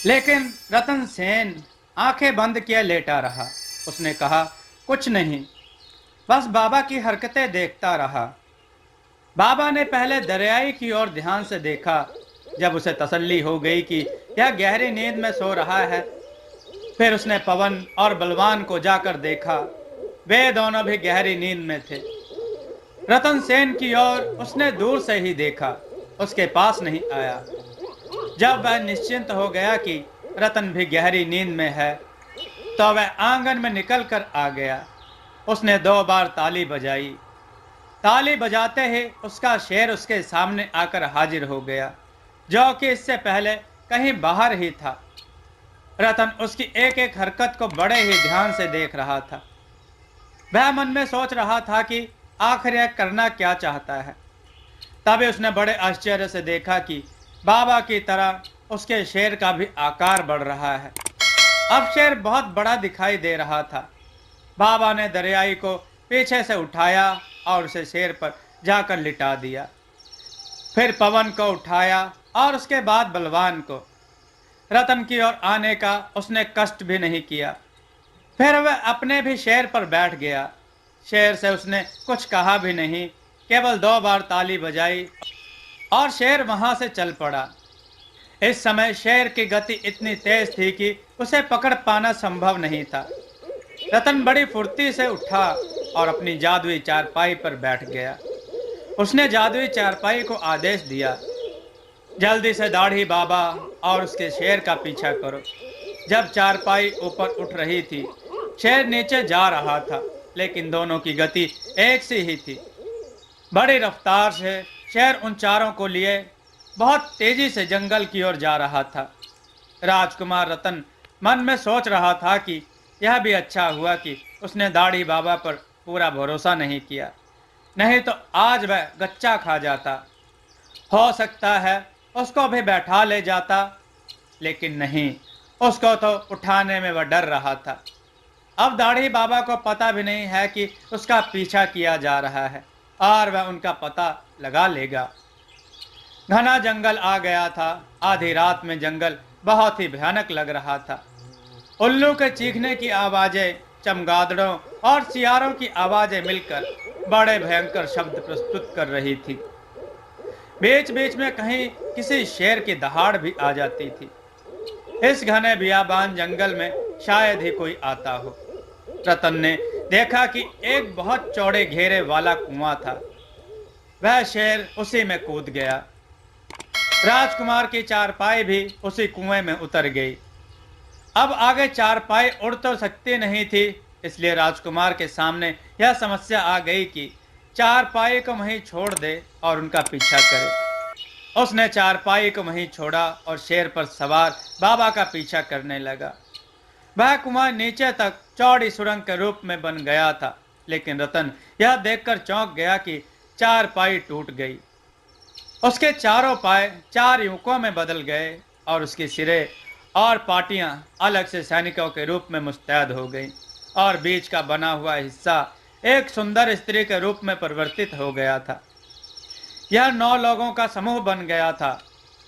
लेकिन रतन सेन आंखें बंद किए लेटा रहा। उसने कहा, कुछ नहीं, बस बाबा की हरकतें देखता रहा। बाबा ने पहले दरियाई की ओर ध्यान से देखा। जब उसे तसल्ली हो गई कि यह गहरी नींद में सो रहा है, फिर उसने पवन और बलवान को जाकर देखा। वे दोनों भी गहरी नींद में थे। रतन सेन की ओर उसने दूर से ही देखा, उसके पास नहीं आया। जब वह निश्चिंत हो गया कि रतन भी गहरी नींद में है, तो वह आंगन में निकल कर आ गया। उसने 2 बार ताली बजाई। ताली बजाते ही उसका शेर उसके सामने आकर हाजिर हो गया, जो कि इससे पहले कहीं बाहर ही था। रतन उसकी एक एक हरकत को बड़े ही ध्यान से देख रहा था। वह मन में सोच रहा था कि आखिर यह करना क्या चाहता है। तभी उसने बड़े आश्चर्य से देखा कि बाबा की तरह उसके शेर का भी आकार बढ़ रहा है। अब शेर बहुत बड़ा दिखाई दे रहा था। बाबा ने दरियाई को पीछे से उठाया और उसे शेर पर जाकर लिटा दिया। फिर पवन को उठाया और उसके बाद बलवान को। रतन की ओर आने का उसने कष्ट भी नहीं किया। फिर वह अपने भी शेर पर बैठ गया। शेर से उसने कुछ कहा भी नहीं, केवल 2 बार ताली बजाई और शेर वहां से चल पड़ा। इस समय शेर की गति इतनी तेज थी कि उसे पकड़ पाना संभव नहीं था। रतन बड़ी फुर्ती से उठा और अपनी जादुई चारपाई पर बैठ गया। उसने जादुई चारपाई को आदेश दिया, जल्दी से दाढ़ी बाबा और उसके शेर का पीछा करो। जब चारपाई ऊपर उठ रही थी, शेर नीचे जा रहा था, लेकिन दोनों की गति एक सी ही थी। बड़ी रफ्तार से शेर उन चारों को लिए बहुत तेजी से जंगल की ओर जा रहा था। राजकुमार रतन मन में सोच रहा था कि यह भी अच्छा हुआ कि उसने दाढ़ी बाबा पर पूरा भरोसा नहीं किया, नहीं तो आज वह गच्चा खा जाता। हो सकता है उसको भी बैठा ले जाता, लेकिन नहीं, उसको तो उठाने में वह डर रहा था। अब दाढ़ी बाबा को पता भी नहीं है कि उसका पीछा किया जा रहा है और वह उनका पता लगा लेगा। घना जंगल आ गया था। आधी रात में जंगल बहुत ही भयानक लग रहा था। उल्लू के चीखने की आवाजें, चमगादड़ों और सियारों की आवाजें मिलकर बड़े भयंकर शब्द प्रस्तुत कर रही थी। बीच बीच में कहीं किसी शेर की दहाड़ भी आ जाती थी। इस घने बियाबान जंगल में शायद ही कोई आता हो। रतन ने देखा कि एक बहुत चौड़े घेरे वाला कुआं था। वह शेर उसी में कूद गया। राजकुमार की चारपाई भी उसी कुएं में उतर गई। अब आगे चारपाई उड़ तो सकती नहीं थी, इसलिए राजकुमार के सामने यह समस्या आ गई कि चारपाई को वहीं छोड़ दे और उनका पीछा करे। उसने चारपाई को वहीं छोड़ा और शेर पर सवार बाबा का पीछा करने लगा। वह कुआं नीचे तक चौड़ी सुरंग के रूप में बन गया था, लेकिन रतन यह देखकर चौंक गया कि चारपाई टूट गई। उसके चारों पाए 4 युवकों में बदल गए और उसकी सिरे और पाटियां अलग से सैनिकों के रूप में मुस्तैद हो गईं और बीच का बना हुआ हिस्सा एक सुंदर स्त्री के रूप में परिवर्तित हो गया था। यह 9 लोगों का समूह बन गया था।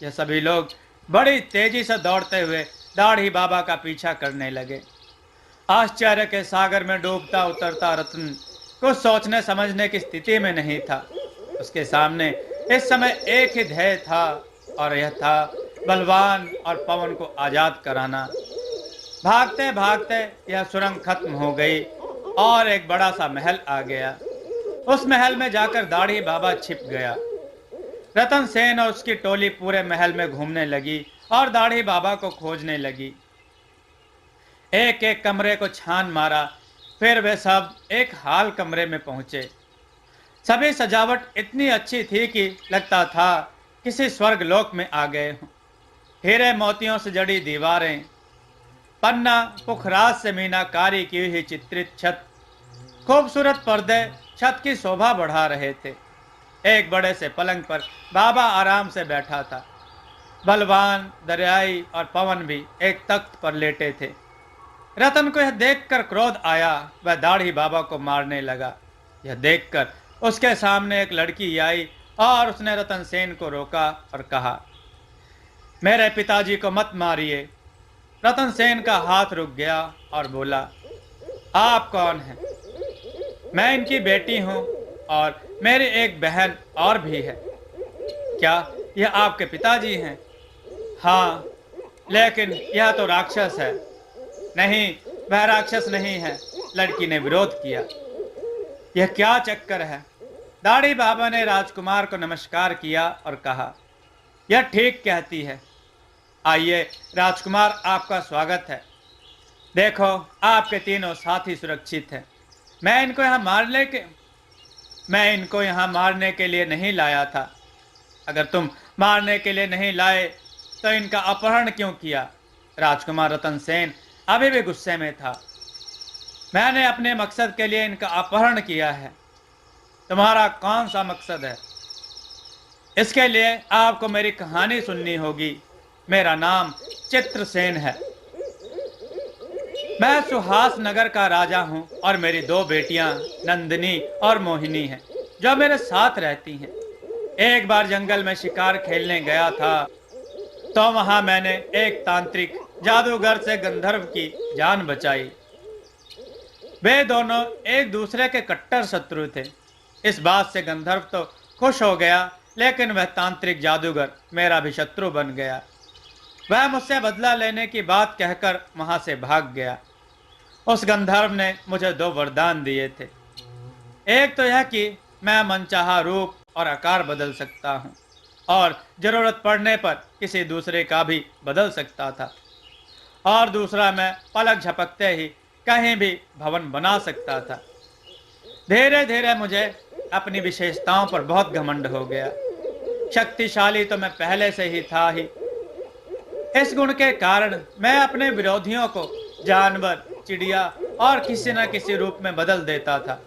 यह सभी लोग बड़ी तेजी से दौड़ते हुए दाढ़ी बाबा का पीछा करने लगे। आश्चर्य के सागर में डूबता उतरता रतन कुछ सोचने समझने की स्थिति में नहीं था। उसके सामने इस समय एक ही ध्येय था, और यह था बलवान और पवन को आजाद कराना। भागते भागते यह सुरंग खत्म हो गई और एक बड़ा सा महल आ गया। उस महल में जाकर दाढ़ी बाबा छिप गया। रतन सेन और उसकी टोली पूरे महल में घूमने लगी और दाढ़ी बाबा को खोजने लगी। एक एक कमरे को छान मारा, फिर वे सब एक हाल कमरे में पहुंचे। सभी सजावट इतनी अच्छी थी कि लगता था किसी स्वर्ग लोक में आ गए हों। हीरे मोतियों से जड़ी दीवारें, पन्ना पुखराज से मीनाकारी की हुई चित्रित छत, खूबसूरत पर्दे छत की शोभा बढ़ा रहे थे। एक बड़े से पलंग पर बाबा आराम से बैठा था। बलवान, दरियाई और पवन भी एक तख्त पर लेटे थे। रतन को यह देखकर क्रोध आया। वह दाढ़ी बाबा को मारने लगा। यह देखकर उसके सामने एक लड़की आई और उसने रतन सेन को रोका और कहा, मेरे पिताजी को मत मारिए। रतन सेन का हाथ रुक गया और बोला, आप कौन हैं? मैं इनकी बेटी हूं और मेरी एक बहन और भी है। क्या यह आपके पिताजी हैं? हाँ, लेकिन यह तो राक्षस है। नहीं, वह राक्षस नहीं है, लड़की ने विरोध किया। यह क्या चक्कर है? दाढ़ी बाबा ने राजकुमार को नमस्कार किया और कहा, यह ठीक कहती है। आइए राजकुमार, आपका स्वागत है। देखो, आपके तीनों साथी सुरक्षित हैं। मैं इनको यहाँ मारने के लिए नहीं लाया था। अगर तुम मारने के लिए नहीं लाए तो इनका अपहरण क्यों किया? राजकुमार रतन सेन अभी भी गुस्से में था। मैंने अपने मकसद के लिए इनका अपहरण किया है। तुम्हारा कौन सा मकसद है? इसके लिए आपको मेरी कहानी सुननी होगी। मेरा नाम चित्रसेन है। मैं सुहास नगर का राजा हूं और मेरी दो बेटियां नंदिनी और मोहिनी हैं, जो मेरे साथ रहती हैं। एक बार जंगल में शिकार खेलने गया था तो वहां मैंने एक तांत्रिक जादूगर से गंधर्व की जान बचाई। वे दोनों एक दूसरे के कट्टर शत्रु थे। इस बात से गंधर्व तो खुश हो गया, लेकिन वह तांत्रिक जादूगर मेरा भी शत्रु बन गया। वह मुझसे बदला लेने की बात कहकर वहां से भाग गया। उस गंधर्व ने मुझे दो वरदान दिए थे। एक तो यह कि मैं मनचाहा रूप और आकार बदल सकता हूँ और जरूरत पड़ने पर किसी दूसरे का भी बदल सकता था। और दूसरा, मैं पलक झपकते ही कहीं भी भवन बना सकता था। धीरे धीरे मुझे अपनी विशेषताओं पर बहुत घमंड हो गया। शक्तिशाली तो मैं पहले से ही था ही। इस गुण के कारण मैं अपने विरोधियों को जानवर, चिड़िया और किसी न किसी रूप में बदल देता था।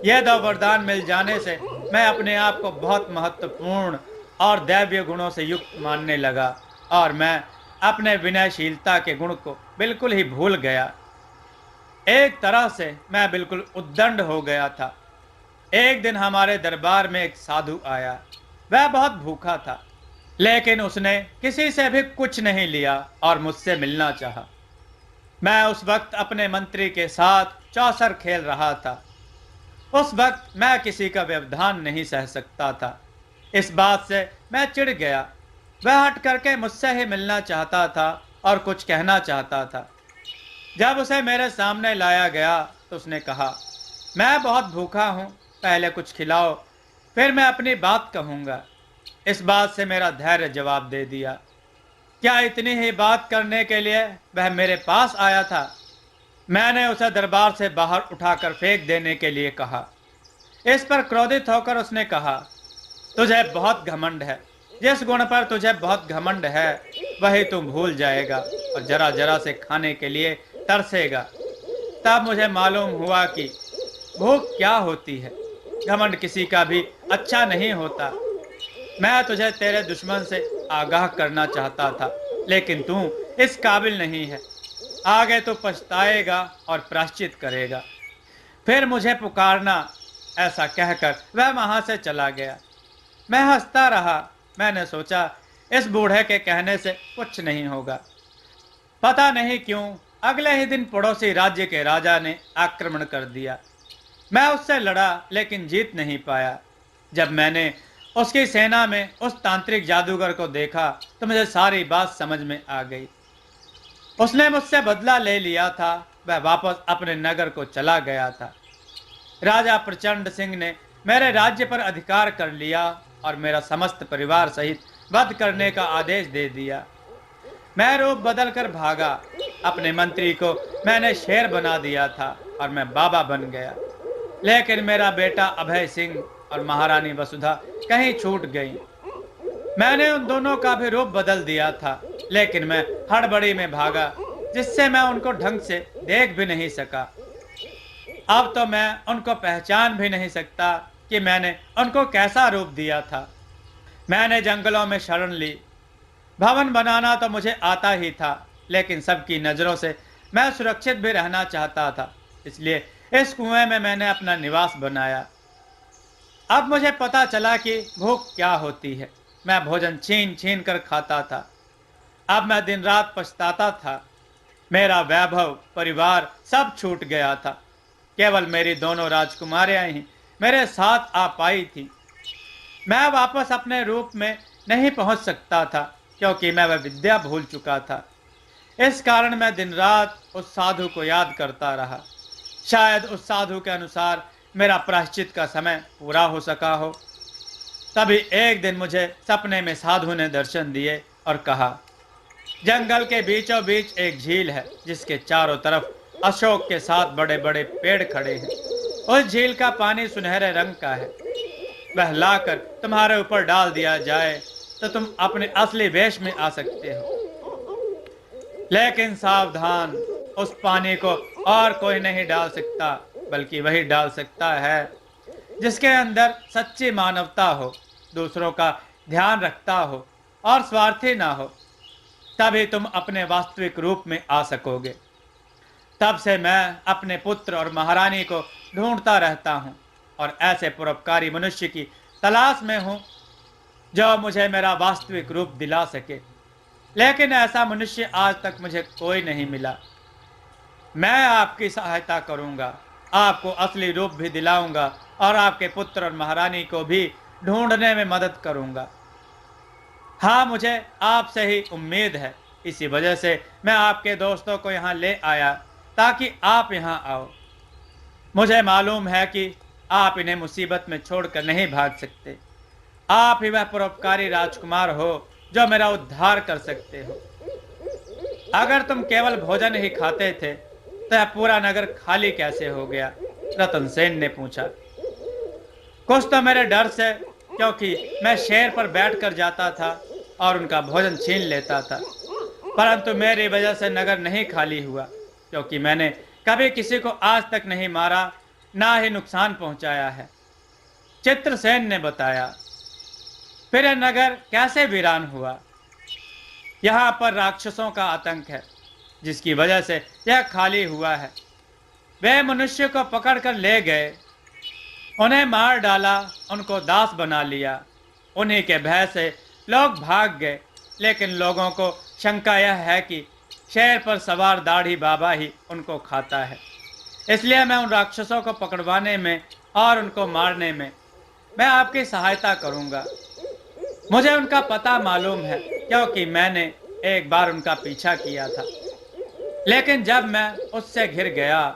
यह दो वरदान मिल जाने से मैं अपने आप को बहुत महत्वपूर्ण और दैवीय गुणों से युक्त मानने लगा और मैं अपने विनयशीलता के गुण को बिल्कुल ही भूल गया। एक तरह से मैं बिल्कुल उद्दंड हो गया था। एक दिन हमारे दरबार में एक साधु आया। वह बहुत भूखा था, लेकिन उसने किसी से भी कुछ नहीं लिया और मुझसे मिलना चाहा। मैं उस वक्त अपने मंत्री के साथ चौसर खेल रहा था। उस वक्त मैं किसी का व्यवधान नहीं सह सकता था। इस बात से मैं चिढ़ गया। वह हट करके मुझसे ही मिलना चाहता था और कुछ कहना चाहता था। जब उसे मेरे सामने लाया गया तो उसने कहा, मैं बहुत भूखा हूँ, पहले कुछ खिलाओ, फिर मैं अपनी बात कहूँगा। इस बात से मेरा धैर्य जवाब दे दिया। क्या इतनी ही बात करने के लिए वह मेरे पास आया था? मैंने उसे दरबार से बाहर उठाकर फेंक देने के लिए कहा। इस पर क्रोधित होकर उसने कहा, तुझे बहुत घमंड है। जिस गुण पर तुझे बहुत घमंड है वही तू भूल जाएगा और जरा जरा से खाने के लिए तरसेगा। तब मुझे मालूम हुआ कि भूख क्या होती है। घमंड किसी का भी अच्छा नहीं होता। मैं तुझे तेरे दुश्मन से आगाह करना चाहता था, लेकिन तू इस काबिल नहीं है। आगे तो पछताएगा और प्रायश्चित करेगा, फिर मुझे पुकारना। ऐसा कहकर वह वहां से चला गया। मैं हंसता रहा। मैंने सोचा, इस बूढ़े के कहने से कुछ नहीं होगा। पता नहीं क्यों अगले ही दिन पड़ोसी राज्य के राजा ने आक्रमण कर दिया। मैं उससे लड़ा, लेकिन जीत नहीं पाया। जब मैंने उसकी सेना में उस तांत्रिक जादूगर को देखा तो मुझे सारी बात समझ में आ गई। उसने मुझसे बदला ले लिया था। वह वापस अपने नगर को चला गया था। राजा प्रचंड सिंह ने मेरे राज्य पर अधिकार कर लिया और मेरा समस्त परिवार सहित वध करने का आदेश दे दिया। मैं रूप बदल कर भागा। अपने मंत्री को मैंने शेर बना दिया था और मैं बाबा बन गया। लेकिन मेरा बेटा अभय सिंह और महारानी वसुधा कहीं छूट गई। मैंने उन दोनों का भी रूप बदल दिया था, लेकिन मैं हड़बड़ी में भागा, जिससे मैं उनको ढंग से देख भी नहीं सका। अब तो मैं उनको पहचान भी नहीं सकता कि मैंने उनको कैसा रूप दिया था। मैंने जंगलों में शरण ली। भवन बनाना तो मुझे आता ही था, लेकिन सबकी नज़रों से मैं सुरक्षित भी रहना चाहता था। इसलिए इस कुएं में मैंने अपना निवास बनाया। अब मुझे पता चला कि भूख क्या होती है। मैं भोजन छीन छीन कर खाता था। अब मैं दिन रात पछताता था। मेरा वैभव, परिवार सब छूट गया था। केवल मेरी दोनों राजकुमारियां ही मेरे साथ आ पाई थी। मैं वापस अपने रूप में नहीं पहुंच सकता था, क्योंकि मैं वह विद्या भूल चुका था। इस कारण मैं दिन रात उस साधु को याद करता रहा। शायद उस साधु के अनुसार मेरा प्रायश्चित का समय पूरा हो सका हो। तभी एक दिन मुझे सपने में साधु ने दर्शन दिए और कहा, जंगल के बीचों बीच एक झील है, जिसके चारों तरफ अशोक के साथ बड़े बड़े पेड़ खड़े हैं। उस झील का पानी सुनहरे रंग का है। वह लाकर तुम्हारे ऊपर डाल दिया जाए तो तुम अपने असली वेश में आ सकते हो। लेकिन सावधान, उस पानी को और कोई नहीं डाल सकता, बल्कि वही डाल सकता है जिसके अंदर सच्ची मानवता हो, दूसरों का ध्यान रखता हो और स्वार्थी ना हो। तभी तुम अपने वास्तविक रूप में आ सकोगे। तब से मैं अपने पुत्र और महारानी को ढूंढता रहता हूं और ऐसे परोपकारी मनुष्य की तलाश में हूं जो मुझे मेरा वास्तविक रूप दिला सके। लेकिन ऐसा मनुष्य आज तक मुझे कोई नहीं मिला। मैं आपकी सहायता करूंगा, आपको असली रूप भी दिलाऊंगा और आपके पुत्र और महारानी को भी ढूंढने में मदद करूंगा। हाँ, मुझे आपसे ही उम्मीद है। इसी वजह से मैं आपके दोस्तों को यहाँ ले आया, ताकि आप यहाँ आओ। मुझे मालूम है कि आप इन्हें मुसीबत में छोड़कर नहीं भाग सकते। आप ही वह परोपकारी राजकुमार हो जो मेरा उद्धार कर सकते हो। अगर तुम केवल भोजन ही खाते थे तो यह पूरा नगर खाली कैसे हो गया? रतन सेन ने पूछा। कुछ तो मेरे डर से, क्योंकि मैं शेर पर बैठ कर जाता था और उनका भोजन छीन लेता था। परंतु मेरी वजह से नगर नहीं खाली हुआ, क्योंकि मैंने कभी किसी को आज तक नहीं मारा, ना ही नुकसान पहुंचाया है। चित्रसेन ने बताया। फिर यह नगर कैसे वीरान हुआ? यहाँ पर राक्षसों का आतंक है, जिसकी वजह से यह खाली हुआ है। वे मनुष्य को पकड़कर ले गए, उन्हें मार डाला, उनको दास बना लिया। उन्हीं के भय से लोग भाग गए। लेकिन लोगों को शंका यह है कि शेर पर सवार दाढ़ी बाबा ही उनको खाता है। इसलिए मैं उन राक्षसों को पकड़वाने में और उनको मारने में मैं आपकी सहायता करूंगा। मुझे उनका पता मालूम है, क्योंकि मैंने एक बार उनका पीछा किया था। लेकिन जब मैं उससे घिर गया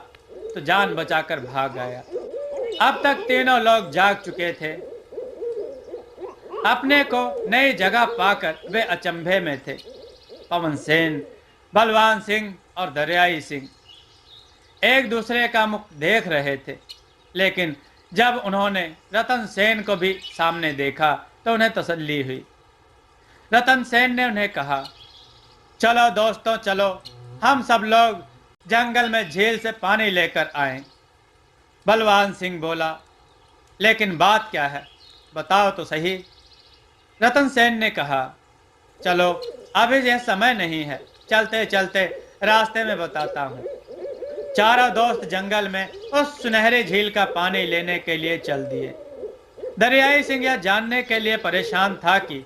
तो जान बचाकर भाग आया। अब तक तीनों लोग जाग चुके थे। अपने को नई जगह पाकर वे अचंभे में थे। पवन सेन, बलवान सिंह और दरियाई सिंह एक दूसरे का मुख देख रहे थे। लेकिन जब उन्होंने रतन सेन को भी सामने देखा तो उन्हें तसल्ली हुई। रतन सेन ने उन्हें कहा, चलो दोस्तों, चलो हम सब लोग जंगल में झील से पानी लेकर आए। बलवान सिंह बोला, लेकिन बात क्या है, बताओ तो सही। रतन सेन ने कहा, चलो अभी यह समय नहीं है, चलते चलते रास्ते में बताता हूँ। चारों दोस्त जंगल में उस सुनहरी झील का पानी लेने के लिए चल दिए। दरियाई सिंह यह जानने के लिए परेशान था कि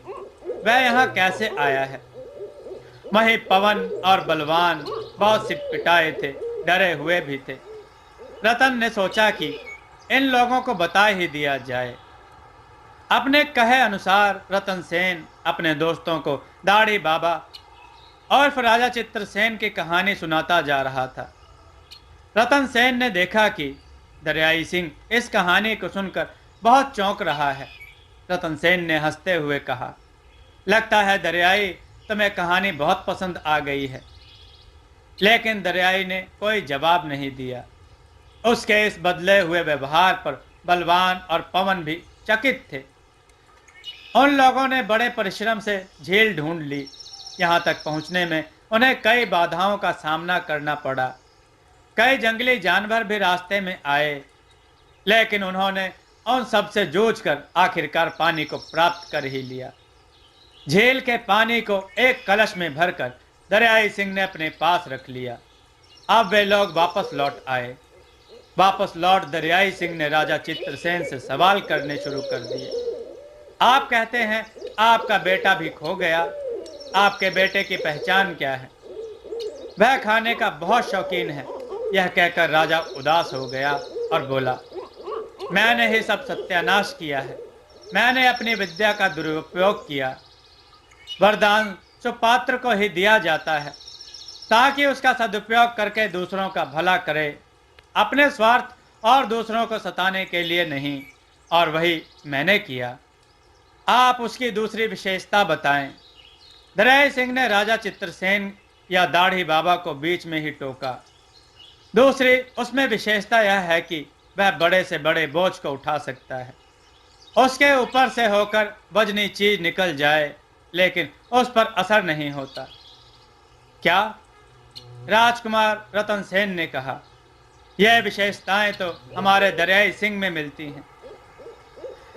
वह यहाँ कैसे आया है। वहीं पवन और बलवान बहुत सिटपिटाए थे, डरे हुए भी थे। रतन ने सोचा कि इन लोगों को बता ही दिया जाए। अपने कहे अनुसार रतन सेन अपने दोस्तों को दाढ़ी बाबा और फिर राजा चित्रसेन की कहानी सुनाता जा रहा था। रतन सेन ने देखा कि दरियाई सिंह इस कहानी को सुनकर बहुत चौंक रहा है। रतन सेन ने हंसते हुए कहा, लगता है दरियाई, तुम्हें कहानी बहुत पसंद आ गई है। लेकिन दरियाई ने कोई जवाब नहीं दिया। उसके इस बदले हुए व्यवहार पर बलवान और पवन भी चकित थे। उन लोगों ने बड़े परिश्रम से झील ढूंढ ली। यहाँ तक पहुँचने में उन्हें कई बाधाओं का सामना करना पड़ा। कई जंगली जानवर भी रास्ते में आए, लेकिन उन्होंने उन सब से जूझकर आखिरकार पानी को प्राप्त कर ही लिया। झील के पानी को एक कलश में भरकर दरियाई सिंह ने अपने पास रख लिया। अब वे लोग वापस लौट आए। वापस लौट दरियाई सिंह ने राजा चित्रसेन से सवाल करने शुरू कर दिए। आप कहते हैं आपका बेटा भी खो गया। आपके बेटे की पहचान क्या है? वह खाने का बहुत शौकीन है। यह कहकर राजा उदास हो गया और बोला, मैंने ही सब सत्यानाश किया है। मैंने अपनी विद्या का दुरुपयोग किया। वरदान सुपात्र को ही दिया जाता है ताकि उसका सदुपयोग करके दूसरों का भला करे, अपने स्वार्थ और दूसरों को सताने के लिए नहीं। और वही मैंने किया। आप उसकी दूसरी विशेषता बताएं। दरियाई सिंह ने राजा चित्रसेन या दाढ़ी बाबा को बीच में ही टोका। दूसरी उसमें विशेषता यह है कि वह बड़े से बड़े बोझ को उठा सकता है। उसके ऊपर से होकर वजनी चीज निकल जाए लेकिन उस पर असर नहीं होता। क्या? राजकुमार रतन सेन ने कहा। यह विशेषताएं तो हमारे दरियाई सिंह में मिलती हैं।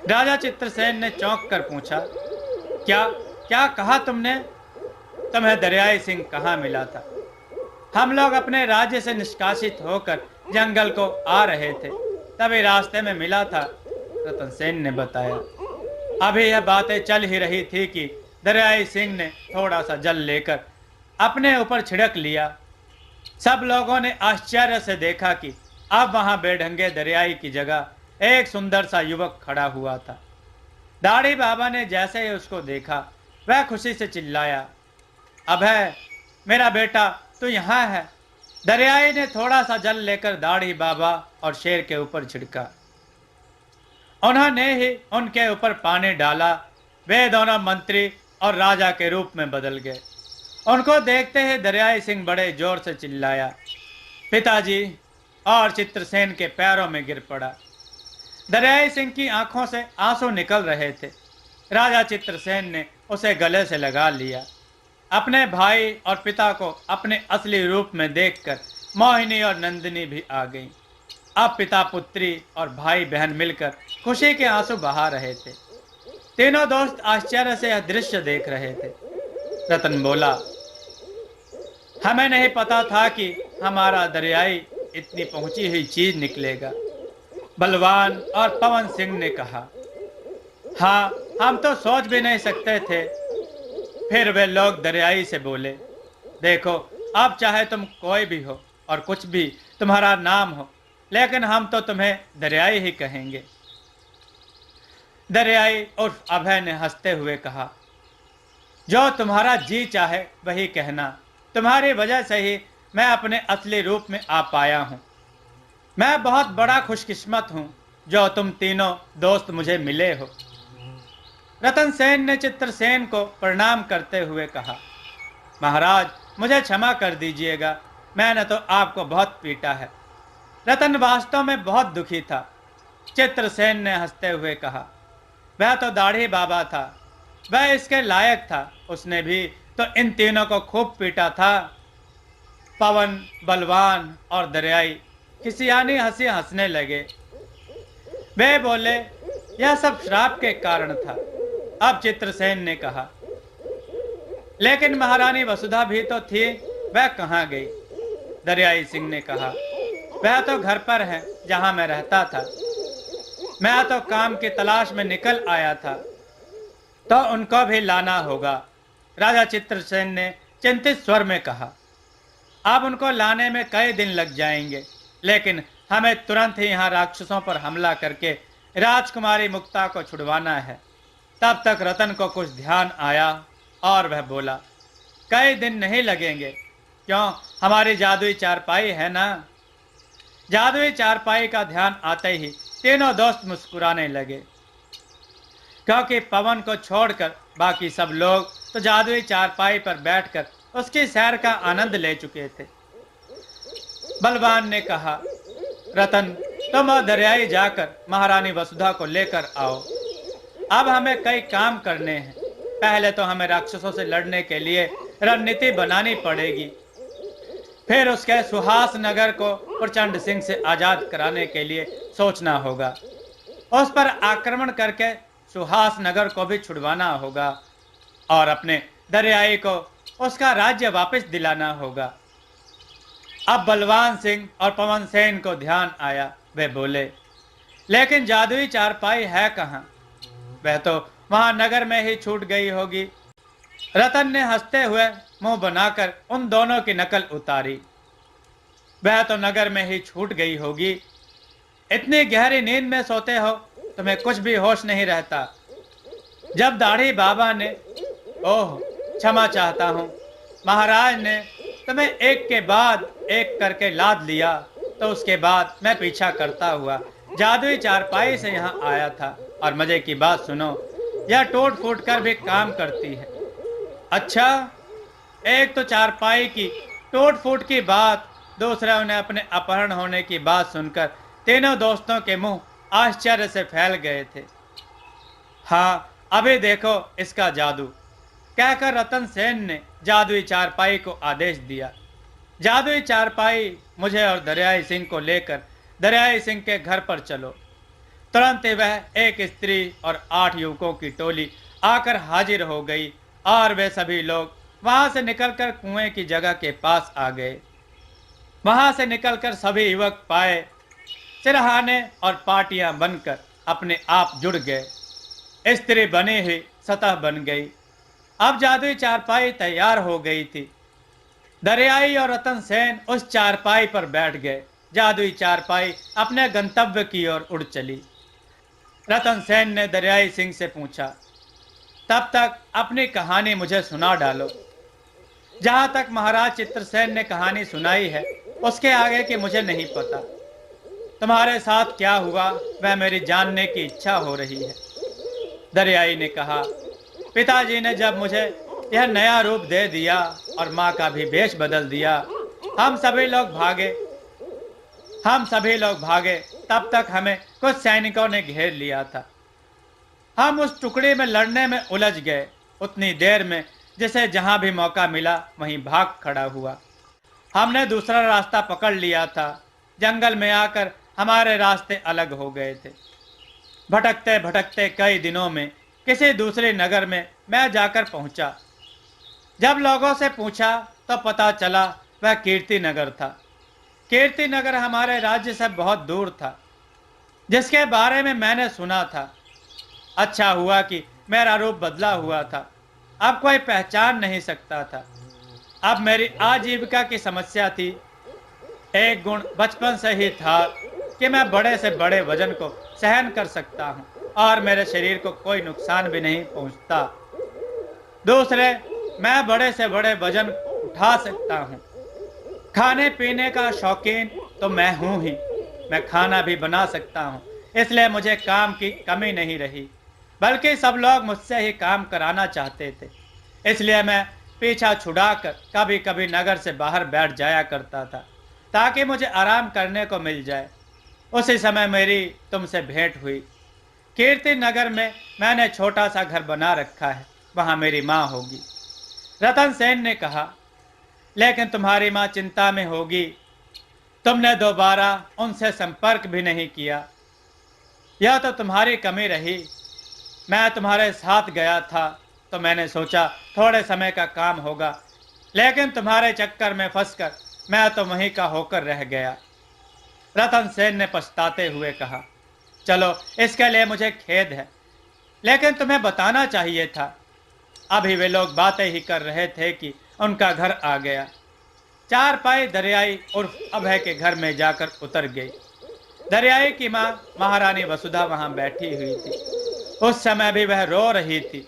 राजा चित्रसेन ने चौंक कर पूछा, क्या क्या कहा तुमने? तुम्हें दरियाई सिंह कहाँ मिला था? हम लोग अपने राज्य से निष्कासित होकर जंगल को आ रहे थे, तभी रास्ते में मिला था, रतन सेन ने बताया। अभी यह बातें चल ही रही थी कि दरियाई सिंह ने थोड़ा सा जल लेकर अपने ऊपर छिड़क लिया। सब लोगों ने आश्चर्य से देखा कि अब वहां बेढंगे दरियाई की जगह एक सुंदर सा युवक खड़ा हुआ था। दाढ़ी बाबा ने जैसे ही उसको देखा वह खुशी से चिल्लाया, अभय, मेरा बेटा तू यहाँ है। दरियाई ने थोड़ा सा जल लेकर दाढ़ी बाबा और शेर के ऊपर छिड़का। उन्होंने ही उनके ऊपर पानी डाला। वे दोनों मंत्री और राजा के रूप में बदल गए। उनको देखते ही दरियाई सिंह बड़े जोर से चिल्लाया, पिताजी, और चित्रसेन के पैरों में गिर पड़ा। दरियाई सिंह की आंखों से आंसू निकल रहे थे। राजा चित्रसेन ने उसे गले से लगा लिया। अपने भाई और पिता को अपने असली रूप में देखकर मोहिनी और नंदिनी भी आ गईं। अब पिता पुत्री और भाई बहन मिलकर खुशी के आंसू बहा रहे थे। तीनों दोस्त आश्चर्य से यह दृश्य देख रहे थे। रतन बोला, हमें नहीं पता था कि हमारा दरियाई इतनी पहुंची हुई चीज निकलेगा। बलवान और पवन सिंह ने कहा, हाँ, हम तो सोच भी नहीं सकते थे। फिर वे लोग दरियाई से बोले, देखो, अब चाहे तुम कोई भी हो और कुछ भी तुम्हारा नाम हो, लेकिन हम तो तुम्हें दरियाई ही कहेंगे। दरियाई उर्फ अभय ने हंसते हुए कहा, जो तुम्हारा जी चाहे वही कहना। तुम्हारी वजह से ही मैं अपने असली रूप में आ पाया हूं। मैं बहुत बड़ा खुशकिस्मत हूं जो तुम तीनों दोस्त मुझे मिले हो। रतन सेन ने चित्रसेन को प्रणाम करते हुए कहा, महाराज, मुझे क्षमा कर दीजिएगा, मैंने तो आपको बहुत पीटा है। रतन वास्तव में बहुत दुखी था। चित्रसेन ने हंसते हुए कहा, वह तो दाढ़ी बाबा था, वह इसके लायक था। उसने भी तो इन तीनों को खूब पीटा था। पवन, बलवान और दरियाई खिसियानी हंसी हंसने लगे। वे बोले, यह सब श्राप के कारण था। अब चित्रसेन ने कहा, लेकिन महारानी वसुधा भी तो थी, वह कहाँ गई? दरियाई सिंह ने कहा, वह तो घर पर है जहां मैं रहता था। मैं तो काम की तलाश में निकल आया था, तो उनको भी लाना होगा। राजा चित्रसेन ने चिंतित स्वर में कहा, अब उनको लाने में कई दिन लग जाएंगे, लेकिन हमें तुरंत ही यहाँ राक्षसों पर हमला करके राजकुमारी मुक्ता को छुड़वाना है। तब तक रतन को कुछ ध्यान आया और वह बोला, कई दिन नहीं लगेंगे। क्यों, हमारी जादुई चारपाई है ना? जादुई चारपाई का ध्यान आते ही तीनों दोस्त मुस्कुराने लगे, क्योंकि पवन को छोड़कर बाकी सब लोग तो जादुई चारपाई पर बैठकर उसकी सैर का आनंद ले चुके थे। बलवान ने कहा, रतन, तुम दरियाई जाकर महारानी वसुधा को लेकर आओ। अब हमें कई काम करने हैं। पहले तो हमें राक्षसों से लड़ने के लिए रणनीति बनानी पड़ेगी। फिर उसके सुहास नगर को प्रचंड सिंह से आजाद कराने के लिए सोचना होगा। उस पर आक्रमण करके सुहास नगर को भी छुड़वाना होगा और अपने दरियाई को उसका राज्य वापस दिलाना होगा। अब बलवान सिंह और पवन सेन को ध्यान आया। वे बोले, लेकिन जादुई चारपाई है कहाँ? वह तो वहां नगर में ही छूट गई होगी। रतन ने हंसते हुए मुंह बनाकर उन दोनों की नकल उतारी। वह तो नगर में ही छूट गई होगी। इतनी गहरी नींद में सोते हो, तुम्हें कुछ भी होश नहीं रहता। जब दाढ़ी बाबा ने, ओह क्षमा चाहता हूं, महाराज ने तुम्हें एक के बाद एक करके लाद लिया, तो उसके बाद मैं पीछा करता हुआ जादुई चारपाई से यहाँ आया था। और मजे की बात सुनो, यह टूट फूट कर भी काम करती है। अच्छा, एक तो चारपाई की टूट फूट की बात, दूसरा उन्हें अपने अपहरण होने की बात सुनकर तीनों दोस्तों के मुंह आश्चर्य से फैल गए थे। हाँ, अभी देखो इसका जादू, कहकर रतन सेन ने जादुई चारपाई को आदेश दिया। जादुई चारपाई, मुझे और दरियाई सिंह को लेकर दरियाई सिंह के घर पर चलो। तुरंत ही वह एक स्त्री और 8 युवकों की टोली आकर हाजिर हो गई और वे सभी लोग वहां से निकलकर कुएं की जगह के पास आ गए। वहां से निकलकर सभी युवक पाए सिरहाने और पाटियां बनकर अपने आप जुड़ गए। स्त्री बनी हुई सतह बन गई। अब जादुई चारपाई तैयार हो गई थी। दरियाई और रतन सेन उस चारपाई पर बैठ गए। जादुई चारपाई अपने गंतव्य की ओर उड़ चली। रतन सेन ने दरियाई सिंह से पूछा, तब तक अपनी कहानी मुझे सुना डालो। जहां तक महाराज चित्रसेन ने कहानी सुनाई है, उसके आगे की मुझे नहीं पता। तुम्हारे साथ क्या हुआ वह मेरी जानने की इच्छा हो रही है। दरियाई ने कहा, पिताजी ने जब मुझे यह नया रूप दे दिया और माँ का भी वेश बदल दिया, हम सभी लोग भागे। तब तक हमें कुछ सैनिकों ने घेर लिया था। हम उस टुकड़ी में लड़ने में उलझ गए। उतनी देर में जिसे जहां भी मौका मिला वहीं भाग खड़ा हुआ। हमने दूसरा रास्ता पकड़ लिया था। जंगल में आकर हमारे रास्ते अलग हो गए थे। भटकते भटकते कई दिनों में किसी दूसरे नगर में मैं जाकर पहुंचा। जब लोगों से पूछा तो पता चला वह कीर्ति नगर था। कीर्ति नगर हमारे राज्य से बहुत दूर था, जिसके बारे में मैंने सुना था। अच्छा हुआ कि मेरा रूप बदला हुआ था, अब कोई पहचान नहीं सकता था। अब मेरी आजीविका की समस्या थी। एक गुण बचपन से ही था कि मैं बड़े से बड़े वजन को सहन कर सकता हूँ और मेरे शरीर को कोई नुकसान भी नहीं पहुँचता। दूसरे, मैं बड़े से बड़े वजन उठा सकता हूँ। खाने पीने का शौकीन तो मैं हूँ ही, मैं खाना भी बना सकता हूँ, इसलिए मुझे काम की कमी नहीं रही। बल्कि सब लोग मुझसे ही काम कराना चाहते थे, इसलिए मैं पीछा छुड़ाकर कभी कभी नगर से बाहर बैठ जाया करता था, ताकि मुझे आराम करने को मिल जाए। उसी समय मेरी तुमसे भेंट हुई। कीर्ति नगर में मैंने छोटा सा घर बना रखा है, वहां मेरी माँ होगी। रतन सेन ने कहा, लेकिन तुम्हारी माँ चिंता में होगी। तुमने दोबारा उनसे संपर्क भी नहीं किया। यह तो तुम्हारी कमी रही। मैं तुम्हारे साथ गया था तो मैंने सोचा थोड़े समय का काम होगा, लेकिन तुम्हारे चक्कर में फंसकर मैं तो वहीं का होकर रह गया। रतन सेन ने पछताते हुए कहा, चलो इसके लिए मुझे खेद है, लेकिन तुम्हें बताना चाहिए था। अभी वे लोग बातें ही कर रहे थे कि उनका घर आ गया। चारपाई दरियाई उर्फ अभय के घर में जाकर उतर गई। दरियाई की माँ महारानी वसुधा वहां बैठी हुई थी। उस समय भी वह रो रही थी।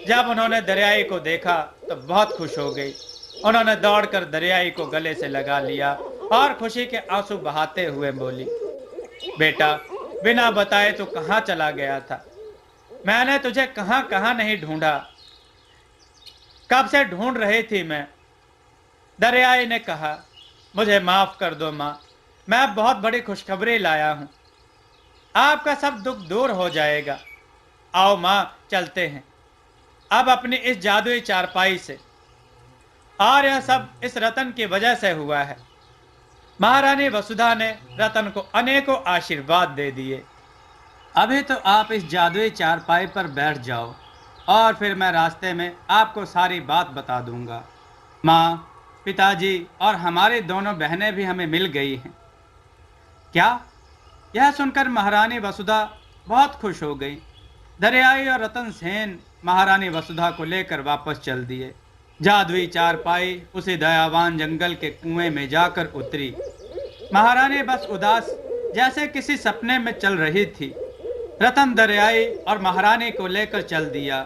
जब उन्होंने दरियाई को देखा तो बहुत खुश हो गई। उन्होंने दौड़कर दरियाई को गले से लगा लिया और खुशी के आंसू बहाते हुए बोली, बेटा, बिना बताए तू कहाँ चला गया था? मैंने तुझे कहाँ कहाँ नहीं ढूंढा, कब से ढूंढ रही थी मैं। दरियाई ने कहा, मुझे माफ कर दो माँ, मैं बहुत बड़ी खुशखबरी लाया हूँ। आपका सब दुख दूर हो जाएगा। आओ माँ, चलते हैं अब अपनी इस जादुई चारपाई से। और यह सब इस रतन की वजह से हुआ है। महारानी वसुधा ने रतन को अनेकों आशीर्वाद दे दिए। अभी तो आप इस जादुई चारपाई पर बैठ जाओ और फिर मैं रास्ते में आपको सारी बात बता दूंगा। माँ, पिताजी और हमारी दोनों बहनें भी हमें मिल गई हैं। क्या? यह सुनकर महारानी वसुधा बहुत खुश हो गई। दरियाई और रतन सेन महारानी वसुधा को लेकर वापस चल दिए। जादुई चारपाई उसी दयावान जंगल के कुएं में जाकर उतरी। महारानी बस उदास जैसे किसी सपने में चल रही थी। रतन दरियाई और महारानी को लेकर चल दिया।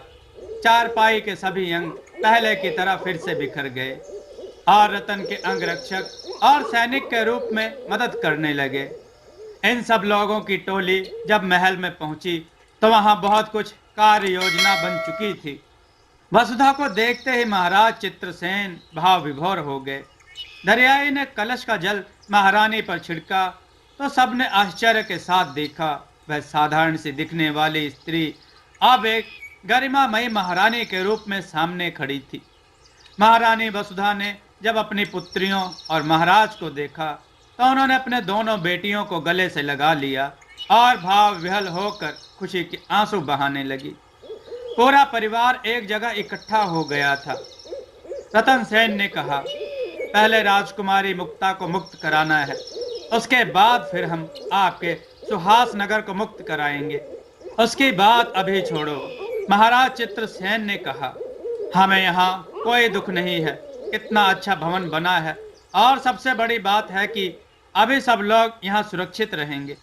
चारपाई के सभी अंग पहले की तरह फिर से बिखर गए और रतन के अंगरक्षक और सैनिक के रूप में मदद करने लगे। इन सब लोगों की टोली जब महल में पहुंची तो वहां बहुत कुछ कार्य योजना बन चुकी थी। वसुधा को देखते ही महाराज चित्रसेन भाव विभोर हो गए। दरियाई ने कलश का जल महारानी पर छिड़का तो सबने आश्चर्य के साथ देखा, वह साधारण सी दिखने वाली स्त्री अब एक गरिमामयी महारानी के रूप में सामने खड़ी थी। महारानी वसुधा ने जब अपनी पुत्रियों और महाराज को देखा तो उन्होंने अपने दोनों बेटियों को गले से लगा लिया और भाव विह्वल होकर खुशी के आंसू बहाने लगी। पूरा परिवार एक जगह इकट्ठा हो गया था। रतन सेन ने कहा, पहले राजकुमारी मुक्ता को मुक्त कराना है, उसके बाद फिर हम आपके सुहास नगर को मुक्त कराएंगे। उसकी बात अभी छोड़ो। महाराज चित्रसेन ने कहा, हमें यहाँ कोई दुख नहीं है, कितना अच्छा भवन बना है और सबसे बड़ी बात है कि अभी सब लोग यहाँ सुरक्षित रहेंगे।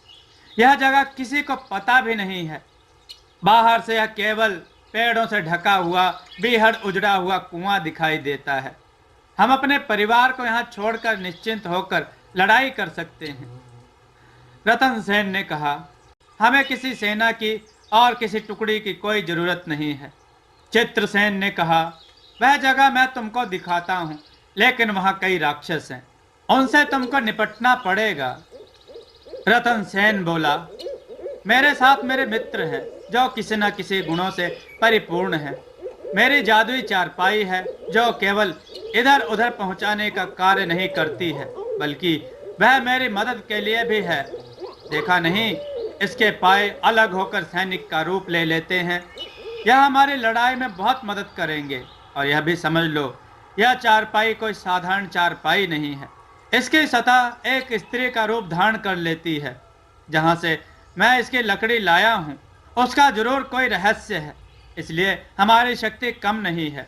यह जगह किसी को पता भी नहीं है। बाहर से यह केवल पेड़ों से ढका हुआ बीहड़ उजड़ा हुआ कुआं दिखाई देता है। हम अपने परिवार को यहाँ छोड़कर निश्चिंत होकर लड़ाई कर सकते हैं। रतन सेन ने कहा, हमें किसी सेना की और किसी टुकड़ी की कोई जरूरत नहीं है। चित्रसेन ने कहा, वह जगह मैं तुमको दिखाता हूँ, लेकिन वहाँ कई राक्षस हैं, उनसे तुमको निपटना पड़ेगा। रतन सेन बोला, मेरे साथ मेरे मित्र हैं जो किसी न किसी गुणों से परिपूर्ण है। मेरी जादुई चारपाई है जो केवल इधर उधर पहुंचाने का कार्य नहीं करती है, बल्कि वह मेरी मदद के लिए भी है। देखा नहीं, इसके पाए अलग होकर सैनिक का रूप ले लेते हैं। यह हमारी लड़ाई में बहुत मदद करेंगे। और यह भी समझ लो, यह चारपाई कोई साधारण चारपाई नहीं है। इसकी सतह एक स्त्री का रूप धारण कर लेती है। जहां से मैं इसकी लकड़ी लाया हूं उसका जरूर कोई रहस्य है, इसलिए हमारी शक्ति कम नहीं है।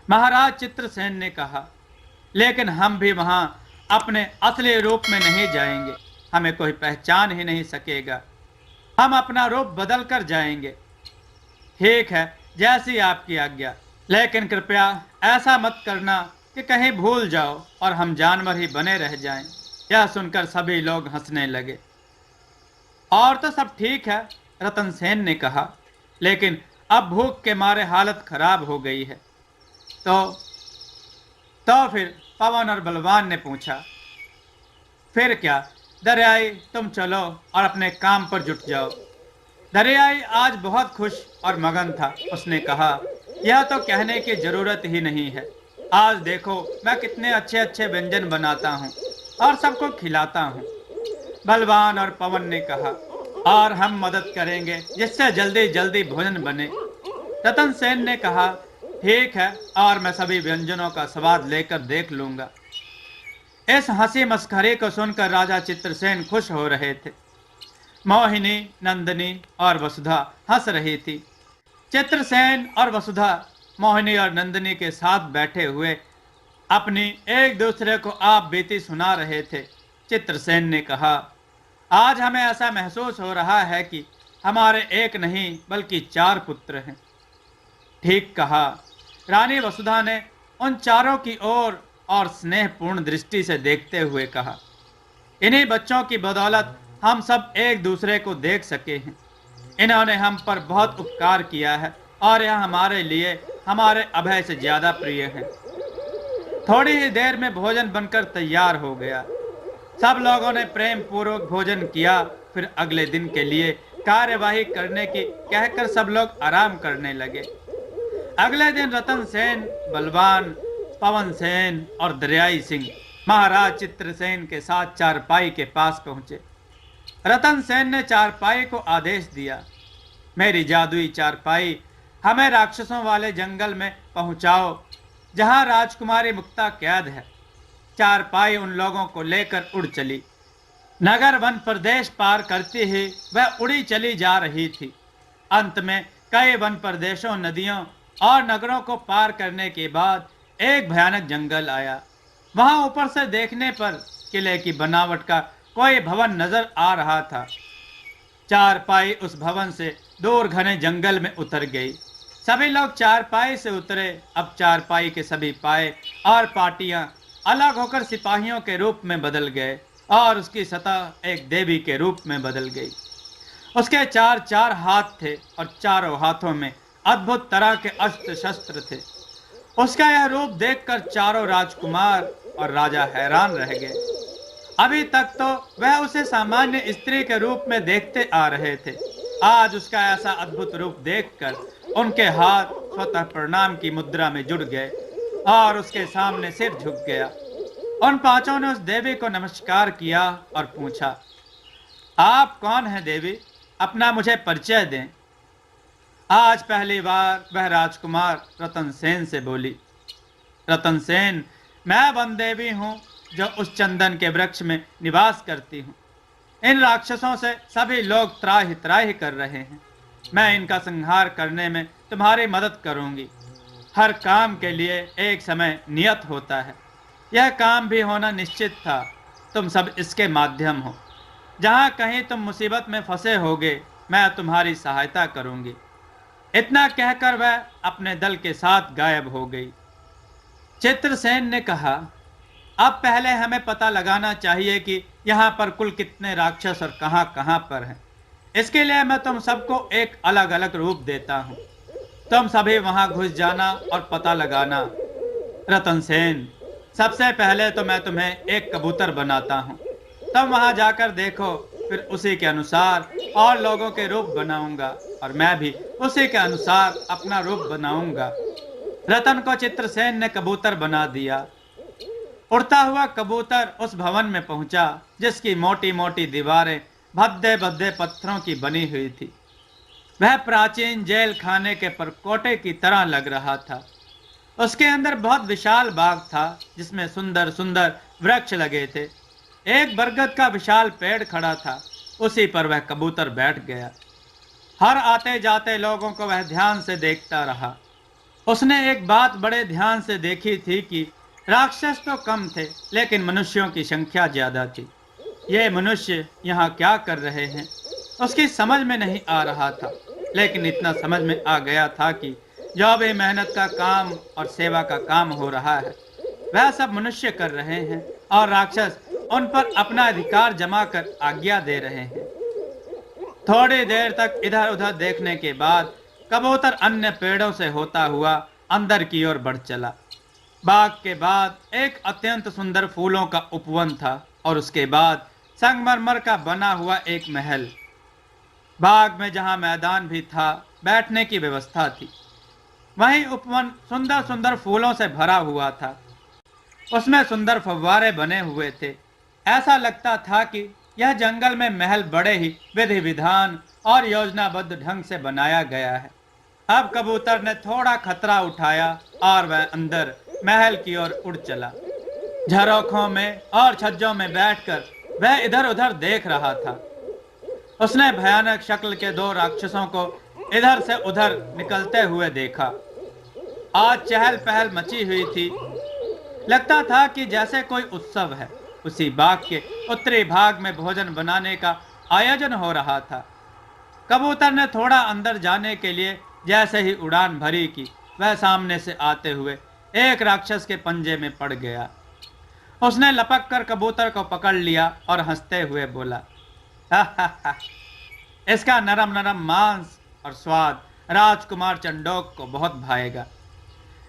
महाराज चित्रसेन ने कहा, लेकिन हम भी वहां अपने असली रूप में नहीं जाएंगे, हमें कोई पहचान ही नहीं सकेगा। हम अपना रूप बदल कर जाएंगे। ठीक है, जैसी आपकी आज्ञा, लेकिन कृपया ऐसा मत करना कि कहीं भूल जाओ और हम जानवर ही बने रह जाएं। यह सुनकर सभी लोग हंसने लगे। और तो सब ठीक है, रतन सेन ने कहा, लेकिन अब भूख के मारे हालत खराब हो गई है। तो फिर पवन और बलवान ने पूछा, फिर क्या दरियाई, तुम चलो और अपने काम पर जुट जाओ। दरियाई आज बहुत खुश और मगन था। उसने कहा, यह तो कहने की जरूरत ही नहीं है। आज देखो मैं कितने अच्छे अच्छे व्यंजन बनाता हूँ और सबको खिलाता हूँ। बलवान और पवन ने कहा, और हम मदद करेंगे जिससे जल्दी जल्दी भोजन बने। रतन सेन ने कहा, ठीक है, और मैं सभी व्यंजनों का स्वाद लेकर देख लूंगा। इस हंसी मस्खरे को सुनकर राजा चित्रसेन खुश हो रहे थे। मोहिनी, नंदिनी और वसुधा हंस रही थी। चित्रसेन और वसुधा मोहिनी और नंदिनी के साथ बैठे हुए अपनी एक दूसरे को आप बीती सुना रहे थे। चित्रसेन ने कहा, आज हमें ऐसा महसूस हो रहा है कि हमारे एक नहीं बल्कि 4 पुत्र हैं। ठीक कहा, रानी वसुधा ने उन चारों की ओर और स्नेहपूर्ण दृष्टि से देखते हुए कहा, इन्हीं बच्चों की बदौलत हम सब एक दूसरे को देख सके हैं। इन्होंने हम पर बहुत उपकार किया है और यह हमारे लिए हमारे अभय से ज्यादा प्रिय है। थोड़ी ही देर में भोजन बनकर तैयार हो गया। सब लोगों ने प्रेम पूर्वक भोजन किया। फिर अगले दिन के लिए कार्यवाही करने की कहकर सब लोग आराम करने लगे। अगले दिन रतन सेन, बलवान, पवन सेन और दरियाई सिंह महाराज चित्रसेन के साथ चारपाई के पास पहुंचे। रतन सेन ने चारपाई को आदेश दिया, मेरी जादुई चारपाई हमें राक्षसों वाले जंगल में पहुंचाओ जहां राजकुमारी मुक्ता कैद है। चारपाई उन लोगों को लेकर उड़ चली। नगर वन प्रदेश पार करती ही वह उड़ी चली जा रही थी। अंत में कई वन प्रदेशों, नदियों और नगरों को पार करने के बाद एक भयानक जंगल आया। वहां ऊपर से देखने पर किले की बनावट का कोई भवन नजर आ रहा था। चारपाई उस भवन से दूर घने जंगल में उतर गई। सभी लोग चारपाई से उतरे। अब चारपाई के सभी पाए और पाटियां अलग होकर सिपाहियों के रूप में बदल गए और उसकी सतह एक देवी के रूप में बदल गई। उसके चार चार हाथ थे और चारों हाथों में अद्भुत तरह के अस्त्र शस्त्र थे। उसका यह रूप देखकर चारों राजकुमार और राजा हैरान रह गए। अभी तक तो वह उसे सामान्य स्त्री के रूप में देखते आ रहे थे। आज उसका ऐसा अद्भुत रूप देखकर उनके हाथ स्वतः प्रणाम की मुद्रा में जुड़ गए और उसके सामने सिर झुक गया। उन पांचों ने उस देवी को नमस्कार किया और पूछा, आप कौन हैं देवी? अपना मुझे परिचय दें। आज पहली बार वह राजकुमार रतन सेन से बोली। रतन सेन, मैं वन देवी हूं जो उस चंदन के वृक्ष में निवास करती हूं। इन राक्षसों से सभी लोग त्राहि त्राहि कर रहे हैं। मैं इनका संहार करने में तुम्हारी मदद करूंगी। हर काम के लिए एक समय नियत होता है। यह काम भी होना निश्चित था। तुम सब इसके माध्यम हो। जहां कहीं तुम मुसीबत में फंसे होगे, मैं तुम्हारी सहायता करूंगी। इतना कहकर वह अपने दल के साथ गायब हो गई। चित्रसेन ने कहा, अब पहले हमें पता लगाना चाहिए कि यहाँ पर कुल कितने राक्षस और कहाँ कहाँ पर हैं। इसके लिए मैं तुम सबको एक अलग अलग रूप देता हूँ। तुम सभी वहां घुस जाना और पता लगाना। रतन सेन, सबसे पहले तो मैं तुम्हें एक कबूतर बनाता हूँ। तुम वहां जाकर देखो, फिर उसी के अनुसार और लोगों के रूप बनाऊंगा और मैं भी उसी के अनुसार अपना रूप बनाऊंगा। रतन को चित्रसेन ने कबूतर बना दिया। उड़ता हुआ कबूतर उस भवन में पहुंचा जिसकी मोटी मोटी दीवारें भद्दे भद्दे पत्थरों की बनी हुई थी। वह प्राचीन जेल खाने के परकोटे की तरह लग रहा था। उसके अंदर बहुत विशाल बाग था जिसमें सुंदर सुंदर वृक्ष लगे थे। एक बरगद का विशाल पेड़ खड़ा था, उसी पर वह कबूतर बैठ गया। हर आते जाते लोगों को वह ध्यान से देखता रहा। उसने एक बात बड़े ध्यान से देखी थी कि राक्षस तो कम थे लेकिन मनुष्यों की संख्या ज्यादा थी। ये मनुष्य यहाँ क्या कर रहे हैं उसकी समझ में नहीं आ रहा था, लेकिन इतना समझ में आ गया था कि जो भी मेहनत का काम और सेवा का काम हो रहा है वह सब मनुष्य कर रहे हैं और राक्षस उन पर अपना अधिकार जमा कर आज्ञा दे रहे हैं। थोड़ी देर तक इधर उधर देखने के बाद कबूतर अन्य पेड़ों से होता हुआ अंदर की ओर बढ़ चला। बाग के बाद एक अत्यंत सुंदर फूलों का उपवन था और उसके बाद संगमरमर का बना हुआ एक महल। बाग में जहां मैदान भी था, बैठने की व्यवस्था थी, वहीं उपवन सुंदर सुंदर फूलों से भरा हुआ था। उसमें सुंदर फव्वारे बने हुए थे। ऐसा लगता था कि यह जंगल में महल बड़े ही विधि विधान और योजनाबद्ध ढंग से बनाया गया है। अब कबूतर ने थोड़ा खतरा उठाया और वह अंदर महल की ओर उड़ चला। झरोखों में और छज्जों में बैठकर वह इधर उधर देख रहा था। उसने भयानक शक्ल के दो राक्षसों को इधर से उधर निकलते हुए देखा। आज चहल पहल मची हुई थी। लगता था कि जैसे कोई उत्सव है। उसी बाग के उत्तरी भाग में भोजन बनाने का आयोजन हो रहा था। कबूतर ने थोड़ा अंदर जाने के लिए जैसे ही उड़ान भरी कि वह सामने से आते हुए एक राक्षस के पंजे में पड़ गया। उसने लपक कर कबूतर को पकड़ लिया और हंसते हुए बोला, हा हा हा, इसका नरम नरम मांस और स्वाद राजकुमार चंडोक को बहुत भाएगा।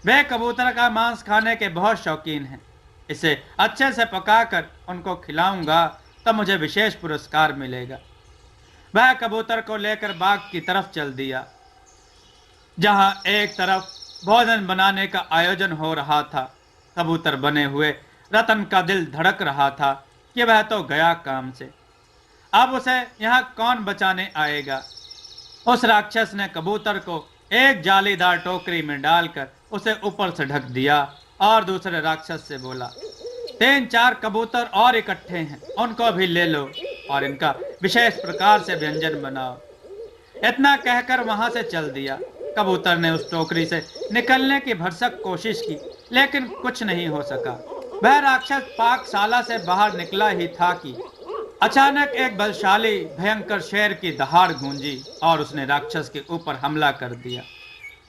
वे कबूतर का मांस खाने के बहुत शौकीन हैं। इसे अच्छे से पकाकर उनको खिलाऊंगा तो मुझे विशेष पुरस्कार मिलेगा। वह कबूतर को लेकर बाग की तरफ चल दिया। जहां एक तरफ भोजन बनाने का आयोजन हो रहा था, कबूतर बने हुए रतन का दिल धड़क रहा था कि वह तो गया काम से। अब उसे यहाँ कौन बचाने आएगा। उस राक्षस ने कबूतर को एक जालीदार टोकरी में डालकर उसे ऊपर से ढक दिया और दूसरे राक्षस से बोला, 3-4 कबूतर और इकट्ठे हैं, उनको भी ले लो और इनका विशेष प्रकार से व्यंजन बनाओ। इतना कहकर वहां से चल दिया। कबूतर ने उस टोकरी से निकलने की भरसक कोशिश की, लेकिन कुछ नहीं हो सका। वह राक्षस पाकशाला से बाहर निकला ही था कि अचानक एक बलशाली भयंकर शेर की दहाड़ गूंजी और उसने राक्षस के ऊपर हमला कर दिया।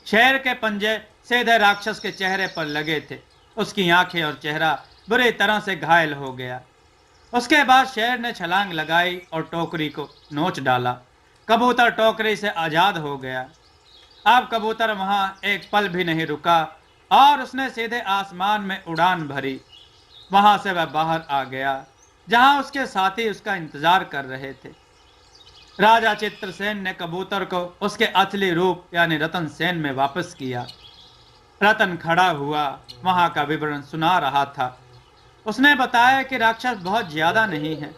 शेर के पंजे सीधे राक्षस के चेहरे पर लगे थे। उसकी आंखें और चेहरा बुरी तरह से घायल हो गया। उसके बाद शेर ने छलांग लगाई और टोकरी को नोच डाला। कबूतर टोकरी से आजाद हो गया। अब कबूतर वहां एक पल भी नहीं रुका और उसने सीधे आसमान में उड़ान भरी। वहां से वह बाहर आ गया, जहां उसके साथी उसका इंतजार कर रहे थे। राजा चित्रसेन ने कबूतर को उसके असली रूप यानी रतन सेन में वापस किया। रतन खड़ा हुआ वहां का विवरण सुना रहा था। उसने बताया कि राक्षस बहुत ज्यादा नहीं है।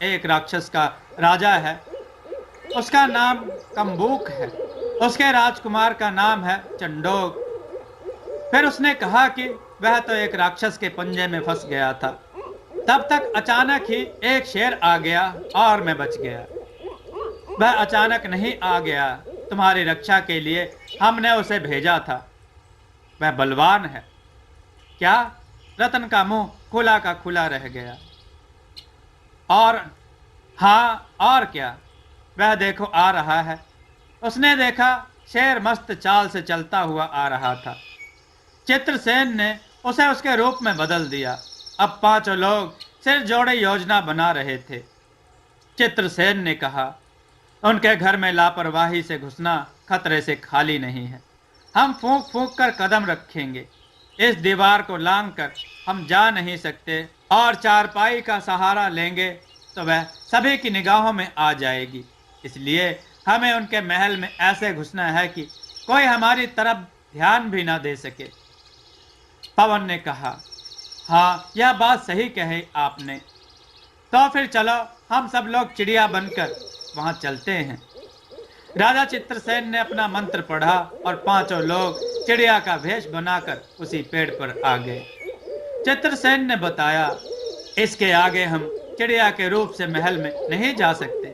एक राक्षस का राजा है, उसका नाम कम्बूक है। उसके राजकुमार का नाम है चंडोक। फिर उसने कहा कि वह तो एक राक्षस के पंजे में फंस गया था। तब तक अचानक ही एक शेर आ गया और मैं बच गया। वह अचानक नहीं आ गया, तुम्हारी रक्षा के लिए हमने उसे भेजा था। वह बलवान है। क्या? रतन का मुंह खुला का खुला रह गया। और हाँ, और क्या? वह देखो आ रहा है। उसने देखा शेर मस्त चाल से चलता हुआ आ रहा था। चित्रसेन ने उसे उसके रूप में बदल दिया। अब पांचों लोग सिर जोड़े योजना बना रहे थे। चित्रसेन ने कहा, उनके घर में लापरवाही से घुसना खतरे से खाली नहीं है। हम फूंक फूंक कर कदम रखेंगे। इस दीवार को लांग कर हम जा नहीं सकते और चारपाई का सहारा लेंगे तो वह सभी की निगाहों में आ जाएगी। इसलिए हमें उनके महल में ऐसे घुसना है कि कोई हमारी तरफ ध्यान भी ना दे सके। पवन ने कहा, हाँ, यह बात सही कही आपने। तो फिर चलो हम सब लोग चिड़िया बनकर वहां चलते हैं। राजा चित्रसेन ने अपना मंत्र पढ़ा और पांचों लोग चिड़िया का भेष बनाकर उसी पेड़ पर आ गए। चित्रसेन ने बताया, इसके आगे हम चिड़िया के रूप से महल में नहीं जा सकते।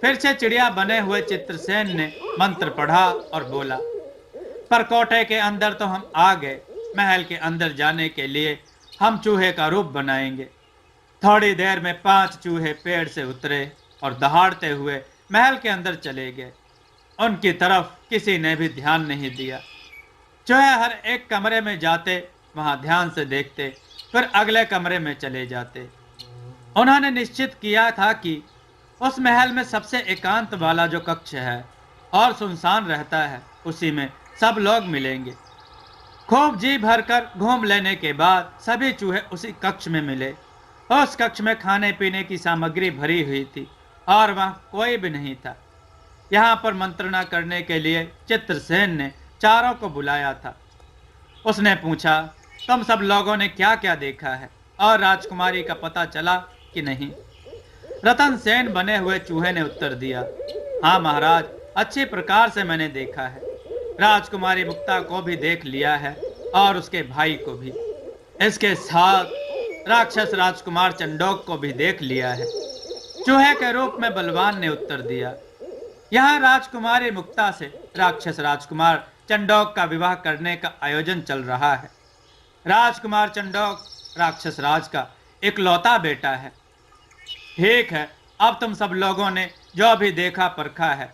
फिर से चिड़िया बने हुए चित्रसेन ने मंत्र पढ़ा और बोला, पर कोटे के अंदर तो हम आ गए। महल के अंदर जाने के लिए हम चूहे का रूप बनाएंगे। थोड़ी देर में 5 चूहे पेड़ से उतरे और दहाड़ते हुए महल के अंदर चले गए। उनकी तरफ किसी ने भी ध्यान नहीं दिया। चूहे हर एक कमरे में जाते, वहां ध्यान से देखते, फिर अगले कमरे में चले जाते। उन्होंने निश्चित किया था कि उस महल में सबसे एकांत वाला जो कक्ष है और सुनसान रहता है, उसी में सब लोग मिलेंगे। खूब जी भरकर घूम लेने के बाद सभी चूहे उसी कक्ष में मिले। उस कक्ष में खाने पीने की सामग्री भरी हुई थी और वहां कोई भी नहीं था। यहाँ पर मंत्रणा करने के लिए चित्रसेन ने चारों को बुलाया था। उसने पूछा, तुम सब लोगों ने क्या क्या देखा है और राजकुमारी का पता चला कि नहीं? रतन सेन बने हुए चूहे ने उत्तर दिया, हाँ महाराज, अच्छी प्रकार से मैंने देखा है। राजकुमारी मुक्ता को भी देख लिया है और उसके भाई को भी। इसके साथ राक्षस राजकुमार चंडोक को भी देख लिया है। चूहे के रूप में बलवान ने उत्तर दिया। यहाँ राजकुमारी मुक्ता से राक्षस राजकुमार चंडोक का विवाह करने का आयोजन चल रहा है। राजकुमार चंडोक राक्षस राज का इकलौता बेटा है। ठीक है, अब तुम सब लोगों ने जो भी देखा परखा है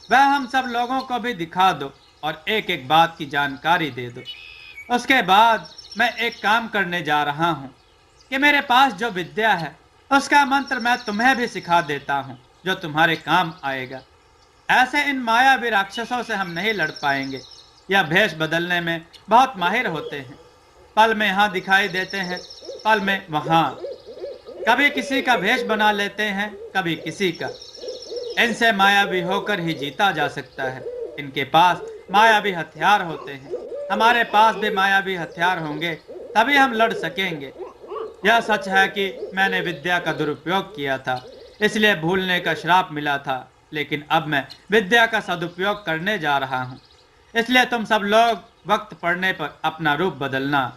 वह हम सब लोगों को भी दिखा दो और एक एक बात की जानकारी दे दो। उसके बाद मैं एक काम करने जा रहा हूँ कि मेरे पास जो विद्या है उसका मंत्र मैं तुम्हें भी सिखा देता हूँ, जो तुम्हारे काम आएगा। ऐसे इन मायावी राक्षसों से हम नहीं लड़ पाएंगे। यह भेष बदलने में बहुत माहिर होते हैं। पल में यहाँ दिखाई देते हैं, पल में वहाँ। कभी किसी का भेष बना लेते हैं, कभी किसी का। इनसे मायावी होकर ही जीता जा सकता है। इनके पास मायावी हथियार होते हैं। हमारे पास भी मायावी हथियार होंगे तभी हम लड़ सकेंगे। यह सच है कि मैंने विद्या का दुरुपयोग किया था, इसलिए भूलने का श्राप मिला था, लेकिन अब मैं विद्या का सदुपयोग करने जा रहा हूँ। इसलिए तुम सब लोग वक्त पड़ने पर अपना रूप बदलना।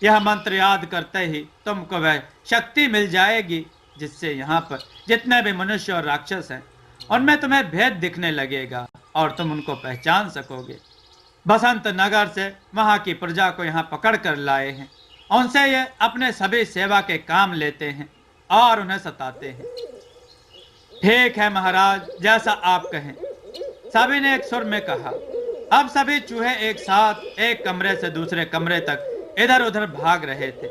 यह मंत्र याद करते ही तुमको वह शक्ति मिल जाएगी जिससे यहाँ पर जितने भी मनुष्य और राक्षस हैं उनमें तुम्हें भेद दिखने लगेगा। और तुम उनको पहचान सकोगे। बसंत नगर से वहां की प्रजा को यहाँ पकड़ कर लाए हैं। उनसे ये अपने सभी सेवा के काम लेते हैं और उन्हें सताते हैं। ठीक है महाराज, जैसा आप कहें, सभी ने एक सुर में कहा। अब सभी चूहे एक साथ एक कमरे से दूसरे कमरे तक इधर उधर भाग रहे थे।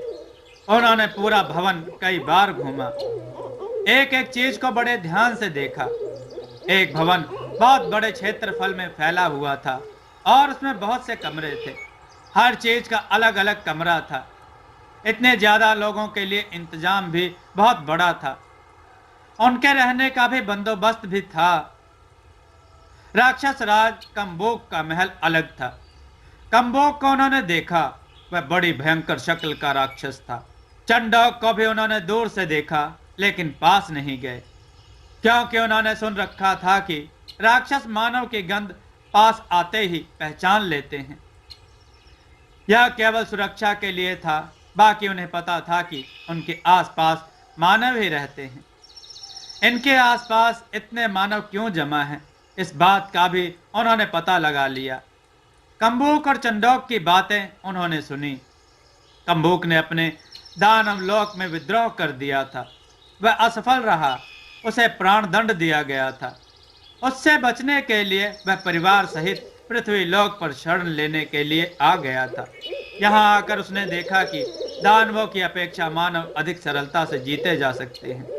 उन्होंने पूरा भवन कई बार घूमा, एक एक चीज को बड़े ध्यान से देखा। एक भवन बहुत बड़े क्षेत्रफल में फैला हुआ था और उसमें बहुत से कमरे थे। हर चीज का अलग अलग कमरा था। इतने ज्यादा लोगों के लिए इंतजाम भी बहुत बड़ा था। उनके रहने का भी बंदोबस्त भी था। राक्षस राज कम्बोक का महल अलग था। कम्बोक को उन्होंने देखा, वह बड़ी भयंकर शक्ल का राक्षस था। चंडोक को भी उन्होंने दूर से देखा, लेकिन पास नहीं गए, क्योंकि उन्होंने सुन रखा था कि राक्षस मानव की गंध पास आते ही पहचान लेते हैं। यह केवल सुरक्षा के लिए था, बाकी उन्हें पता था कि उनके आसपास मानव ही रहते हैं। इनके आसपास इतने मानव क्यों जमा हैं, इस बात का भी उन्होंने पता लगा लिया। कम्बूक और चंडोक की बातें उन्होंने सुनी। कम्बूक ने अपने दानव लोक में विद्रोह कर दिया था। वह असफल रहा, उसे प्राण दंड दिया गया था। उससे बचने के लिए वह परिवार सहित पृथ्वी लोक पर शरण लेने के लिए आ गया था। यहाँ आकर उसने देखा कि दानवों की अपेक्षा मानव अधिक सरलता से जीते जा सकते हैं।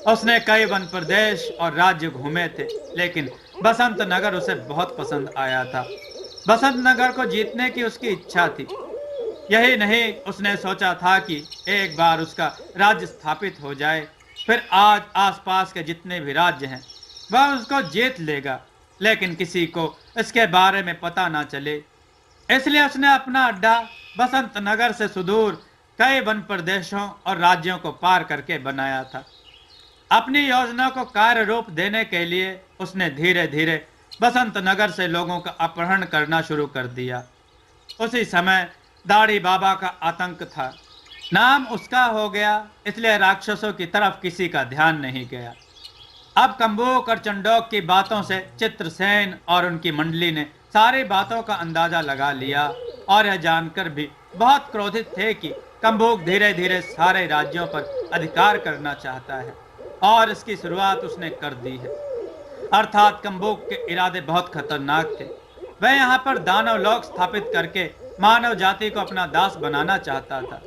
उसने कई वन प्रदेश और राज्य घूमे थे, लेकिन बसंत नगर उसे बहुत पसंद आया था। बसंत नगर को जीतने की उसकी इच्छा थी। यही नहीं, उसने सोचा था कि एक बार उसका राज्य स्थापित हो जाए, फिर आज आसपास के जितने भी राज्य हैं वह उसको जीत लेगा, लेकिन किसी को इसके बारे में पता ना चले। इसलिए उसने अपना अड्डा बसंत नगर से सुदूर कई वन प्रदेशों और राज्यों को पार करके बनाया था। अपनी योजना को कार्य रूप देने के लिए उसने धीरे धीरे बसंत नगर से लोगों का अपहरण करना शुरू कर दिया। उसी समय दाढ़ी बाबा का आतंक था। नाम उसका हो गया, इसलिए राक्षसों की तरफ किसी का ध्यान नहीं गया। अब कम्बोक और चंडोक की बातों से चित्रसेन और उनकी मंडली ने सारी बातों का अंदाजा लगा लिया और यह जानकर भी बहुत क्रोधित थे कि कम्बोक धीरे धीरे सारे राज्यों पर अधिकार करना चाहता है, और इसकी शुरुआत उसने कर दी है। अर्थात कम्बोक के इरादे बहुत खतरनाक थे। वह यहाँ पर दानव लोक स्थापित करके मानव जाति को अपना दास बनाना चाहता था।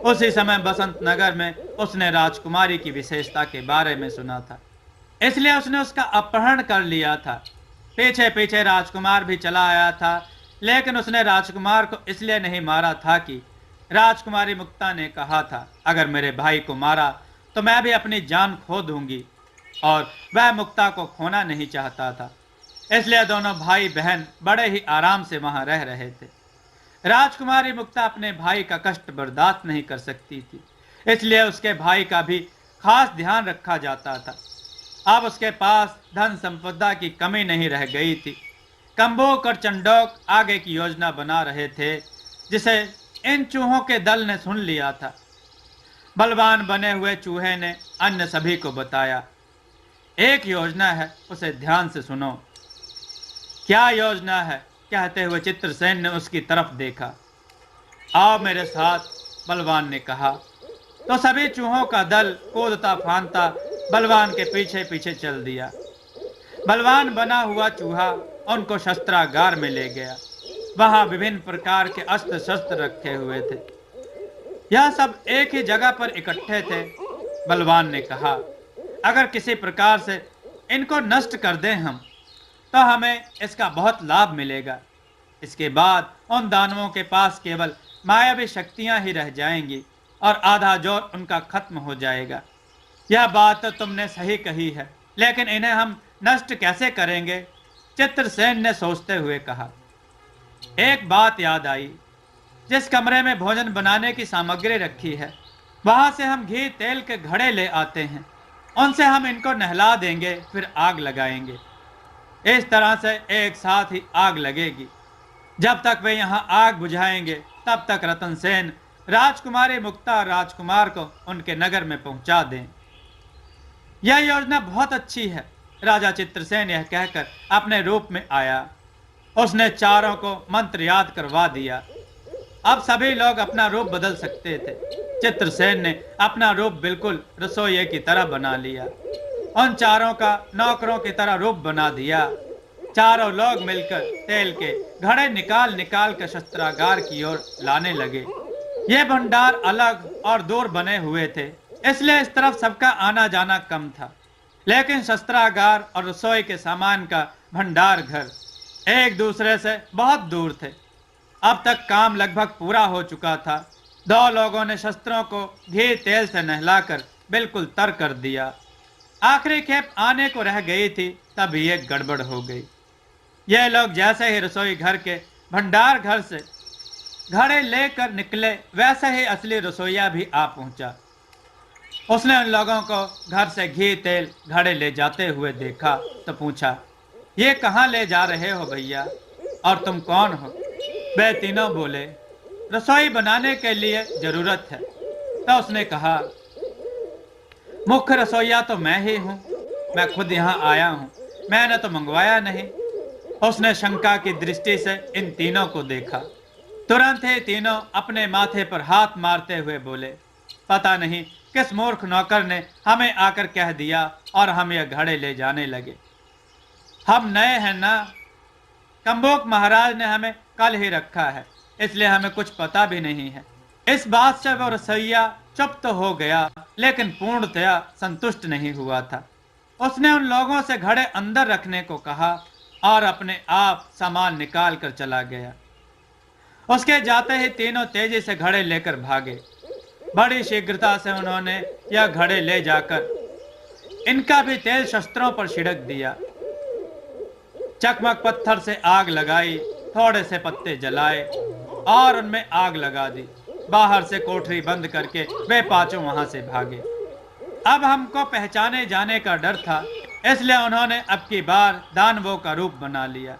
उसी समय बसंत नगर में उसने राजकुमारी की विशेषता के बारे में सुना था, इसलिए उसने उसका अपहरण कर लिया था। पीछे पीछे राजकुमार भी चला आया था, लेकिन उसने राजकुमार को इसलिए नहीं मारा था कि राजकुमारी मुक्ता ने कहा था, अगर मेरे भाई को मारा तो मैं भी अपनी जान खो दूंगी, और वह मुक्ता को खोना नहीं चाहता था। इसलिए दोनों भाई बहन बड़े ही आराम से वहां रह रहे थे। राजकुमारी मुक्ता अपने भाई का कष्ट बर्दाश्त नहीं कर सकती थी, इसलिए उसके भाई का भी खास ध्यान रखा जाता था। अब उसके पास धन संपदा की कमी नहीं रह गई थी। कम्बोक और चंडोक आगे की योजना बना रहे थे, जिसे इन चूहों के दल ने सुन लिया था। बलवान बने हुए चूहे ने अन्य सभी को बताया, एक योजना है, उसे ध्यान से सुनो। क्या योजना है? कहते हुए चित्रसेन ने उसकी तरफ देखा। आओ मेरे साथ, बलवान ने कहा। तो सभी चूहों का दल कूदता फांदता बलवान के पीछे पीछे चल दिया। बलवान बना हुआ चूहा उनको शस्त्रागार में ले गया। वहां विभिन्न प्रकार के अस्त्र शस्त्र रखे हुए थे। यह सब एक ही जगह पर इकट्ठे थे। बलवान ने कहा, अगर किसी प्रकार से इनको नष्ट कर दें हम, तो हमें इसका बहुत लाभ मिलेगा। इसके बाद उन दानवों के पास केवल मायावी शक्तियां ही रह जाएंगी और आधा जोर उनका खत्म हो जाएगा। यह बात तो तुमने सही कही है, लेकिन इन्हें हम नष्ट कैसे करेंगे? चित्रसेन ने सोचते हुए कहा। एक बात याद आई, जिस कमरे में भोजन बनाने की सामग्री रखी है, वहां से हम घी तेल के घड़े ले आते हैं। उनसे हम इनको नहला देंगे, फिर आग लगाएंगे। इस तरह से एक साथ ही आग लगेगी। जब तक वे यहाँ आग बुझाएंगे, तब तक रतन सेन राजकुमारी मुक्ता और राजकुमार को उनके नगर में पहुंचा दें। यह योजना बहुत अच्छी है, राजा चित्रसेन यह कहकर अपने रूप में आया। उसने चारों को मंत्र याद करवा दिया। अब सभी लोग अपना रूप बदल सकते थे। चित्रसेन ने अपना रूप बिल्कुल रसोइये की तरह बना लिया। उन चारों का नौकरों की तरह रूप बना दिया। चारों लोग मिलकर तेल के घड़े निकाल निकाल कर शस्त्रागार की ओर लाने लगे। ये भंडार अलग और दूर बने हुए थे, इसलिए इस तरफ सबका आना जाना कम था। लेकिन शस्त्रागार और रसोई के सामान का भंडार घर एक दूसरे से बहुत दूर थे। अब तक काम लगभग पूरा हो चुका था। दो लोगों ने शस्त्रों को घी तेल से नहलाकर बिल्कुल तर कर दिया। आखिरी खेप आने को रह गई थी, तब ये गड़बड़ हो गई। ये लोग जैसे ही रसोई घर के भंडार घर से घड़े लेकर निकले, वैसे ही असली रसोईया भी आ पहुंचा। उसने उन लोगों को घर से घी तेल घड़े ले जाते हुए देखा तो पूछा, ये कहाँ ले जा रहे हो भैया, और तुम कौन हो? वे तीनों बोले, रसोई बनाने के लिए जरूरत है। तो उसने कहा, मुख्य रसोईया तो मैं ही हूँ, मैं खुद यहाँ आया हूँ, मैंने तो मंगवाया नहीं। उसने शंका की दृष्टि से इन तीनों को देखा। तुरंत ही तीनों अपने माथे पर हाथ मारते हुए बोले, पता नहीं किस मूर्ख नौकर ने हमें आकर कह दिया और हम यह घड़े ले जाने लगे। हम नए हैं ना, कंबोक महाराज ने हमें कल ही रखा है, इसलिए हमें कुछ पता भी नहीं है। इस बात से वो रसोइया चुप तो हो गया, लेकिन पूर्णतया संतुष्ट नहीं हुआ था। उसने उन लोगों से घड़े अंदर रखने को कहा और अपने आप सामान निकाल कर चला गया। उसके जाते ही तीनों तेजी से घड़े लेकर भागे। बड़ी शीघ्रता से उन्होंने यह घड़े ले जाकर इनका भी तेल शस्त्रों पर छिड़क दिया। चकमक पत्थर से आग लगाई, थोड़े से पत्ते जलाए और उनमें आग लगा दी। बाहर से कोठरी बंद करके वे पांचों वहां से भागे। अब हमको पहचाने जाने का डर था, इसलिए उन्होंने अब की बार दानवों का रूप बना लिया।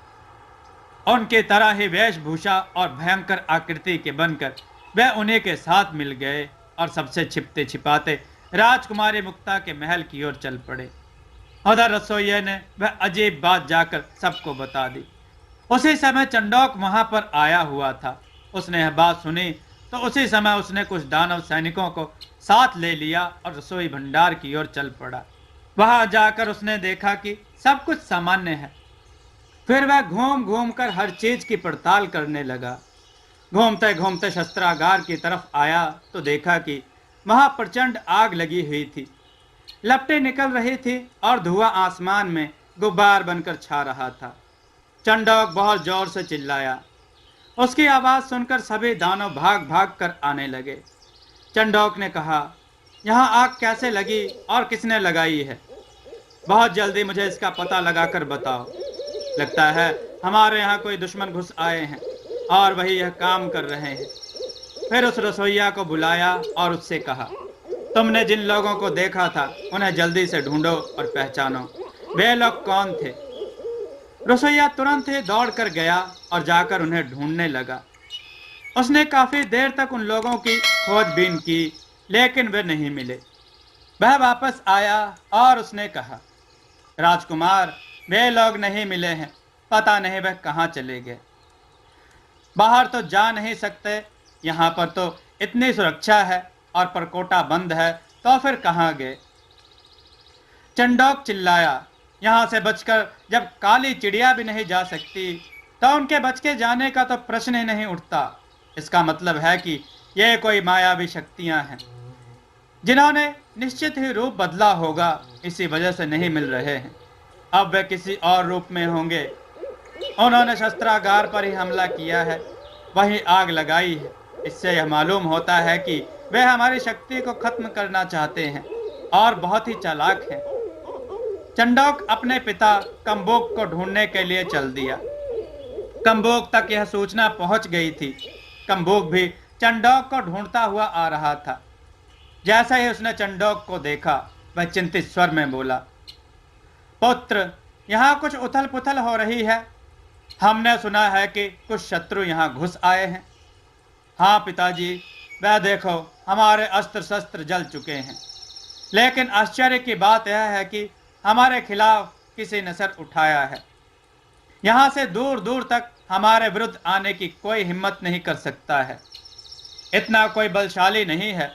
उनकी तरह ही वेशभूषा और भयंकर आकृति के बनकर वे उन्हीं के साथ मिल गए और सबसे छिपते छिपाते राजकुमारी मुक्ता के महल की ओर चल पड़े। उधर रसोइये ने वह अजीब बात जाकर सबको बता दी। उसी समय चंडोक वहां पर आया हुआ था। उसने यह बात सुनी तो उसी समय उसने कुछ दानव सैनिकों को साथ ले लिया और रसोई भंडार की ओर चल पड़ा। वहां जाकर उसने देखा कि सब कुछ सामान्य है। फिर वह घूम घूम कर हर चीज की पड़ताल करने लगा। घूमते घूमते शस्त्रागार की तरफ आया तो देखा कि वहां प्रचंड आग लगी हुई थी। लपटें निकल रही थी और धुआं आसमान में गुब्बार बनकर छा रहा था। चंडोक बहुत जोर से चिल्लाया। उसकी आवाज सुनकर सभी दानव भाग भाग कर आने लगे। चंडोक ने कहा, यहाँ आग कैसे लगी और किसने लगाई है? बहुत जल्दी मुझे इसका पता लगाकर बताओ। लगता है हमारे यहाँ कोई दुश्मन घुस आए हैं और वही यह काम कर रहे हैं। फिर उस रसोइया को बुलाया और उससे कहा, तुमने जिन लोगों को देखा था उन्हें जल्दी से ढूंढो और पहचानो। वे लोग कौन थे? रसोइया तुरंत ही दौड़ कर गया और जाकर उन्हें ढूंढने लगा। उसने काफी देर तक उन लोगों की खोजबीन की, लेकिन वे नहीं मिले। वह वापस आया और उसने कहा, राजकुमार, वे लोग नहीं मिले हैं, पता नहीं वह कहाँ चले गए। बाहर तो जा नहीं सकते, यहाँ पर तो इतनी सुरक्षा है और परकोटा बंद है, तो फिर कहाँ गए? चंडोक चिल्लाया, यहाँ से बचकर जब काली चिड़िया भी नहीं जा सकती, तो उनके बच के जाने का तो प्रश्न ही नहीं उठता। इसका मतलब है कि ये कोई मायावी शक्तियां हैं, जिन्होंने निश्चित ही रूप बदला होगा, इसी वजह से नहीं मिल रहे हैं। अब वे किसी और रूप में होंगे। उन्होंने शस्त्रागार पर ही हमला किया है, वही आग लगाई है। इससे यह मालूम होता है कि वे हमारी शक्ति को खत्म करना चाहते हैं और बहुत ही चालाक हैं। चंडोक अपने पिता कंबोक को ढूंढने के लिए चल दिया। कंबोक तक यह सूचना पहुंच गई थी। कंबोक भी चंडोक को ढूंढता हुआ आ रहा था। जैसा ही उसने चंडोक को देखा, वह चिंतित स्वर में बोला, पुत्र, यहाँ कुछ उथल पुथल हो रही है। हमने सुना है कि कुछ शत्रु यहाँ घुस आए हैं। हाँ पिताजी, वह देखो, हमारे अस्त्र शस्त्र जल चुके हैं। लेकिन आश्चर्य की बात यह है कि हमारे खिलाफ किसी ने सर उठाया है। यहाँ से दूर दूर तक हमारे विरुद्ध आने की कोई हिम्मत नहीं कर सकता है। इतना कोई बलशाली नहीं है।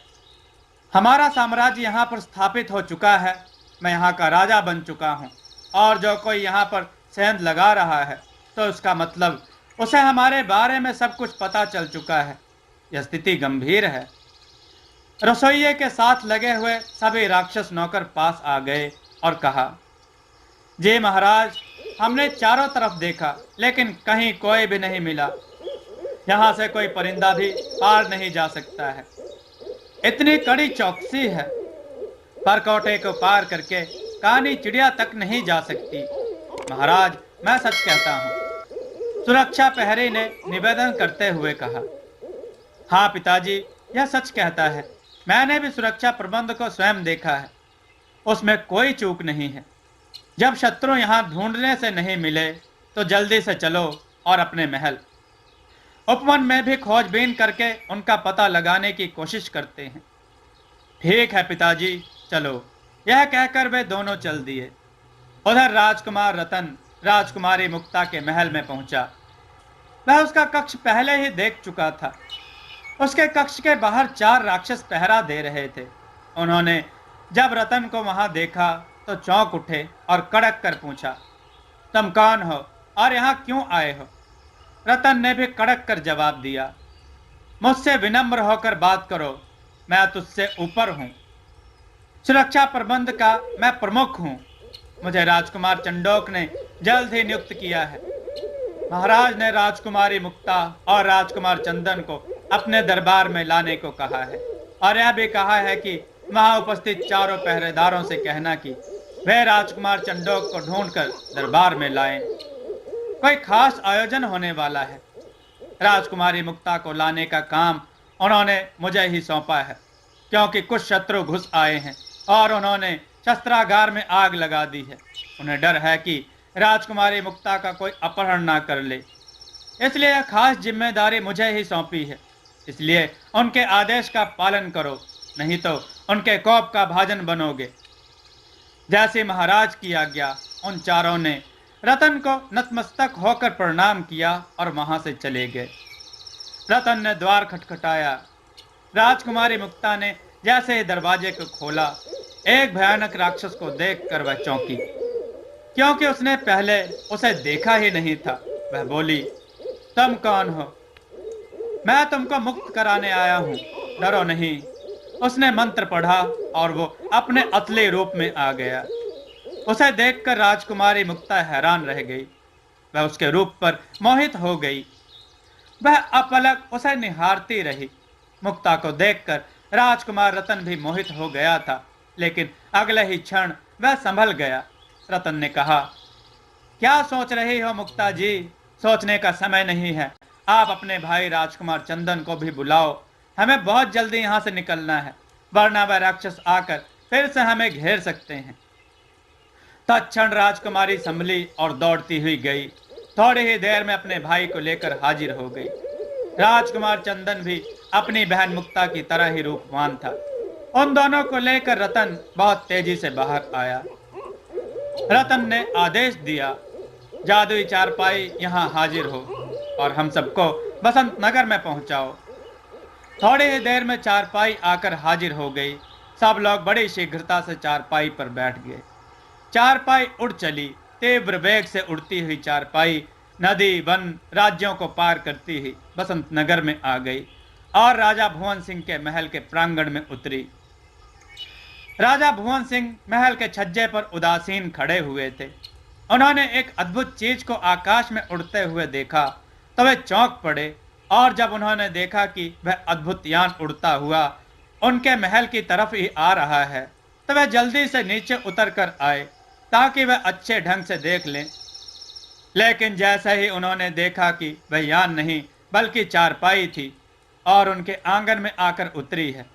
हमारा साम्राज्य यहाँ पर स्थापित हो चुका है। मैं यहाँ का राजा बन चुका हूँ, और जो कोई यहाँ पर सेंध लगा रहा है तो उसका मतलब उसे हमारे बारे में सब कुछ पता चल चुका है। यह स्थिति गंभीर है। रसोइये के साथ लगे हुए सभी राक्षस नौकर पास आ गए और कहा, जी महाराज, हमने चारों तरफ देखा लेकिन कहीं कोई भी नहीं मिला। यहाँ से कोई परिंदा भी पार नहीं जा सकता है। इतनी कड़ी चौकसी है, परकोटे को पार करके कानी चिड़िया तक नहीं जा सकती। महाराज, मैं सच कहता हूँ, सुरक्षा प्रहरी ने निवेदन करते हुए कहा। हाँ पिताजी, यह सच कहता है। मैंने भी सुरक्षा प्रबंध को स्वयं देखा है, उसमें कोई चूक नहीं है। जब शत्रु यहाँ ढूंढने से नहीं मिले तो जल्दी से चलो और अपने महल उपवन में भी खोजबीन करके उनका पता लगाने की कोशिश करते हैं। ठीक है पिताजी, चलो। यह कहकर वे दोनों चल दिए। उधर राजकुमार रतन राजकुमारी मुक्ता के महल में पहुंचा। वह उसका कक्ष पहले ही देख चुका था। उसके कक्ष के बाहर 4 राक्षस पहरा दे रहे थे। उन्होंने जब रतन को वहां देखा तो चौंक उठे और कड़क कर पूछा, तुम कौन हो और यहाँ क्यों आए हो? रतन ने भी कड़क कर जवाब दिया, मुझसे विनम्र होकर बात करो, मैं तुझसे ऊपर हूँ। सुरक्षा प्रबंध का मैं प्रमुख हूँ। मुझे राजकुमार चंडोक ने जल्द ही नियुक्त किया है। महाराज ने राजकुमारी मुक्ता और राजकुमार चंदन को अपने दरबार में लाने को कहा है, और यह भी कहा है कि वहां उपस्थित चारों पहरेदारों से कहना कि वे राजकुमार चंडोक को ढूंढकर दरबार में लाएं। कोई खास आयोजन होने वाला है। राजकुमारी मुक्ता को लाने का काम उन्होंने मुझे ही सौंपा है, क्योंकि कुछ शत्रु घुस आए हैं और उन्होंने शस्त्रागार में आग लगा दी है। उन्हें डर है कि राजकुमारी मुक्ता का कोई अपहरण ना कर ले, इसलिए यह खास जिम्मेदारी मुझे ही सौंपी है। इसलिए उनके आदेश का पालन करो, नहीं तो उनके कोप का भाजन बनोगे। जैसे महाराज की आज्ञा, उन चारों ने रतन को नतमस्तक होकर प्रणाम किया और वहां से चले गए। रतन ने द्वार खटखटाया। राजकुमारी मुक्ता ने जैसे ही दरवाजे को खोला, एक भयानक राक्षस को देखकर वह चौंकी, क्योंकि उसने पहले उसे देखा ही नहीं था। वह बोली, तुम कौन हो? मैं तुमको मुक्त कराने आया हूं, डरो नहीं। उसने मंत्र पढ़ा और वो अपने असली रूप में आ गया। उसे देखकर राजकुमारी मुक्ता हैरान रह गई। वह उसके रूप पर मोहित हो गई। वह अपलक उसे निहारती रही। मुक्ता को देखकर राजकुमार रतन भी मोहित हो गया था, लेकिन अगले ही क्षण वह संभल गया। रतन ने कहा, क्या सोच रही हो मुक्ता जी? सोचने का समय नहीं है। आप अपने भाई राजकुमार चंदन को भी बुलाओ। हमें बहुत जल्दी यहाँ से निकलना है, वरना वह राक्षस आकर फिर से हमें घेर सकते हैं। तत्क्षण राजकुमारी संभली और दौड़ती हुई गई। थोड़ी ही देर में अपने भाई को लेकर हाजिर हो गई। राजकुमार चंदन भी अपनी बहन मुक्ता की तरह ही रूपवान था। उन दोनों को लेकर रतन बहुत तेजी से बाहर आया। रतन ने आदेश दिया, जादुई चारपाई यहाँ हाजिर हो और हम सबको बसंत नगर में पहुंचाओ। थोड़ी ही देर में चारपाई आकर हाजिर हो गई। सब लोग बड़ी शीघ्रता से चारपाई पर बैठ गए। चारपाई उड़ चली। तीव्र वेग से उड़ती हुई चारपाई नदी वन राज्यों को पार करती हुई बसंत नगर में आ गई और राजा भुवन सिंह के महल के प्रांगण में उतरी। राजा भुवन सिंह महल के छज्जे पर उदासीन खड़े हुए थे। उन्होंने एक अद्भुत चीज को आकाश में उड़ते हुए देखा तो वे चौंक पड़े, और जब उन्होंने देखा कि वह अद्भुत यान उड़ता हुआ उनके महल की तरफ ही आ रहा है, तो वह जल्दी से नीचे उतर कर आए ताकि वह अच्छे ढंग से देख लें। लेकिन जैसे ही उन्होंने देखा कि वह यान नहीं बल्कि चारपाई थी और उनके आंगन में आकर उतरी है,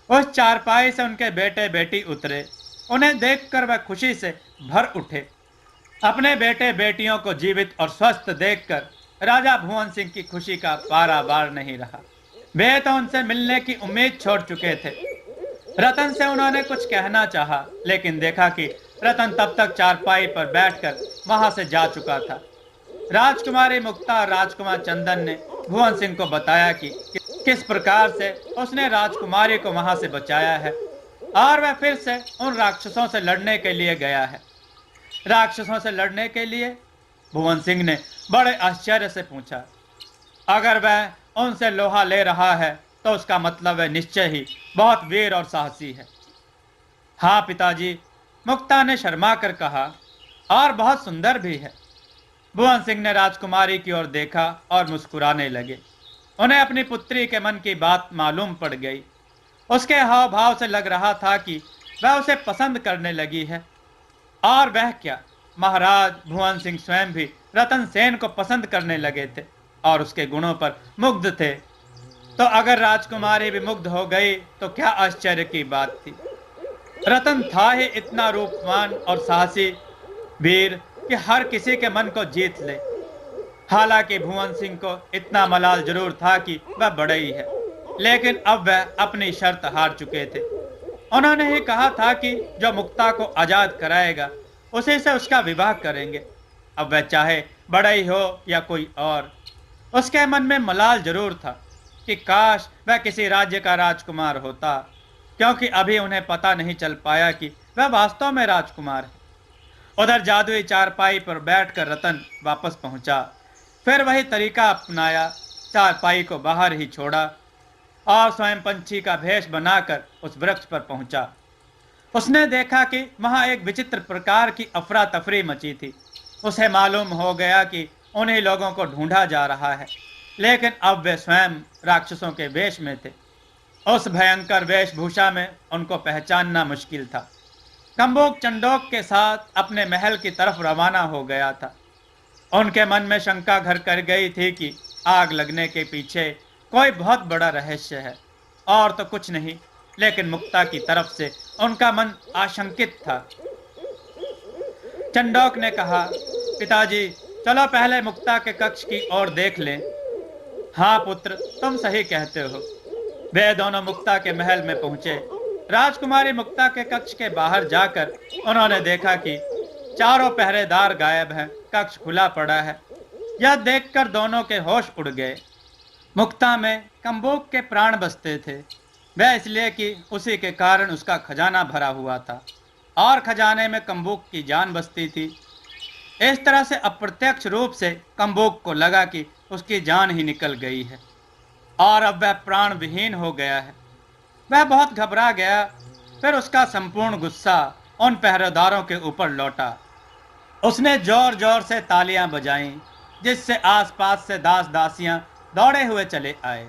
उस चारपाई से उनके बेटे बेटी उतरे। उन्हें देखकर वह खुशी से भर उठे। अपने बेटे बेटियों को जीवित और स्वस्थ देखकर राजा भुवन सिंह की खुशी का पारावार नहीं रहा। वे तो उनसे मिलने की उम्मीद छोड़ चुके थे। रतन से उन्होंने कुछ कहना चाहा, लेकिन देखा कि रतन तब तक चारपाई पर बैठकर वहां से जा चुका था। राजकुमारी मुक्ता और राजकुमार चंदन ने भुवन सिंह को बताया कि किस प्रकार से उसने राजकुमारी को वहां से बचाया है और वह फिर से उन राक्षसों से लड़ने के लिए गया है। राक्षसों से लड़ने के लिए? भुवन सिंह ने बड़े आश्चर्य से पूछा। अगर वह उनसे लोहा ले रहा है तो उसका मतलब वह निश्चय ही बहुत वीर और साहसी है। हाँ पिताजी, मुक्ता ने शर्मा कर कहा, और बहुत सुंदर भी है। भुवन सिंह ने राजकुमारी की ओर देखा और मुस्कुराने लगे। उन्हें अपनी पुत्री के मन की बात मालूम पड़ गई। उसके हाव भाव से लग रहा था कि वह उसे पसंद करने लगी है। और वह क्या, महाराज भुवन सिंह स्वयं भी रतन सेन को पसंद करने लगे थे और उसके गुणों पर मुग्ध थे। तो अगर राजकुमारी भी मुग्ध हो गई तो क्या आश्चर्य की बात थी। रतन था ही इतना रूपवान और साहसी वीर कि हर किसी के मन को जीत ले। हालांकि भुवन सिंह को इतना मलाल जरूर था कि वह बड़े ही है, लेकिन अब वह अपनी शर्त हार चुके थे। उन्होंने ही कहा था कि जो मुक्ता को आजाद कराएगा उसी से उसका विवाह करेंगे। अब वह चाहे बड़ा ही हो या कोई और, उसके मन में मलाल जरूर था कि काश वह किसी राज्य का राजकुमार होता, क्योंकि अभी उन्हें पता नहीं चल पाया कि वह वास्तव में राजकुमार है। उधर जादुई चारपाई पर बैठकर रतन वापस पहुंचा। फिर वही तरीका अपनाया, चारपाई को बाहर ही छोड़ा और स्वयं पंछी का भेष बनाकर उस वृक्ष पर पहुंचा। उसने देखा कि वहां एक विचित्र प्रकार की अफरा तफरी मची थी। उसे मालूम हो गया कि उन्हीं लोगों को ढूंढा जा रहा है, लेकिन अब वे स्वयं राक्षसों के वेश में थे। उस भयंकर वेशभूषा में उनको पहचानना मुश्किल था। कंबोक चंडोक के साथ अपने महल की तरफ रवाना हो गया था। उनके मन में शंका घर कर गई थी कि आग लगने के पीछे कोई बहुत बड़ा रहस्य है, और तो कुछ नहीं, लेकिन मुक्ता की तरफ से उनका मन आशंकित था। चंडोक ने कहा, पिताजी चलो पहले मुक्ता के कक्ष की ओर देख लें। हाँ पुत्र, तुम सही कहते हो। वे दोनों मुक्ता के महल में पहुंचे। राजकुमारी मुक्ता के कक्ष के बाहर जाकर उन्होंने देखा कि चारों पहरेदार गायब हैं, कक्ष खुला पड़ा है। यह देखकर दोनों के होश उड़ गए। मुक्ता में कंबोक के प्राण बसते थे, वह इसलिए कि उसी के कारण उसका खजाना भरा हुआ था और खजाने में कंबोक की जान बसती थी। इस तरह से अप्रत्यक्ष रूप से कंबोक को लगा कि उसकी जान ही निकल गई है और अब वह प्राण विहीन हो गया है। वह बहुत घबरा गया। फिर उसका संपूर्ण गुस्सा उन पहरेदारों के ऊपर लौटा। उसने जोर जोर से तालियां बजाईं, जिससे आसपास से दास दासियां दौड़े हुए चले आए।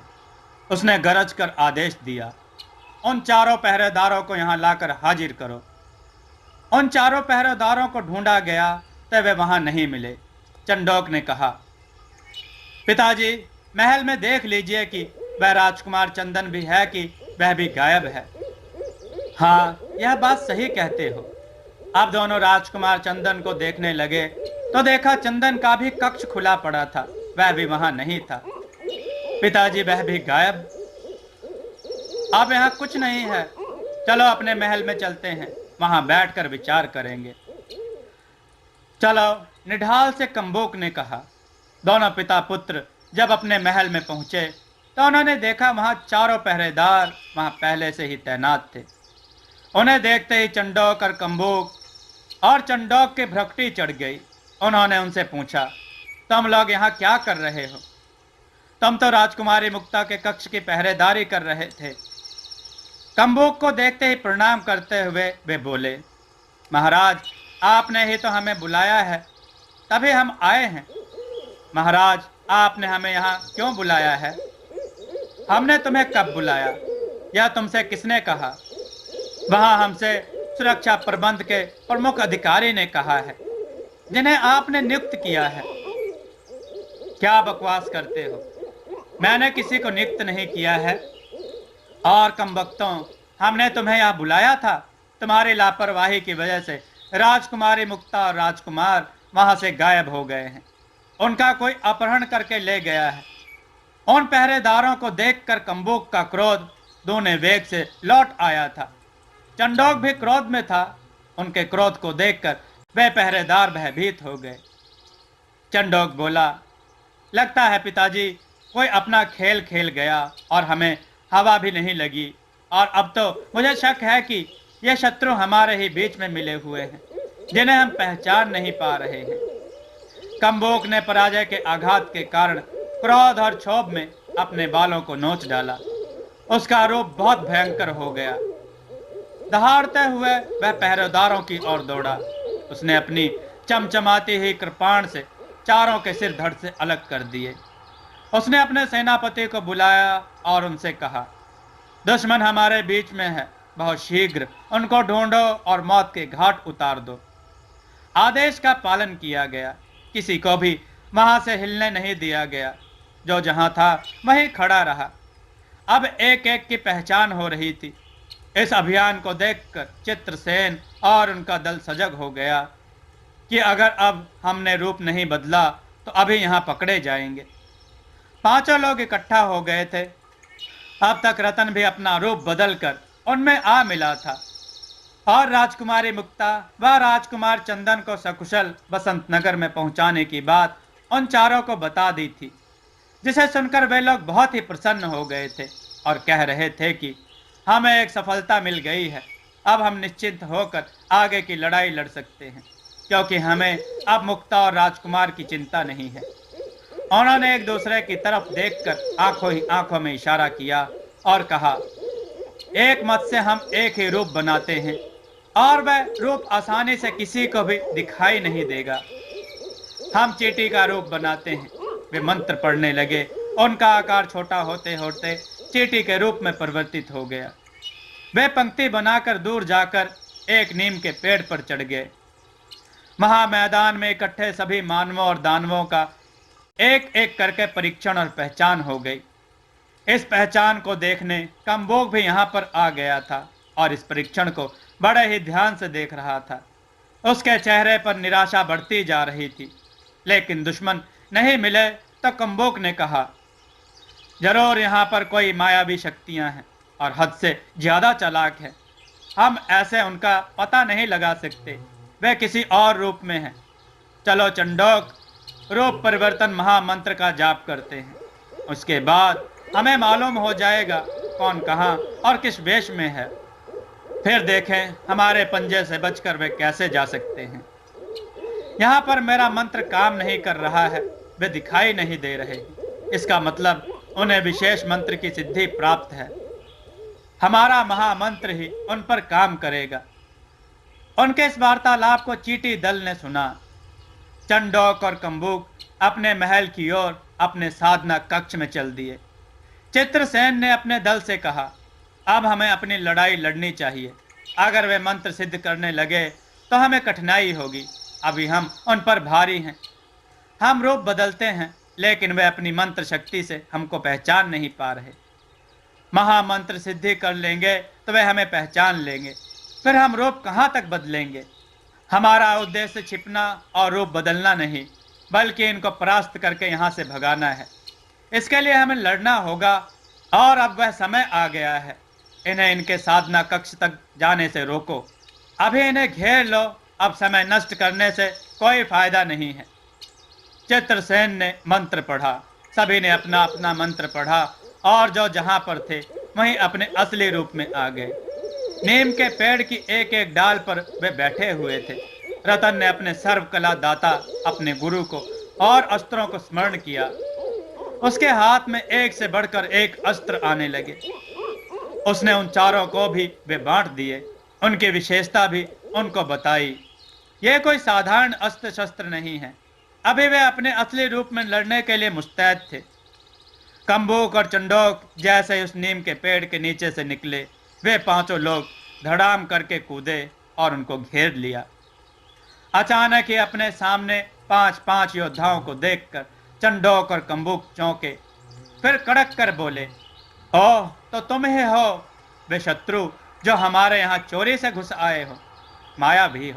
उसने गरज कर आदेश दिया, उन चारों पहरेदारों को यहां लाकर हाजिर करो। उन चारों पहरेदारों को ढूंढा गया तो वे वहां नहीं मिले। चंडोक ने कहा, पिताजी महल में देख लीजिए कि वह राजकुमार चंदन भी है कि वह भी गायब है। हाँ, यह बात सही कहते हो। अब दोनों राजकुमार चंदन को देखने लगे तो देखा चंदन का भी कक्ष खुला पड़ा था, वह भी वहां नहीं था। पिताजी वह भी गायब। अब यहाँ कुछ नहीं है, चलो अपने महल में चलते हैं, वहां बैठकर विचार करेंगे। चलो, निढाल से कंबोक ने कहा। दोनों पिता पुत्र जब अपने महल में पहुंचे तो उन्होंने देखा वहां चारों पहरेदार वहां पहले से ही तैनात थे। उन्हें देखते ही चंडोक और कंबोक और चंडोक की भ्रकटी चढ़ गई। उन्होंने उनसे पूछा, तुम लोग यहाँ क्या कर रहे हो? तुम तो राजकुमारी मुक्ता के कक्ष की पहरेदारी कर रहे थे। कंबोक को देखते ही प्रणाम करते हुए वे बोले, महाराज आपने ही तो हमें बुलाया है, तभी हम आए हैं। महाराज आपने हमें यहाँ क्यों बुलाया है? हमने तुम्हें कब बुलाया? यह तुमसे किसने कहा? वहां हमसे सुरक्षा प्रबंध के प्रमुख अधिकारी ने कहा है, जिन्हें आपने नियुक्त किया है। क्या बकवास करते हो? मैंने किसी को नियुक्त नहीं किया है। और कम वक्तों, हमने तुम्हें यहाँ बुलाया था। तुम्हारी लापरवाही की वजह से राजकुमारी मुक्ता और राजकुमार वहां से गायब हो गए हैं। उनका कोई अपहरण करके ले गया है। उन पहरेदारों को देखकर कंबोक का क्रोध दूने वेग से लौट आया था। चंडोक भी क्रोध में था। उनके क्रोध को देखकर वे पहरेदार भयभीत हो गए। चंडोक बोला, लगता है पिताजी कोई अपना खेल खेल गया और हमें हवा भी नहीं लगी, और अब तो मुझे शक है कि ये शत्रु हमारे ही बीच में मिले हुए हैं, जिन्हें हम पहचान नहीं पा रहे हैं। कंबोक ने पराजय के आघात के कारण क्रोध और क्षोभ में अपने बालों को नोच डाला। उसका रूप बहुत भयंकर हो गया। दहाड़ते हुए वह पहरेदारों की ओर दौड़ा। उसने अपनी चमचमाती हुई कृपाण से चारों के सिर धड़ से अलग कर दिए। उसने अपने सेनापति को बुलाया और उनसे कहा, दुश्मन हमारे बीच में है, बहुत शीघ्र उनको ढूंढो और मौत के घाट उतार दो। आदेश का पालन किया गया। किसी को भी वहां से हिलने नहीं दिया गया। जो जहां था वहीं खड़ा रहा। अब एक एक की पहचान हो रही थी। इस अभियान को देखकर चित्रसेन और उनका दल सजग हो गया कि अगर अब हमने रूप नहीं बदला तो अभी यहां पकड़े जाएंगे। पांचों लोग इकट्ठा हो गए थे। अब तक रतन भी अपना रूप बदलकर उनमें आ मिला था और राजकुमारी मुक्ता व राजकुमार चंदन को सकुशल बसंत नगर में पहुंचाने की बात उन चारों को बता दी थी, जिसे सुनकर वे लोग बहुत ही प्रसन्न हो गए थे और कह रहे थे कि हमें एक सफलता मिल गई है। अब हम निश्चिंत होकर आगे की लड़ाई लड़ सकते हैं, क्योंकि हमें अब मुक्ता और राजकुमार की चिंता नहीं है। उन्होंने एक दूसरे की तरफ देखकर आंखों ही आंखों में इशारा किया और कहा, एक मत से हम एक ही रूप बनाते हैं और वह रूप आसानी से किसी को भी दिखाई नहीं देगा। हम चींटी का रूप बनाते हैं। वे मंत्र पढ़ने लगे। उनका आकार छोटा होते होते चींटी के रूप में परिवर्तित हो गया। वे पंक्ति बनाकर दूर जाकर एक नीम के पेड़ पर चढ़ गए। महामैदान में इकट्ठे सभी मानवों और दानवों का एक एक करके परीक्षण और पहचान हो गई। इस पहचान को देखने कंबोक भी यहाँ पर आ गया था और इस परीक्षण को बड़े ही ध्यान से देख रहा था। उसके चेहरे पर निराशा बढ़ती जा रही थी। लेकिन दुश्मन नहीं मिले तो कंबोक ने कहा, जरूर यहाँ पर कोई मायावी शक्तियां हैं और हद से ज्यादा चालाक है। हम ऐसे उनका पता नहीं लगा सकते। वे किसी और रूप में हैं। चलो चंडोक, रूप परिवर्तन महामंत्र का जाप करते हैं। उसके बाद हमें मालूम हो जाएगा कौन कहाँ और किस वेश में है। फिर देखें हमारे पंजे से बचकर वे कैसे जा सकते हैं। यहाँ पर मेरा मंत्र काम नहीं कर रहा है। वे दिखाई नहीं दे रहे। इसका मतलब उन्हें विशेष मंत्र की सिद्धि प्राप्त है। हमारा महामंत्र ही उन पर काम करेगा। उनके इस वार्तालाप को चींटी दल ने सुना। चंडोक और कंबुक अपने महल की ओर अपने साधना कक्ष में चल दिए। चित्रसेन ने अपने दल से कहा, अब हमें अपनी लड़ाई लड़नी चाहिए। अगर वे मंत्र सिद्ध करने लगे तो हमें कठिनाई होगी। अभी हम उन पर भारी हैं। हम रूप बदलते हैं, लेकिन वे अपनी मंत्र शक्ति से हमको पहचान नहीं पा रहे। महामंत्र सिद्धि कर लेंगे तो वे हमें पहचान लेंगे। फिर हम रूप कहाँ तक बदलेंगे। हमारा उद्देश्य छिपना और रूप बदलना नहीं, बल्कि इनको परास्त करके यहाँ से भगाना है। इसके लिए हमें लड़ना होगा और अब वह समय आ गया है। इन्हें इनके साधना कक्ष तक जाने से रोको। अभी इन्हें घेर लो। अब समय नष्ट करने से कोई फायदा नहीं है। चित्रसेन ने मंत्र पढ़ा। सभी ने अपना अपना मंत्र पढ़ा और जो जहां पर थे वहीं अपने असली रूप में आ गए। नीम के पेड़ की एक एक डाल पर वे बैठे हुए थे। रतन ने अपने सर्वकला दाता अपने गुरु को और अस्त्रों को स्मरण किया। उसके हाथ में एक से बढ़कर एक अस्त्र आने लगे। उसने उन चारों को भी वे बांट दिए। उनकी विशेषता भी उनको बताई। ये कोई साधारण अस्त्र शस्त्र नहीं है। अभी वे अपने असली रूप में लड़ने के लिए मुस्तैद थे। कंबुक और चंडोक जैसे उस नीम के पेड़ के नीचे से निकले, वे पांचों लोग धड़ाम करके कूदे और उनको घेर लिया। अचानक ही अपने सामने 5-5 योद्धाओं को देखकर चंडोक और कंबुक चौंके। फिर कड़क कर बोले, ओह, तो तुम ही हो वे शत्रु जो हमारे यहाँ चोरी से घुस आए हो। मायावी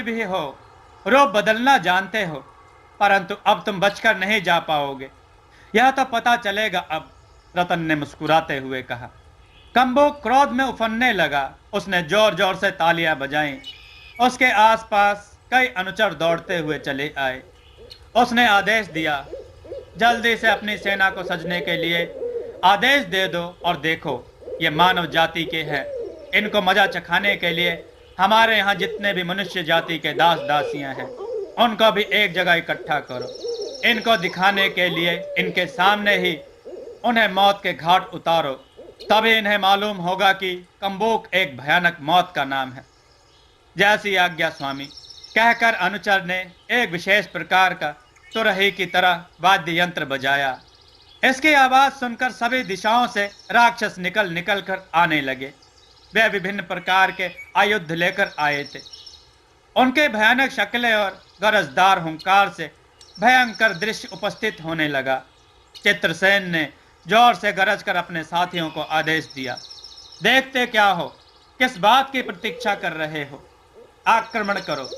भी हो, रूप बदलना जानते हो, परंतु अब तुम बचकर नहीं जा पाओगे। यह तो पता चलेगा अब, रतन ने मुस्कुराते हुए कहा। कम्बुक क्रोध में उफनने लगा। उसने जोर जोर से तालियां बजाईं। उसके आसपास कई अनुचर दौड़ते हुए चले आए। उसने आदेश दिया, जल्दी से अपनी सेना को सजने के लिए आदेश दे दो और देखो, ये मानव जाति के हैं। इनको मजा चखाने के लिए हमारे यहाँ जितने भी मनुष्य जाति के दास दासियां हैं, उनको भी एक जगह इकट्ठा करो। इनको दिखाने के लिए इनके सामने ही उन्हें मौत के घाट उतारो। तभी इन्हें मालूम होगा कि कम्बुक एक भयानक मौत का नाम है। जैसी आज्ञा स्वामी, कहकर अनुचर ने एक विशेष प्रकार का तुरही की तरह वाद्य यंत्र बजाया। इसकी आवाज सुनकर सभी दिशाओं से राक्षस निकल निकल कर आने लगे। वे विभिन्न प्रकार के आयुध लेकर आए थे। उनके भयानक शक्लें और गरजदार हुंकार से भयंकर दृश्य उपस्थित होने लगा। चित्रसेन ने जोर से गरज कर अपने साथियों को आदेश दिया, देखते क्या हो, किस बात की प्रतीक्षा कर रहे हो, आक्रमण करो।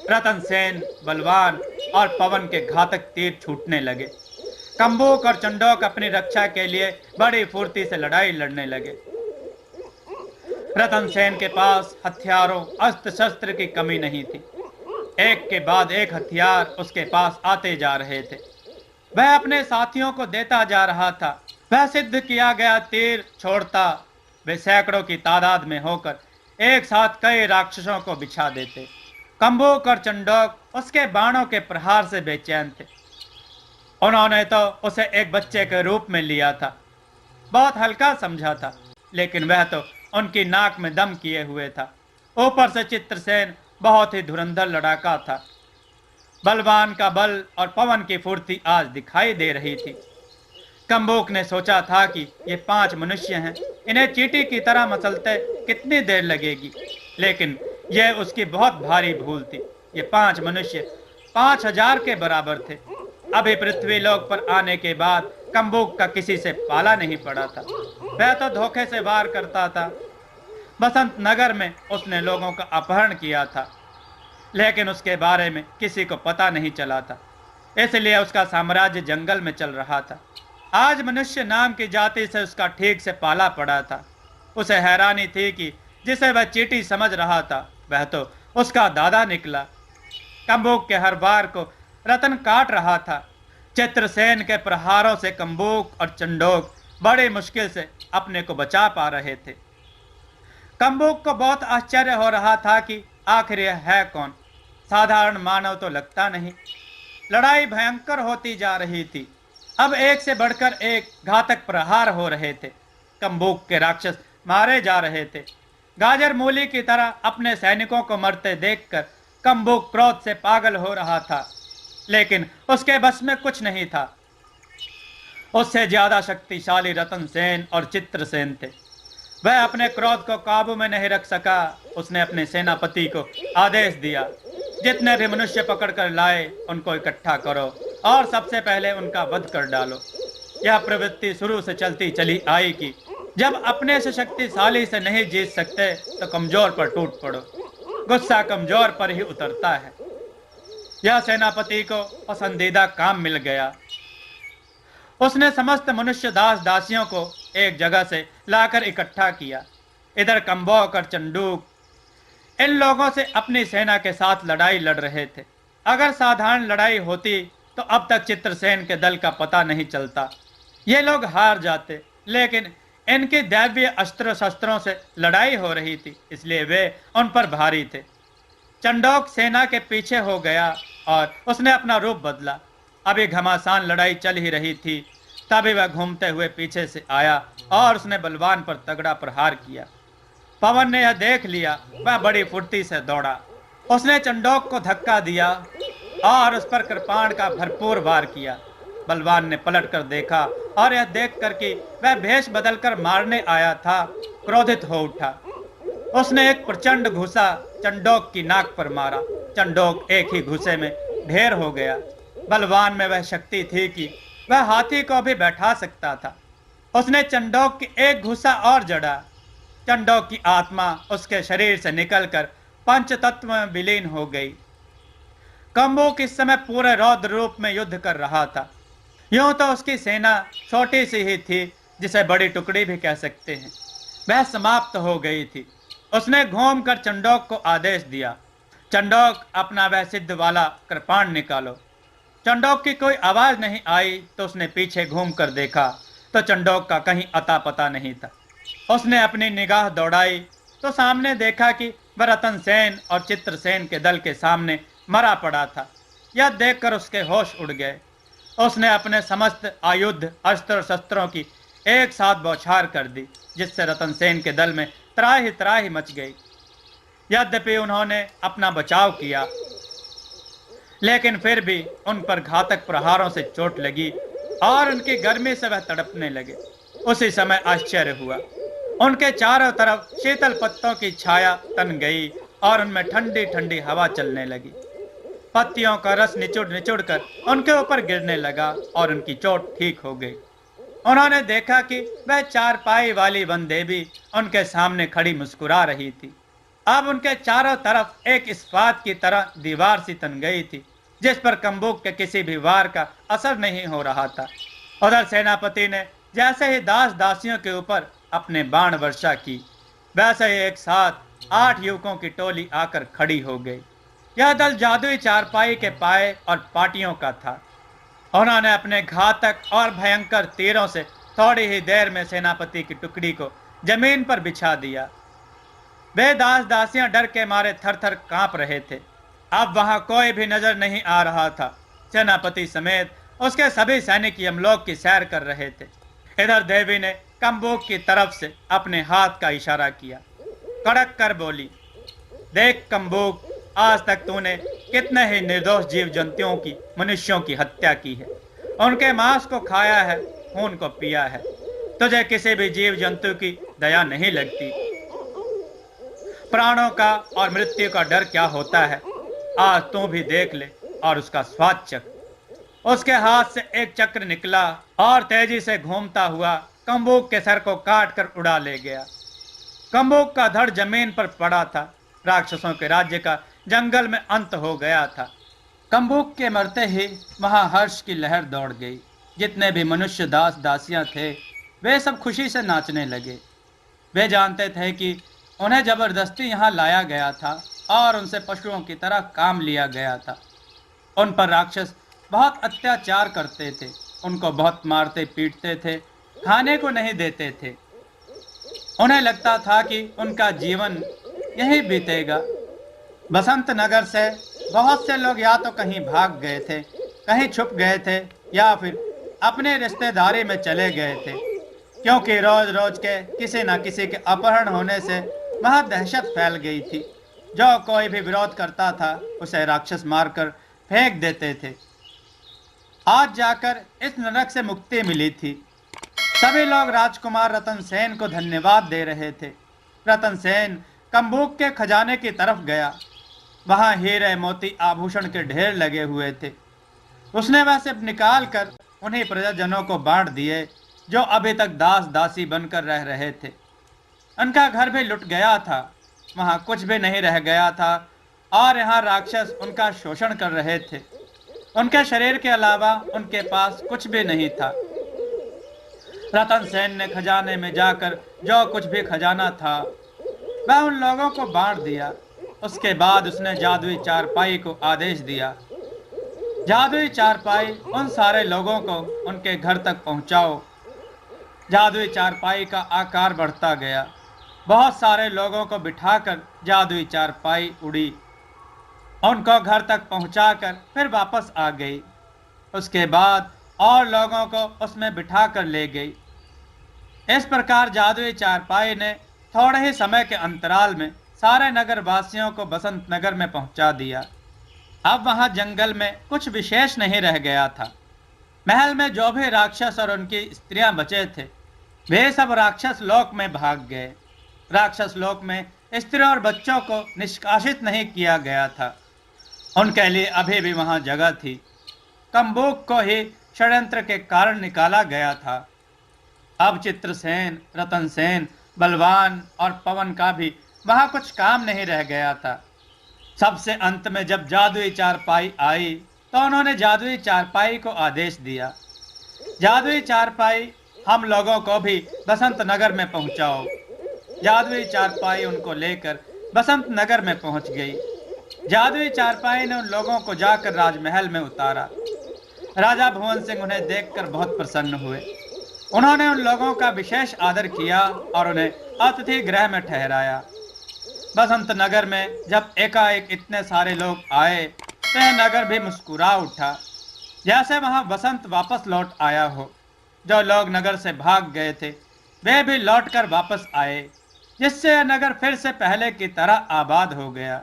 रतनसेन, बलवान और पवन के घातक तीर छूटने लगे। कम्बुक और चंडोक अपनी रक्षा के लिए बड़ी फुर्ती से लड़ाई लड़ने लगे। रतनसेन के पास हथियारों, अस्त्र शस्त्र की कमी नहीं थी। एक के बाद एक हथियार उसके पास आते जा रहे थे। वह अपने साथियों को देता जा रहा था। वह सिद्ध किया गया तीर छोड़ता, वे सैकड़ों की तादाद में होकर एक साथ कई राक्षसों को बिछा देते। कम्बुक और चंडोक उसके बाणों के प्रहार से बेचैन थे। उन्होंने तो उसे एक बच्चे के रूप में लिया था, बहुत हल्का समझा था, लेकिन वह तो उनकी नाक में दम किए हुए था। ऊपर से चित्रसेन बहुत ही धुरंधर लड़ाका था। बलवान का बल और पवन की फुर्ती आज दिखाई दे रही थी। कम्बुक ने सोचा था कि ये 5 मनुष्य हैं, इन्हें चींटी की तरह मसलते कितनी देर लगेगी, लेकिन यह उसकी बहुत भारी भूल थी। ये 5 मनुष्य 5000 के बराबर थे। अभी पृथ्वी लोक पर आने के बाद कम्बुक का किसी से पाला नहीं पड़ा था। वह तो धोखे से वार करता था। बसंत नगर में उसने लोगों का अपहरण किया था, लेकिन उसके बारे में किसी को पता नहीं चला था, इसलिए उसका साम्राज्य जंगल में चल रहा था। आज मनुष्य नाम की जाति से उसका ठीक से पाला पड़ा था। उसे हैरानी थी कि जिसे वह चींटी समझ रहा था, वह तो उसका दादा निकला। कम्बुक के हर बार को रतन काट रहा था। चित्रसेन के प्रहारों से कम्बुक और चंडोक बड़ी मुश्किल से अपने को बचा पा रहे थे। कम्बुक को बहुत आश्चर्य हो रहा था कि आखिर यह है कौन, साधारण मानव तो लगता नहीं। लड़ाई भयंकर होती जा रही थी। अब एक से बढ़कर एक घातक प्रहार हो रहे थे। कम्बुक के राक्षस मारे जा रहे थे। गाजर मूली की तरह अपने सैनिकों को मरते देखकर कम्बुक क्रोध से पागल हो रहा था, लेकिन उसके बस में कुछ नहीं था। उससे ज्यादा शक्तिशाली रतनसेन और चित्रसेन थे। वह अपने क्रोध को काबू में नहीं रख सका। उसने अपने सेनापति को आदेश दिया, जितने भी मनुष्य पकड़कर लाए उनको इकट्ठा करो और सबसे पहले उनका वध कर डालो। यह प्रवृत्ति शुरू से चलती चली आई कि जब अपने से शक्तिशाली से नहीं जीत सकते तो कमजोर पर टूट पड़ो। गुस्सा कमजोर पर ही उतरता है। यह सेनापति को पसंदीदा काम मिल गया। उसने समस्त मनुष्य दास दासियों को एक जगह से लाकर इकट्ठा किया। इधर कम्बुक और चंडूक इन लोगों से अपनी सेना के साथ लड़ाई लड़ रहे थे। अगर साधारण लड़ाई होती तो अब तक चित्रसेन के दल का पता नहीं चलता। ये लोग हार जाते, लेकिन इनकी दैवीय अस्त्र शस्त्रों से लड़ाई हो रही थी, इसलिए वे उन पर भारी थे। चंडोक सेना के पीछे हो गया और उसने अपना रूप बदला। अभी घमासान लड़ाई चल ही रही थी, तभी वह घूमते हुए पीछे से आया और उसने बलवान पर तगड़ा प्रहार किया। पवन ने यह देख लिया, वह बड़ी फुर्ती से दौड़ा। उसने चंडोक को धक्का दिया और उस पर कृपाण का भरपूर वार किया। बलवान ने पलटकर देखा और यह देखकर कि वह भेष बदलकर मारने आया था, क्रोधित हो उठा। उसने एक प्रचंड घुसा चंडोक की नाक पर मारा। चंडोक एक ही घुसे में ढेर हो गया। बलवान में वह शक्ति थी कि वह हाथी को भी बैठा सकता था। उसने चंडोक की एक घुसा और जड़ा। चंडोक की आत्मा उसके शरीर से निकलकर पंच तत्व में विलीन हो गई। कम्बुक इस समय पूरे रौद्र रूप में युद्ध कर रहा था। यूं तो उसकी सेना छोटी सी ही थी, जिसे बड़ी टुकड़ी भी कह सकते हैं, वह समाप्त हो गई थी। उसने घूमकर चंडोक को आदेश दिया, चंडोक अपना वह सिद्ध वाला कृपाण निकालो। चंडोक की कोई आवाज नहीं आई तो उसने पीछे घूमकर देखा तो चंडोक का कहीं अता पता नहीं था। उसने अपनी निगाह दौड़ाई तो सामने देखा कि वह रतन सेन और चित्रसेन के दल के सामने मरा पड़ा था। यह देखकर उसके होश उड़ गए। उसने अपने समस्त आयुध अस्त्र शस्त्रों की एक साथ बौछार कर दी, जिससे रतन सेन के दल में त्राही त्राही मच गई। यद्यपि उन्होंने अपना बचाव किया, लेकिन फिर भी उन पर घातक प्रहारों से चोट लगी और उनकी गर्मी से वह तड़पने लगे। उसी समय आश्चर्य हुआ, उनके चारों तरफ शीतल पत्तों की छाया तन गई और उनमें ठंडी ठंडी हवा चलने लगी। पत्तियों का रस निचुड़ निचुड़ कर उनके ऊपर गिरने लगा और उनकी चोट ठीक हो गई। उन्होंने देखा कि वह चारपाई वाली वन देवी उनके सामने खड़ी मुस्कुरा रही थी। अब उनके चारों तरफ एक इस्पात की तरह दीवार सी तन गई थी, जिस पर कम्बुक के किसी भी वार का असर नहीं हो रहा था। उधर सेनापति ने जैसे ही दास दासियों के ऊपर अपने बाण वर्षा की, वैसे ही एक साथ 8 युवकों की टोली आकर खड़ी हो गई। यह दल जादुई चारपाई के पाए और पाटियों का था। उन्होंने अपने घातक और भयंकर तीरों से थोड़ी ही देर में सेनापति की टुकड़ी को जमीन पर बिछा दिया। वे दास दासियां डर के मारे थर थर कांप रहे थे। अब वहां कोई भी नजर नहीं आ रहा था। सेनापति समेत उसके सभी सैनिक यमलोक की सैर कर रहे थे। इधर देवी ने कम्बुक की तरफ से अपने हाथ का इशारा किया, कड़क कर बोली, देख कम्बुक, आज तक तूने कितने ही निर्दोष जीव जंतुओं की, मनुष्यों की हत्या की है। उनके मांस को खाया है, खून को पिया है। तुझे किसी भी जीव जंतु की दया नहीं लगती। प्राणों का और मृत्यु का डर क्या होता है, आज तू भी देख ले और उसका स्वाद चख। उसके हाथ से एक चक्र निकला और तेजी से घूमता हुआ कम्बुक के सर को काट कर उड़ा ले गया। कम्बुक का धड़ जमीन पर पड़ा था। राक्षसों के राज्य का जंगल में अंत हो गया था। कम्बुक के मरते ही वहां हर्ष की लहर दौड़ गई। जितने भी मनुष्य दास दासियां थे, वे सब खुशी से नाचने लगे। वे जानते थे कि उन्हें जबरदस्ती यहाँ लाया गया था और उनसे पशुओं की तरह काम लिया गया था। उन पर राक्षस बहुत अत्याचार करते थे, उनको बहुत मारते पीटते थे, खाने को नहीं देते थे। उन्हें लगता था कि उनका जीवन यही बीतेगा। बसंत नगर से बहुत से लोग या तो कहीं भाग गए थे, कहीं छुप गए थे, या फिर अपने रिश्तेदारी में चले गए थे, क्योंकि रोज रोज के किसी न किसी के अपहरण होने से वहां दहशत फैल गई थी। जो कोई भी विरोध करता था, उसे राक्षस मारकर फेंक देते थे। आज जाकर इस नरक से मुक्ति मिली थी। सभी लोग राजकुमार रतन सेन को धन्यवाद दे रहे थे। रतन सेन कम्बुक के खजाने की तरफ गया। वहां हीरे मोती आभूषण के ढेर लगे हुए थे। उसने वह सब निकाल कर उन्हीं प्रजाजनों को बांट दिए जो अभी तक दास दासी बनकर रह रहे थे। उनका घर भी लुट गया था, वहां कुछ भी नहीं रह गया था और यहाँ राक्षस उनका शोषण कर रहे थे। उनके शरीर के अलावा उनके पास कुछ भी नहीं था। रतन सेन ने खजाने में जाकर जो कुछ भी खजाना था वह उन लोगों को बांट दिया। उसके बाद उसने जादुई चारपाई को आदेश दिया, जादुई चारपाई उन सारे लोगों को उनके घर तक पहुंचाओ। जादुई चारपाई का आकार बढ़ता गया। बहुत सारे लोगों को बिठाकर जादुई चारपाई उड़ी, उनको घर तक पहुंचाकर फिर वापस आ गई। उसके बाद और लोगों को उसमें बिठाकर ले गई। इस प्रकार जादुई चारपाई ने थोड़े ही समय के अंतराल में सारे नगर वासियों को बसंत नगर में पहुंचा दिया। अब वहां जंगल में कुछ विशेष नहीं रह गया था। महल में जो भी राक्षस और उनकी स्त्रियां बचे थे, वे सब राक्षस लोक में भाग गए। राक्षस लोक में स्त्रियों और बच्चों को निष्कासित नहीं किया गया था। उनके लिए अभी भी वहां जगह थी। कम्बुक को ही षड्यंत्र के कारण निकाला गया था। अब चित्रसेन, रतन सेन, बलवान और पवन का भी वहां कुछ काम नहीं रह गया था। सबसे अंत में जब जादुई चारपाई आई तो उन्होंने जादुई चारपाई को आदेश दिया, जादुई चारपाई हम लोगों को भी बसंत नगर में पहुंचाओ। जादुई चारपाई उनको लेकर बसंत नगर में पहुंच गई। जादुई चारपाई ने उन लोगों को जाकर राजमहल में उतारा। राजा भुवन सिंह उन्हें देखकर बहुत प्रसन्न हुए। उन्होंने उन लोगों का विशेष आदर किया और उन्हें अतिथि गृह में ठहराया। बसंत नगर में जब एकाएक इतने सारे लोग आए तो यह नगर भी मुस्कुरा उठा, जैसे वहां बसंत वापस लौट आया हो। जो लोग नगर से भाग गए थे वे भी लौटकर वापस आए, जिससे यह नगर फिर से पहले की तरह आबाद हो गया।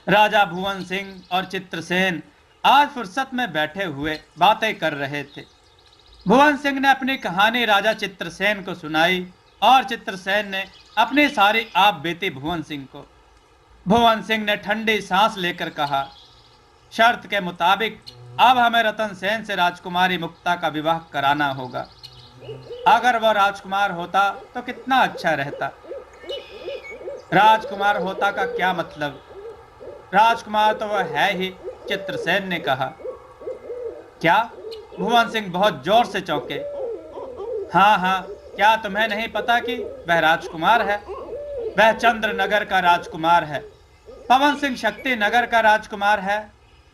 राजा भुवन सिंह और चित्रसेन आज फुर्सत में बैठे हुए बातें कर रहे थे। भुवन सिंह ने अपनी कहानी राजा चित्रसेन को सुनाई और चित्रसेन ने अपनी सारी आप बीती भुवन सिंह को। भुवन सिंह ने ठंडी सांस लेकर कहा, शर्त के मुताबिक अब हमें रतन सेन से राजकुमारी मुक्ता का विवाह कराना होगा। अगर वह राजकुमार होता तो कितना अच्छा रहता। राजकुमार होता का क्या मतलब? राजकुमार तो वह है ही, चित्रसेन ने कहा। क्या? भुवन सिंह बहुत जोर से चौंके। हाँ हाँ, क्या तुम्हें नहीं पता कि वह राजकुमार है? वह चंद्रनगर का राजकुमार है। पवन सिंह शक्ति नगर का राजकुमार है।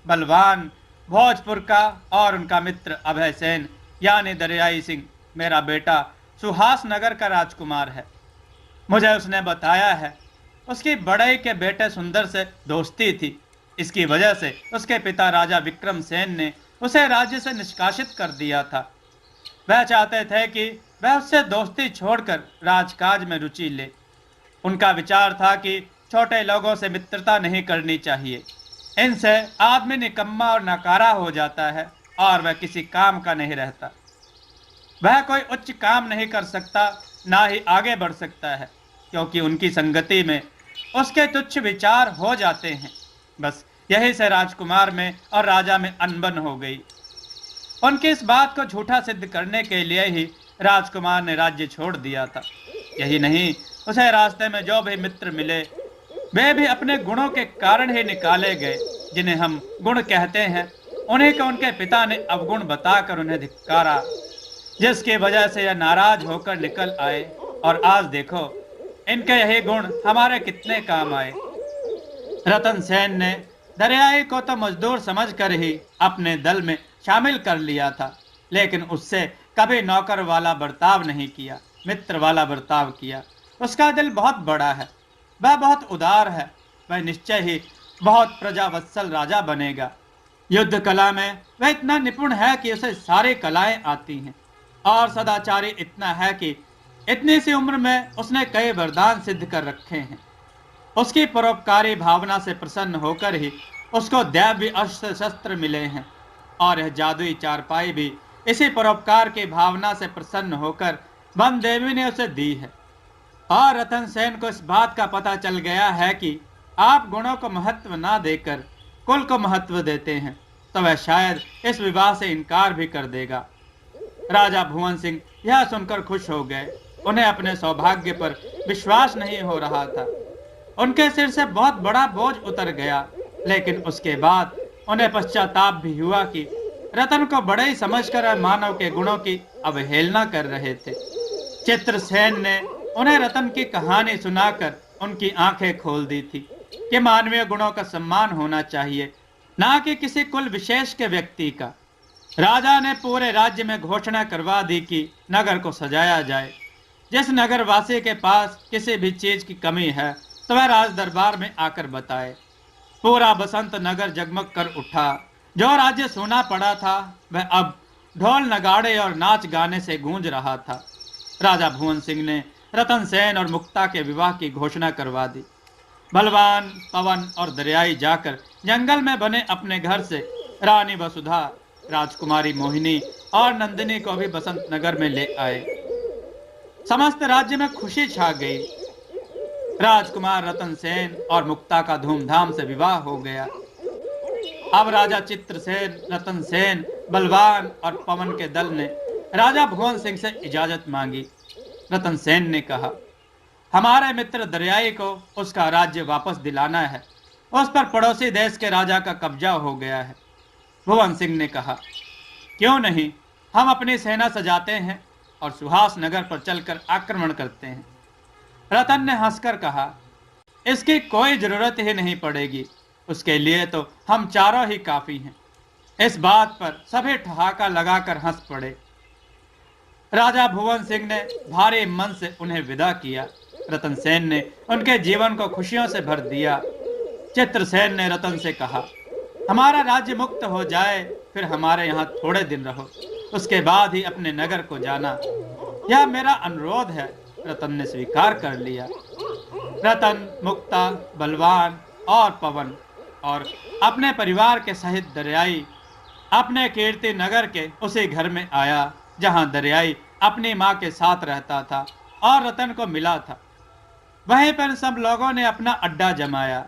बलवान भोजपुर का और उनका मित्र अभय सेन यानी दरियाई सिंह मेरा बेटा सुहास नगर का राजकुमार है। मुझे उसने बताया है उसकी बड़ई के बेटे सुंदर से दोस्ती थी। इसकी वजह से उसके पिता राजा विक्रम सेन ने उसे राज्य से निष्कासित कर दिया था। वह चाहते थे कि वह उससे दोस्ती छोड़कर राजकाज में रुचि ले। उनका विचार था कि छोटे लोगों से मित्रता नहीं करनी चाहिए, इनसे आदमी निकम्मा और नकारा हो जाता है और वह किसी काम का नहीं रहता। वह कोई उच्च काम नहीं कर सकता, ना ही आगे बढ़ सकता है, क्योंकि उनकी संगति में उसके तुच्छ विचार हो जाते हैं। बस यही से राजकुमार में और राजा में अनबन हो गई। उनकी इस बात को झूठा सिद्ध करने के लिए ही राजकुमार ने राज्य छोड़ दिया था। यही नहीं, उसे रास्ते में जो भी मित्र मिले वे भी अपने गुणों के कारण ही निकाले गए। जिन्हें हम गुण कहते हैं उन्हीं को उनके पिता ने अवगुण बताकर उन्हें धिक्कारा, जिसकी वजह से यह नाराज होकर निकल आए। और आज देखो इनके यही गुण हमारे कितने काम आए। रतन सेन ने दरियाई को तो मजदूर समझकर ही अपने दल में शामिल कर लिया था, लेकिन उससे कभी नौकर वाला बर्ताव नहीं किया, मित्र वाला बर्ताव किया। उसका दिल बहुत बड़ा है, वह बहुत उदार है, वह निश्चय ही बहुत प्रजावत्सल राजा बनेगा। युद्ध कला में वह इतना निपुण है कि उसे सारी कलाएं आती हैं, और सदाचारी इतना है कि इतनी सी उम्र में उसने कई वरदान सिद्ध कर रखे हैं। उसकी परोपकारी भावना से प्रसन्न होकर ही उसको दैव्य अस्त्र शस्त्र मिले हैं, और यह जादुई चारपाई भी इसी परोपकार की भावना से प्रसन्न होकर वन देवी ने उसे दी है। और रतन सेन को इस बात का पता चल गया है कि आप गुणों को महत्व ना देकर कुल को महत्व देते हैं, तो वह शायद इस विवाह से इनकार भी कर देगा। राजा भुवन सिंह यह सुनकर खुश हो गए। उन्हें अपने सौभाग्य पर विश्वास नहीं हो रहा था। उनके सिर से बहुत बड़ा बोझ उतर गया, लेकिन उसके बाद उन्हें पश्चाताप भी हुआ कि रतन को बड़े ही समझकर मानव के गुणों की अवहेलना कर रहे थे। चित्रसेन ने उन्हें रतन की कहानी सुनाकर उनकी आंखें खोल दी थी कि मानवीय गुणों का सम्मान होना चाहिए, ना कि किसी कुल विशेष के व्यक्ति का। राजा ने पूरे राज्य में घोषणा करवा दी कि नगर को सजाया जाए। जिस नगर वासी के पास किसी भी चीज की कमी है तो वह राज दरबार में आकर बताए। पूरा बसंत नगर जगमग कर उठा। जो राज्य सूना पड़ा था वह अब ढोल नगाड़े और नाच गाने से गूंज रहा था। राजा भुवन सिंह ने रतन सेन और मुक्ता के विवाह की घोषणा करवा दी। बलवान, पवन और दरियाई जाकर जंगल में बने अपने घर से रानी वसुधा, राजकुमारी मोहिनी और नंदिनी को भी बसंत नगर में ले आए। समस्त राज्य में खुशी छा गई। राजकुमार रतन सेन और मुक्ता का धूमधाम से विवाह हो गया। अब राजा चित्रसेन, रतन सेन, बलवान और पवन के दल ने राजा भुवन सिंह से इजाजत मांगी। रतन सेन ने कहा, हमारे मित्र दरियाई को उसका राज्य वापस दिलाना है, उस पर पड़ोसी देश के राजा का कब्जा हो गया है। भुवन सिंह ने कहा, क्यों नहीं, हम अपनी सेना सजाते हैं और सुहास नगर पर चलकर आक्रमण करते हैं। रतन ने हंसकर कहा, इसकी कोई जरूरत ही नहीं पड़ेगी, उसके लिए तो हम चारों ही काफी हैं। इस बात पर सभी ठहाका लगाकर हंस पड़े। राजा भुवन सिंह ने भारी मन से उन्हें विदा किया। रतन सेन ने उनके जीवन को खुशियों से भर दिया। चित्रसेन ने रतन से कहा, हमारा राज्य मुक्त हो जाए फिर हमारे यहाँ थोड़े दिन रहो, उसके बाद ही अपने नगर को जाना, यह मेरा अनुरोध है। रतन ने स्वीकार कर लिया। रतन, मुक्ता, बलवान और पवन और अपने परिवार के सहित दरियाई अपने कीर्ति नगर के उसी घर में आया जहां दरियाई अपनी मां के साथ रहता था और रतन को मिला था। वहीं पर सब लोगों ने अपना अड्डा जमाया।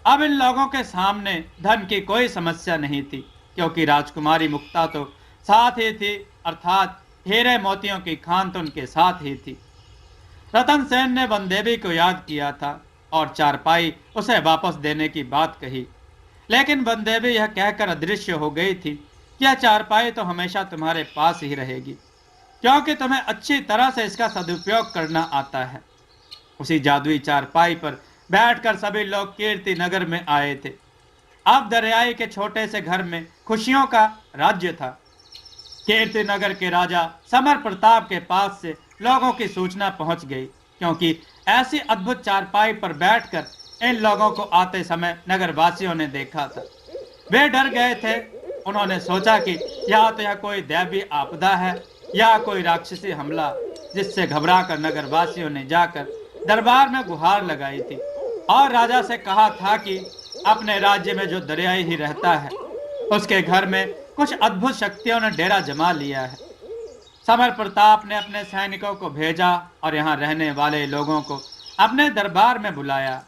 अब इन लोगों के सामने धन की कोई समस्या नहीं थी, क्योंकि राजकुमारी मुक्ता तो साथ ही थी, अर्थात हीरे मोतियों की खान तो उनके साथ ही थी। रतन सेन ने बनदेवी को याद किया था और चारपाई उसे वापस देने की बात कही, लेकिन बनदेवी यह कहकर अदृश्य हो गई थी कि यह चारपाई तो हमेशा तुम्हारे पास ही रहेगी, क्योंकि तुम्हें अच्छी तरह से इसका सदुपयोग करना आता है। उसी जादुई चारपाई पर बैठकर सभी लोग कीर्ति नगर में आए थे। अब दरियाई के छोटे से घर में खुशियों का राज्य था। कीर्ति नगर के राजा समर प्रताप के पास से लोगों की सूचना पहुंच गई, क्योंकि ऐसी अद्भुत चारपाई पर बैठकर इन लोगों को आते समय नगरवासियों ने देखा था। वे डर गए थे। उन्होंने सोचा कि या तो यह कोई दैवीय आपदा है या कोई राक्षसी हमला, जिससे घबराकर नगरवासियों ने जाकर दरबार में गुहार लगाई थी और राजा से कहा था कि अपने राज्य में जो दरियाई ही रहता है उसके घर में कुछ अद्भुत शक्तियों ने डेरा जमा लिया है। समर प्रताप ने अपने सैनिकों को भेजा और यहाँ रहने वाले लोगों को अपने दरबार में बुलाया।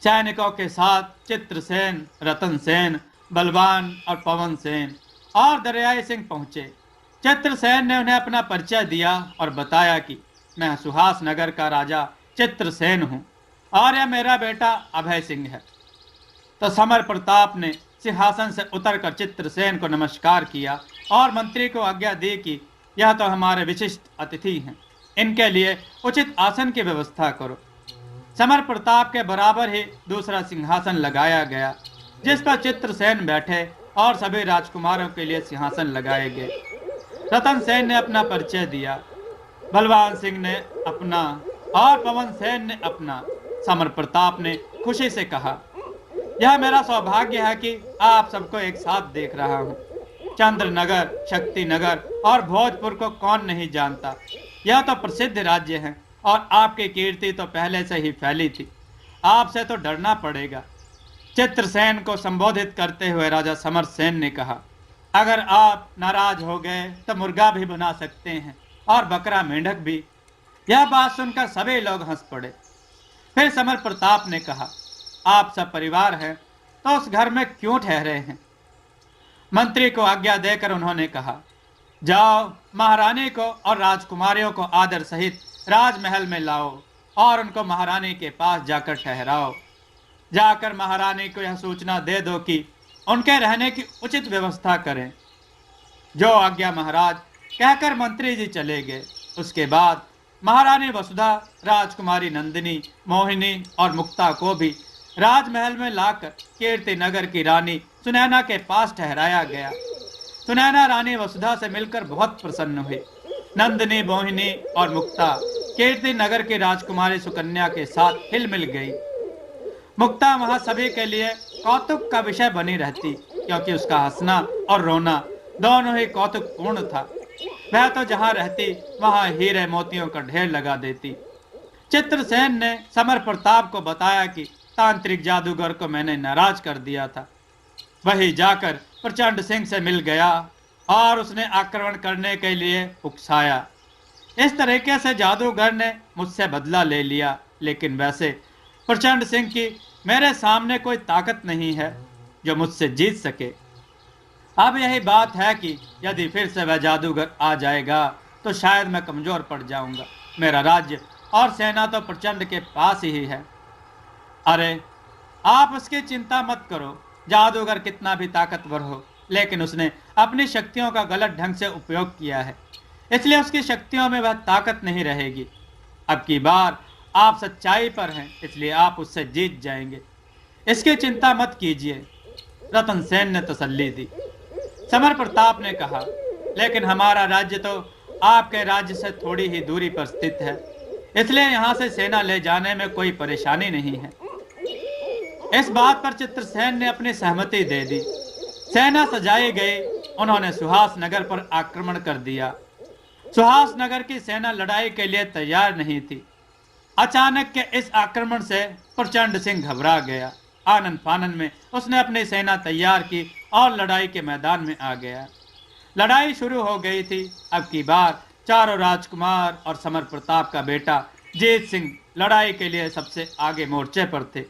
सैनिकों के साथ चित्रसेन, रतन सेन, बलवान और पवन सेन और दरियाई सिंह पहुंचे। चित्रसेन ने उन्हें अपना परिचय दिया और बताया कि मैं सुहास नगर का राजा चित्रसेन हूँ और यह मेरा बेटा अभय सिंह है। तो समर प्रताप ने सिंहासन से उतरकर चित्रसेन को नमस्कार किया और मंत्री को आज्ञा दी कि यह तो हमारे विशिष्ट अतिथि हैं, इनके लिए उचित आसन की व्यवस्था करो। समर प्रताप के बराबर ही दूसरा सिंहासन लगाया गया, जिस पर चित्रसेन बैठे और सभी राजकुमारों के लिए सिंहासन लगाए गए। रतन सेन ने अपना परिचय दिया, बलवान सिंह ने अपना और पवन सेन ने अपना। समर प्रताप ने खुशी से कहा, यह मेरा सौभाग्य है कि आप सबको एक साथ देख रहा हूँ। चंद्रनगर, शक्ति नगर और भोजपुर को कौन नहीं जानता। यह तो प्रसिद्ध राज्य है और आपकी कीर्ति तो पहले से ही फैली थी। आपसे तो डरना पड़ेगा। चित्रसेन को संबोधित करते हुए राजा समर सेन ने कहा, अगर आप नाराज हो गए तो मुर्गा भी बना सकते हैं और बकरा मेंढक भी। यह बात सुनकर सभी लोग हंस पड़े। फिर समर प्रताप ने कहा, आप सब परिवार हैं तो उस घर में क्यों ठहरे हैं। मंत्री को आज्ञा देकर उन्होंने कहा, जाओ महारानी को और राजकुमारियों को आदर सहित राजमहल में लाओ और उनको महारानी के पास जाकर ठहराओ। जाकर महारानी को यह सूचना दे दो कि उनके रहने की उचित व्यवस्था करें। जो आज्ञा महाराज, कहकर मंत्री जी चले गए। उसके बाद महारानी वसुधा, राजकुमारी नंदिनी, मोहिनी और मुक्ता को भी राजमहल में लाकर कीर्ति नगर की रानी सुनैना के पास ठहराया गया। सुनैना रानी वसुधा से मिलकर बहुत प्रसन्न हुई। नंदिनी, मोहिनी और मुक्ता कीर्ति नगर की राजकुमारी सुकन्या के साथ हिल मिल गई। मुक्ता वहां सभी के लिए कौतुक का विषय बनी रहती, क्योंकि उसका हंसना और रोना दोनों ही कौतुकपूर्ण था। वह तो जहां रहती वहां हीरे मोतियों का ढेर लगा देती। चित्रसेन ने समर प्रताप को बताया कि तांत्रिक जादूगर को मैंने नाराज कर दिया था। वही जाकर प्रचंड सिंह से मिल गया और उसने आक्रमण करने के लिए उकसाया। इस तरीके से जादूगर ने मुझसे बदला ले लिया, लेकिन वैसे प्रचंड सिंह की मेरे सामने कोई ताकत नहीं है जो मुझसे जीत सके। अब यही बात है कि यदि फिर से वह जादूगर आ जाएगा तो शायद मैं कमजोर पड़ जाऊंगा। मेरा राज्य और सेना तो प्रचंड के पास ही है। अरे आप उसकी चिंता मत करो। जादूगर कितना भी ताकतवर हो, लेकिन उसने अपनी शक्तियों का गलत ढंग से उपयोग किया है, इसलिए उसकी शक्तियों में वह ताकत नहीं रहेगी। अब की बार आप सच्चाई पर हैं, इसलिए आप उससे जीत जाएंगे। इसकी चिंता मत कीजिए, रतन सेन ने तसल्ली दी। समर प्रताप ने कहा, लेकिन हमारा राज्य तो आपके राज्य से थोड़ी ही दूरी पर स्थित है, इसलिए यहाँ से सेना ले जाने में कोई परेशानी नहीं है। इस बात पर चित्रसेन ने अपनी सहमति दे दी। सेना सजाई गई। उन्होंने सुहास नगर पर आक्रमण कर दिया। सुहास नगर की सेना लड़ाई के लिए तैयार नहीं थी। अचानक के इस आक्रमण से प्रचंड सिंह घबरा गया। आनंद फानन में उसने अपनी सेना तैयार की और लड़ाई के मैदान में आ गया। लड़ाई शुरू हो गई थी। अब की बार चारों राजकुमार और समर प्रताप का बेटा जीत सिंह लड़ाई के लिए सबसे आगे मोर्चे पर थे।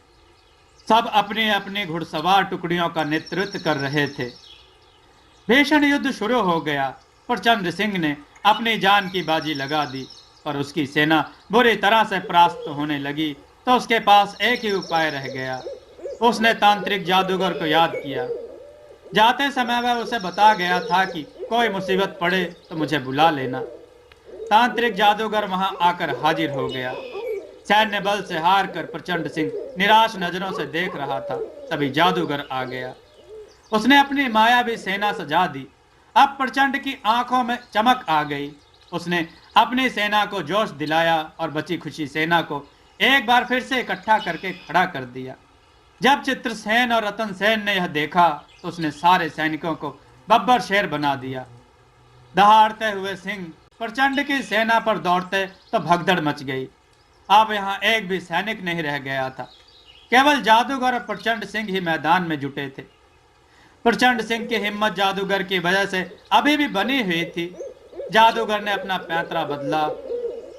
सब अपनी अपनी घुड़सवार टुकड़ियों का नेतृत्व कर रहे थे। भीषण युद्ध शुरू हो गया। प्रचंड सिंह ने अपनी जान की बाजी लगा दी, पर उसकी सेना बुरी तरह से परास्त होने लगी तो उसके पास एक ही उपाय रह गया। उसने तांत्रिक जादूगर को याद किया। जाते समय वह उसे बता गया था कि कोई मुसीबत पड़े तो मुझे बुला लेना। तांत्रिक जादूगर वहां आकर हाजिर हो गया। सैन्य बल से हार कर प्रचंड सिंह निराश नजरों से देख रहा था। तभी जादूगर आ गया। उसने अपनी मायावी सेना सजा दी। अब प्रचंड की आंखों में चमक आ गई। उसने अपनी सेना को जोश दिलाया और बची खुशी सेना को एक बार फिर से इकट्ठा करके खड़ा कर दिया। जब चित्रसेन और रतन सेन ने यह देखा तो उसने सारे सैनिकों को बब्बर शेर बना दिया। दहाड़ते हुए सिंह प्रचंड की सेना पर दौड़ते तो भगदड़ मच गई। अब यहाँ एक भी सैनिक नहीं रह गया था। केवल जादूगर और प्रचंड सिंह ही मैदान में जुटे थे। प्रचंड सिंह की हिम्मत जादूगर की वजह से अभी भी बनी हुई थी। जादूगर ने अपना पैंतरा बदला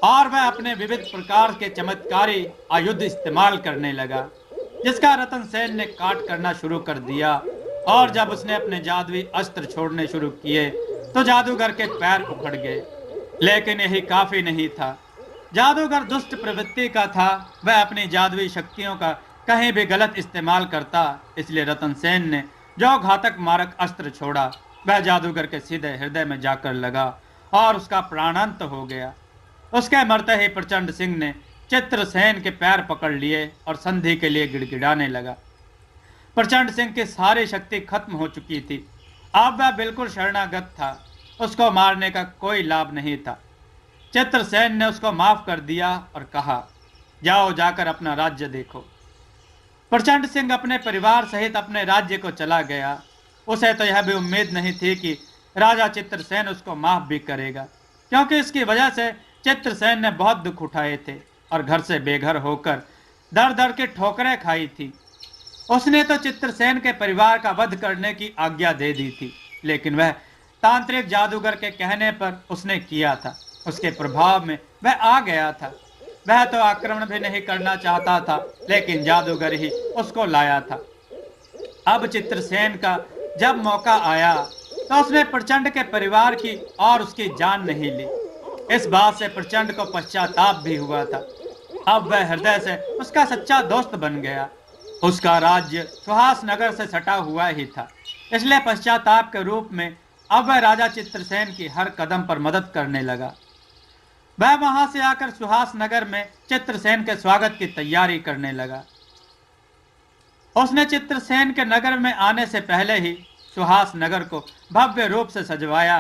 और वह अपने विविध प्रकार के चमत्कारी आयुध इस्तेमाल करने लगा, जिसका रतन सेन ने काट करना शुरू कर दिया। और जब उसने अपने जादुई अस्त्र छोड़ने शुरू किए तो जादूगर के पैर उखड़ गए। लेकिन यही काफी नहीं था। जादूगर दुष्ट प्रवृत्ति का था। वह अपनी जादुई शक्तियों का कहीं भी गलत इस्तेमाल करता। इसलिए रतन सेन ने जो घातक मारक अस्त्र छोड़ा वह जादूगर के सीधे हृदय में जाकर लगा और उसका प्राणांत हो गया। उसके मरते ही प्रचंड सिंह ने चित्रसेन के पैर पकड़ लिए और संधि के लिए गिड़गिड़ाने लगा। प्रचंड सिंह की सारी शक्ति खत्म हो चुकी थी। अब वह बिल्कुल शरणागत था। उसको मारने का कोई लाभ नहीं था। चित्रसेन ने उसको माफ कर दिया और कहा, जाओ जाकर अपना राज्य देखो। प्रचंड सिंह अपने परिवार सहित अपने राज्य को चला गया। उसे तो यह भी उम्मीद नहीं थी कि राजा चित्रसेन उसको माफ भी करेगा, क्योंकि इसकी वजह से चित्रसेन ने बहुत दुख उठाए थे और घर से बेघर होकर दर दर की ठोकरें खाई थी। उसने तो चित्रसेन के परिवार का वध करने की आज्ञा दे दी थी, लेकिन वह तांत्रिक जादूगर के कहने पर उसने किया था। उसके प्रभाव में वह आ गया था। वह तो आक्रमण भी नहीं करना चाहता था, लेकिन जादूगर ही उसको लाया था। अब चित्रसेन का जब मौका आया तो उसने प्रचंड के परिवार की और उसकी जान नहीं ली। इस बात से प्रचंड को पश्चाताप भी हुआ था। अब वह हृदय से उसका सच्चा दोस्त बन गया। उसका राज्य सुहास नगर से सटा हुआ ही था, इसलिए पश्चाताप के रूप में अब वह राजा चित्रसेन की हर कदम पर मदद करने लगा। वह वहां से आकर सुहास नगर में चित्रसेन के स्वागत की तैयारी करने लगा। उसने चित्रसेन के नगर में आने से पहले ही सुहास नगर को भव्य रूप से सजवाया।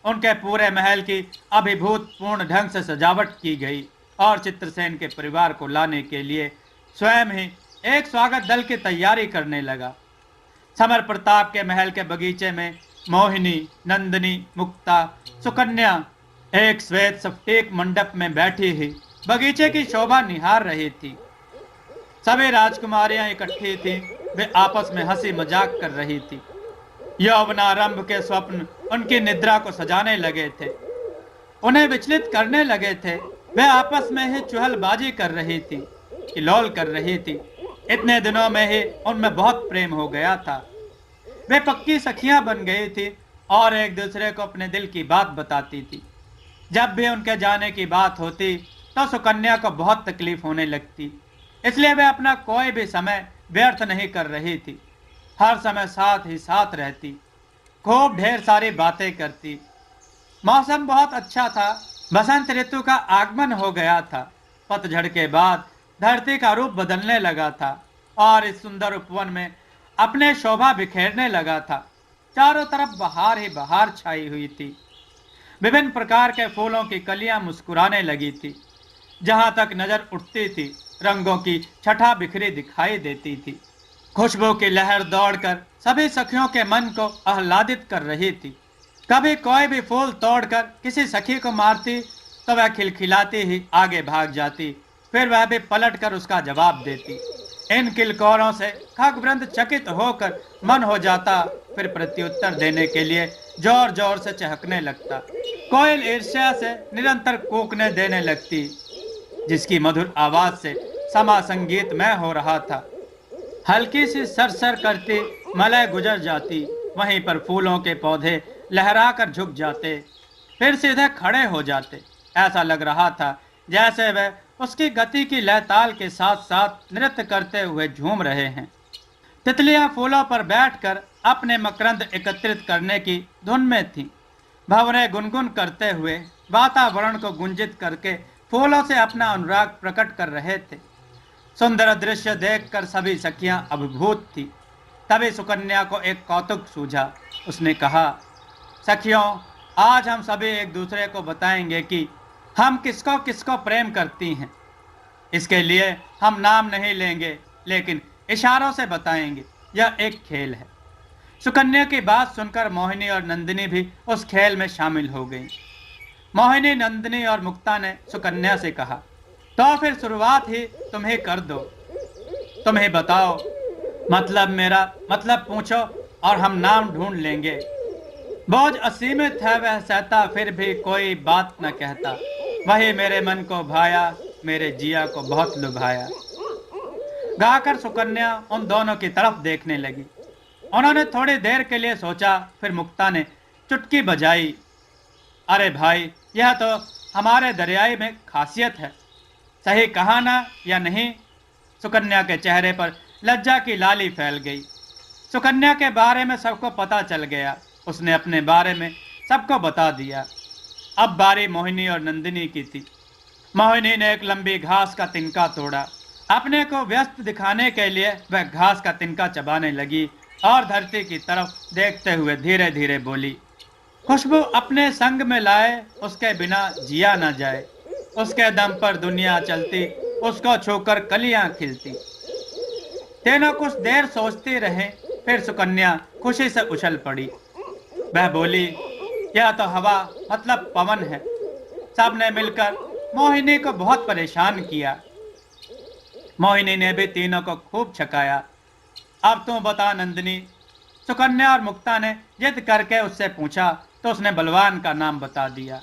उनके पूरे महल की अभिभूतपूर्ण ढंग से सजावट की गई और चित्रसेन के परिवार को लाने के लिए स्वयं ही एक स्वागत दल की तैयारी करने लगा। समर प्रताप के महल के बगीचे में मोहिनी, नंदिनी, मुक्ता, सुकन्या एक श्वेत स्फटिक मंडप में बैठी ही बगीचे की शोभा निहार रही थी। सभी राजकुमारियां इकट्ठी थीं। वे आपस में हंसी मजाक कर रही थी। यौवनारंभ के स्वप्न उनकी निद्रा को सजाने लगे थे, उन्हें विचलित करने लगे थे। वे आपस में ही चुहलबाजी कर रही थी, किलोल कर रही थी। इतने दिनों में ही उनमें बहुत प्रेम हो गया था। वे पक्की सखियां बन गई थी और एक दूसरे को अपने दिल की बात बताती थी। जब भी उनके जाने की बात होती तो सुकन्या को बहुत तकलीफ होने लगती, इसलिए वे अपना कोई भी समय व्यर्थ नहीं कर रही थी। हर समय साथ ही साथ रहती, खूब ढेर सारी बातें करती। मौसम बहुत अच्छा था। बसंत ऋतु का आगमन हो गया था। पतझड़ के बाद धरती का रूप बदलने लगा था और इस सुंदर उपवन में अपने शोभा बिखेरने लगा था। चारों तरफ बहार ही बहार छाई हुई थी। विभिन्न प्रकार के फूलों की कलियां मुस्कुराने लगी थी। जहां तक नजर उठती थी, रंगों की छटा बिखरी दिखाई देती थी। खुशबू की लहर दौड़कर सभी सखियों के मन को आह्लादित कर रही थी। कभी कोई भी फूल तोड़कर किसी सखी को मारती तो वह खिलखिलाती ही आगे भाग जाती, फिर वह भी पलटकर उसका जवाब देती। इन किलकोरों से खगवृंद चकित होकर मन हो जाता, फिर प्रत्युत्तर देने के लिए जोर जोर से चहकने लगता। कोयल ईर्ष्या से निरंतर कूकने देने लगती, जिसकी मधुर आवाज से समा संगीतमय हो रहा था। हल्की सी सरसर करती मलय गुजर जाती, वहीं पर फूलों के पौधे लहराकर झुक जाते, फिर सीधे खड़े हो जाते। ऐसा लग रहा था जैसे वे उसकी गति की लय ताल के साथ साथ नृत्य करते हुए झूम रहे हैं। तितलियां फूलों पर बैठकर अपने मकरंद एकत्रित करने की धुन में थीं। भंवरे गुनगुन करते हुए वातावरण को गुंजित करके फूलों से अपना अनुराग प्रकट कर रहे थे। सुंदर दृश्य देखकर सभी सखियां अभिभूत थी। तभी सुकन्या को एक कौतुक सूझा। उसने कहा, सखियों, आज हम सभी एक दूसरे को बताएंगे कि हम किसको किसको प्रेम करती हैं। इसके लिए हम नाम नहीं लेंगे, लेकिन इशारों से बताएंगे। यह एक खेल है। सुकन्या की बात सुनकर मोहिनी और नंदिनी भी उस खेल में शामिल हो गईं। मोहिनी, नंदिनी और मुक्ता ने सुकन्या से कहा, तो फिर शुरुआत ही तुम ही कर दो। तुम ही बताओ, मतलब मेरा मतलब पूछो और हम नाम ढूंढ लेंगे। बोझ असीमित है वह सहता, फिर भी कोई बात न कहता। वही मेरे मन को भाया, मेरे जिया को बहुत लुभाया। गाकर सुकन्या उन दोनों की तरफ देखने लगी। उन्होंने थोड़ी देर के लिए सोचा, फिर मुक्ता ने चुटकी बजाई। अरे भाई, यह तो हमारे दरियाई में खासियत है। सही कहा ना या नहीं? सुकन्या के चेहरे पर लज्जा की लाली फैल गई। सुकन्या के बारे में सबको पता चल गया। उसने अपने बारे में सबको बता दिया। अब बारी मोहिनी और नंदिनी की थी। मोहिनी ने एक लंबी घास का तिनका तोड़ा। अपने को व्यस्त दिखाने के लिए वह घास का तिनका चबाने लगी और धरती की तरफ देखते हुए धीरे धीरे बोली, खुशबू अपने संग में लाए, उसके बिना जिया न जाए। उसके दम पर दुनिया चलती, उसको छूकर कलियां खिलती। तीनों कुछ देर सोचती रहे, फिर सुकन्या खुशी से उछल पड़ी। वह बोली, यह तो हवा मतलब पवन है। सबने मिलकर मोहिनी को बहुत परेशान किया। मोहिनी ने भी तीनों को खूब छकाया। अब तू बता नंदिनी। सुकन्या और मुक्ता ने जिद करके उससे पूछा तो उसने बलवान का नाम बता दिया।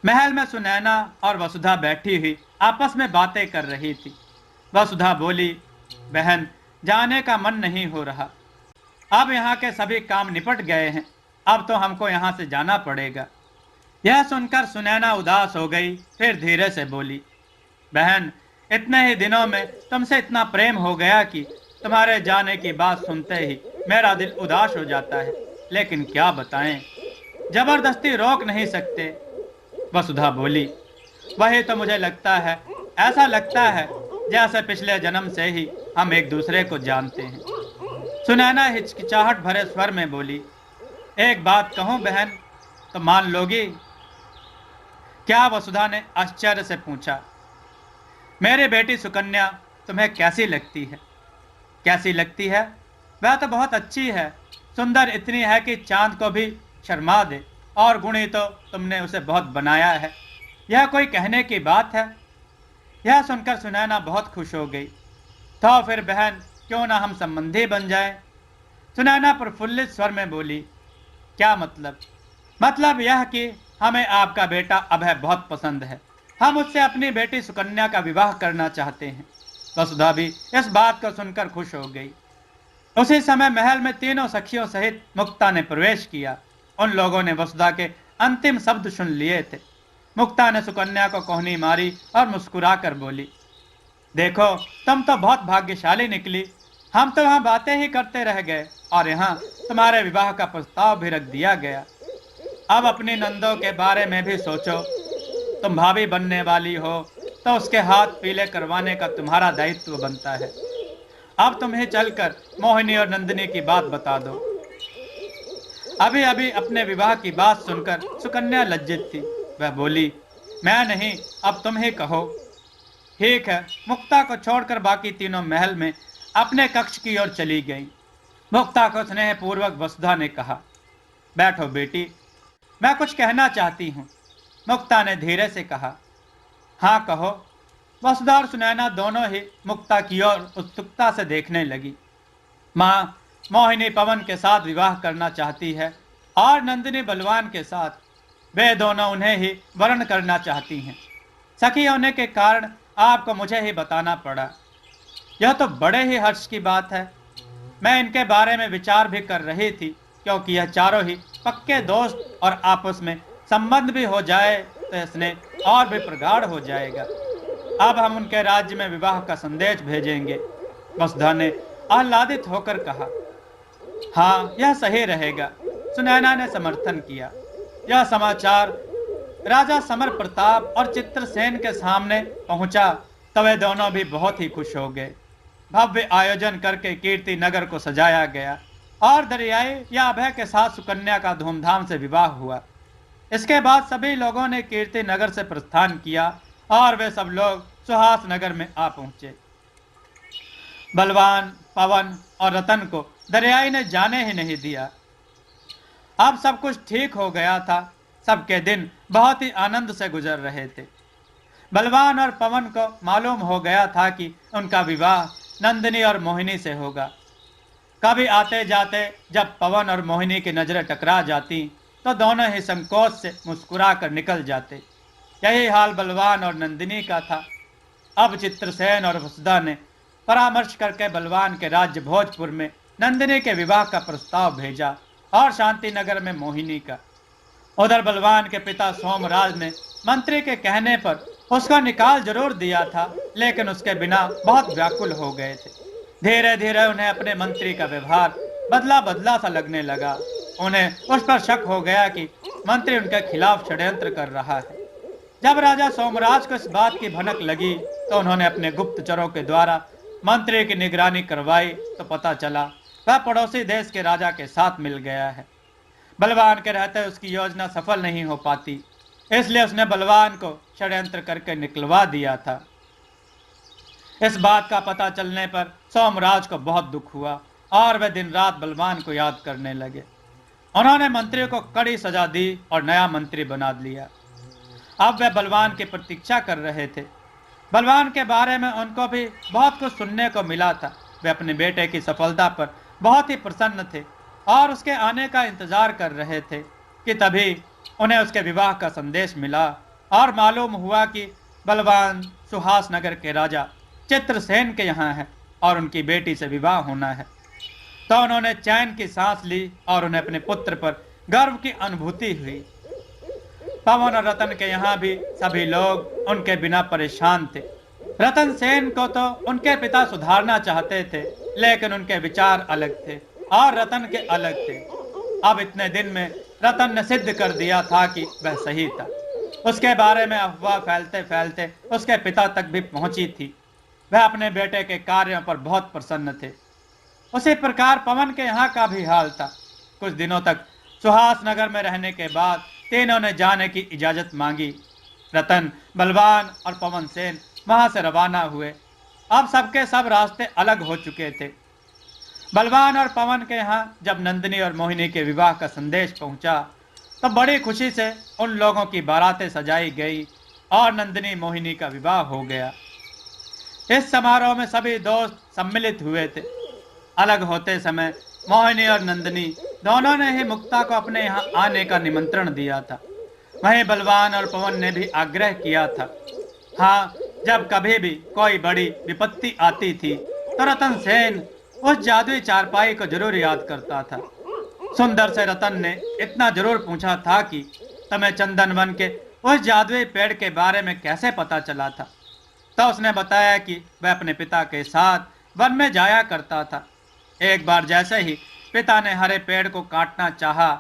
महल में सुनैना और वसुधा बैठी हुई आपस में बातें कर रही थी। वसुधा बोली, बहन, जाने का मन नहीं हो रहा। अब यहाँ के सभी काम निपट गए हैं, अब तो हमको यहाँ से जाना पड़ेगा। यह सुनकर सुनैना उदास हो गई, फिर धीरे से बोली, बहन, इतने ही दिनों में तुमसे इतना प्रेम हो गया कि तुम्हारे जाने की बात सुनते ही मेरा दिल उदास हो जाता है। लेकिन क्या बताएं, जबरदस्ती रोक नहीं सकते। वसुधा बोली, वही तो मुझे लगता है। ऐसा लगता है जैसे पिछले जन्म से ही हम एक दूसरे को जानते हैं। सुनैना हिचकिचाहट भरे स्वर में बोली, एक बात कहूं बहन, तो मान लोगी? क्या? वसुधा ने आश्चर्य से पूछा। मेरी बेटी सुकन्या तुम्हें कैसी लगती है? कैसी लगती है? वह तो बहुत अच्छी है। सुंदर इतनी है कि चांद को भी शर्मा दे, और गुणी तो तुमने उसे बहुत बनाया है। यह कोई कहने की बात है? यह सुनकर सुनैना बहुत खुश हो गई। तो फिर बहन, क्यों ना हम संबंधी बन जाएं? सुनैना प्रफुल्लित स्वर में बोली, क्या मतलब? मतलब यह कि हमें आपका बेटा अभय बहुत पसंद है। हम उससे अपनी बेटी सुकन्या का विवाह करना चाहते हैं। वसुधा भी इस बात को सुनकर खुश हो गई। उसी समय महल में तीनों सखियों सहित मुक्ता ने प्रवेश किया। उन लोगों ने वसुधा के अंतिम शब्द सुन लिए थे। मुक्ता ने सुकन्या को कोहनी मारी और मुस्कुराकर बोली, देखो, तुम तो बहुत भाग्यशाली निकली। हम तो वहां बातें ही करते रह गए और यहाँ तुम्हारे विवाह का प्रस्ताव भी रख दिया गया। अब अपनी नंदों के बारे में भी सोचो। तुम भाभी बनने वाली हो, तो उसके हाथ पीले करवाने का तुम्हारा दायित्व बनता है। अब तुम्हें चलकर मोहिनी और नंदिनी की बात बता दो। अभी अभी अपने विवाह की बात सुनकर सुकन्या लज्जित थी। वह बोली, मैं नहीं, अब तुम ही कहो। ठीक है। मुक्ता को छोड़कर बाकी तीनों महल में अपने कक्ष की ओर चली गईं। मुक्ता को स्नेहपूर्वक वसुधा ने कहा, बैठो बेटी, मैं कुछ कहना चाहती हूँ। मुक्ता ने धीरे से कहा, हाँ कहो। वसुधा और सुनैना दोनों ही मुक्ता की ओर उत्सुकता से देखने लगी। माँ, मोहिनी पवन के साथ विवाह करना चाहती है और नंदिनी बलवान के साथ। वे दोनों उन्हें ही वर्ण करना चाहती हैं। सखी होने के कारण आपको मुझे ही बताना पड़ा। यह तो बड़े ही हर्ष की बात है। मैं इनके बारे में विचार भी कर रही थी, क्योंकि यह चारों ही पक्के दोस्त और आपस में संबंध भी हो जाए तो स्नेह और भी प्रगाढ़ हो जाएगा। अब हम उनके राज्य में विवाह का संदेश भेजेंगे। वसुधा ने आह्लादित होकर कहा, हाँ यह सही रहेगा। सुनैना ने समर्थन किया। यह समाचार राजा समर प्रताप और चित्रसेन के सामने पहुंचा तो वे दोनों भी बहुत ही खुश हो गए। भव्य आयोजन करके कीर्ति नगर को सजाया गया और दरियाई या अभय के साथ सुकन्या का धूमधाम से विवाह हुआ। इसके बाद सभी लोगों ने कीर्ति नगर से प्रस्थान किया और वे सब लोग सुहास नगर में आ पहुंचे। बलवान, पवन और रतन को दरियाई ने जाने ही नहीं दिया। अब सब कुछ ठीक हो गया था। सबके दिन बहुत ही आनंद से गुजर रहे थे। बलवान और पवन को मालूम हो गया था कि उनका विवाह नंदिनी और मोहिनी से होगा। कभी आते जाते जब पवन और मोहिनी की नजरें टकरा जाती तो दोनों ही संकोच से मुस्कुरा कर निकल जाते। यही हाल बलवान और नंदिनी का था। अब चित्रसेन और वसुधा ने परामर्श करके बलवान के राज्य भोजपुर में नंदिनी के विवाह का प्रस्ताव भेजा और शांति नगर में मोहिनी का। उधर बलवान के पिता सोमराज ने मंत्री के कहने पर उसका निकाल जरूर दिया था, लेकिन उसके बिना बहुत व्याकुल हो गए थे। धीरे धीरे उन्हें अपने मंत्री का व्यवहार बदला बदला सा लगने लगा। उन्हें उस पर शक हो गया कि मंत्री उनके खिलाफ षड्यंत्र कर रहा है। जब राजा सोमराज को इस बात की भनक लगी तो उन्होंने अपने गुप्तचरों के द्वारा मंत्री की निगरानी करवाई तो पता चला वह पड़ोसी देश के राजा के साथ मिल गया है। बलवान के रहते उसकी योजना सफल नहीं हो पाती, इसलिए उसने बलवान को षड्यंत्र करके निकलवा दिया था। इस बात का पता चलने पर सोमराज को बहुत दुख हुआ और वे दिन रात बलवान को याद करने लगे। उन्होंने मंत्री को कड़ी सजा दी और नया मंत्री बना लिया। अब वे बलवान की प्रतीक्षा कर रहे थे। बलवान के बारे में उनको भी बहुत कुछ सुनने को मिला था। वे अपने बेटे की सफलता पर बहुत ही प्रसन्न थे और उसके आने का इंतजार कर रहे थे कि तभी उन्हें उसके विवाह का संदेश मिला और मालूम हुआ कि बलवान सुहास नगर के राजा चित्रसेन के यहाँ है और उनकी बेटी से विवाह होना है। तो उन्होंने चैन की सांस ली और उन्हें अपने पुत्र पर गर्व की अनुभूति हुई। पवन और रतन के यहाँ भी सभी लोग उनके बिना परेशान थे। रतन सेन को तो उनके पिता सुधारना चाहते थे, लेकिन उनके विचार अलग थे और रतन के अलग थे। अब इतने दिन में रतन ने सिद्ध कर दिया था कि वह सही था। उसके बारे में अफवाह फैलते फैलते उसके पिता तक भी पहुंची थी। वह अपने बेटे के कार्यों पर बहुत प्रसन्न थे। उसी प्रकार पवन के यहाँ का भी हाल था। कुछ दिनों तक सुहास नगर में रहने के बाद तीनों ने जाने की इजाजत मांगी। रतन, बलवान और पवन सेन वहां से रवाना हुए। अब सबके सब रास्ते अलग हो चुके थे। बलवान और पवन के यहाँ जब नंदिनी और मोहिनी के विवाह का संदेश पहुंचा तो बड़ी खुशी से उन लोगों की बारातें सजाई गई और नंदिनी मोहिनी का विवाह हो गया। इस समारोह में सभी दोस्त सम्मिलित हुए थे। अलग होते समय मोहिनी और नंदिनी दोनों ने ही मुक्ता को अपने यहाँ आने का निमंत्रण दिया था। वहीं बलवान और पवन ने भी आग्रह किया था। हाँ, जब कभी भी कोई बड़ी विपत्ति आती थी तो रतन सेन उस जादुई चारपाई को जरूर याद करता था। सुंदर से रतन ने इतना जरूर पूछा था कि तुम्हें चंदन वन के उस जादुई पेड़ के बारे में कैसे पता चला था। तो उसने बताया कि वह अपने पिता के साथ वन में जाया करता था। एक बार जैसे ही पिता ने हरे पेड़ को काटना चाहा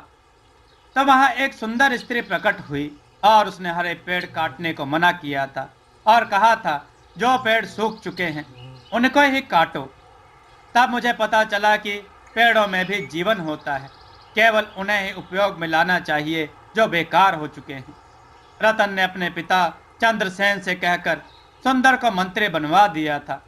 तो वहां एक सुंदर स्त्री प्रकट हुई और उसने हरे पेड़ काटने को मना किया था। और कहा था, जो पेड़ सूख चुके हैं उनको ही काटो। तब मुझे पता चला कि पेड़ों में भी जीवन होता है, केवल उन्हें ही उपयोग में लाना चाहिए जो बेकार हो चुके हैं। रतन ने अपने पिता चंद्रसेन से कहकर सुंदर को मंत्री बनवा दिया था।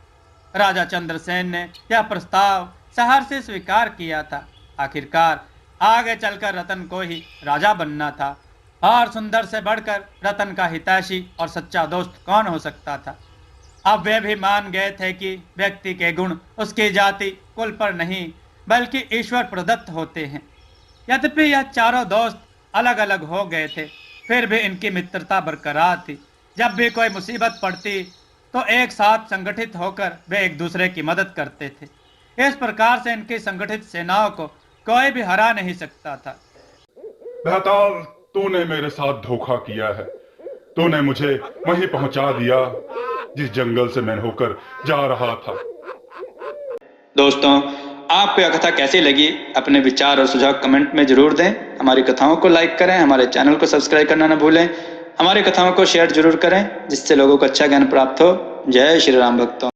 राजा चंद्रसेन ने यह प्रस्ताव सहर्ष स्वीकार किया था। आखिरकार आगे चलकर रतन को ही राजा बनना था, और सुंदर से बढ़कर रतन का हितैषी और सच्चा दोस्त कौन हो सकता था। अब वे भी मान गए थे कि व्यक्ति के गुण उसकी जाति कुल पर नहीं बल्कि ईश्वर प्रदत्त होते हैं। यद्यपि यह चारों दोस्त अलग अलग हो गए थे, फिर भी इनकी मित्रता बरकरार थी। जब भी कोई मुसीबत पड़ती तो एक साथ संगठित होकर वे एक दूसरे की मदद करते थे। इस प्रकार से इनकी संगठित सेनाओं को कोई भी हरा नहीं सकता था। बेताल, तूने मेरे साथ धोखा किया है। तूने मुझे वहीं पहुंचा दिया जिस जंगल से मैं होकर जा रहा था। दोस्तों, आपको यह कथा कैसी लगी? अपने विचार और सुझाव कमेंट में जरूर दें। हमारी कथाओं को लाइक करें, हमारे चैनल को सब्सक्राइब करना न भूलें। हमारी कथाओं को शेयर जरूर करें जिससे लोगों को अच्छा ज्ञान प्राप्त हो। जय श्री राम भक्तों।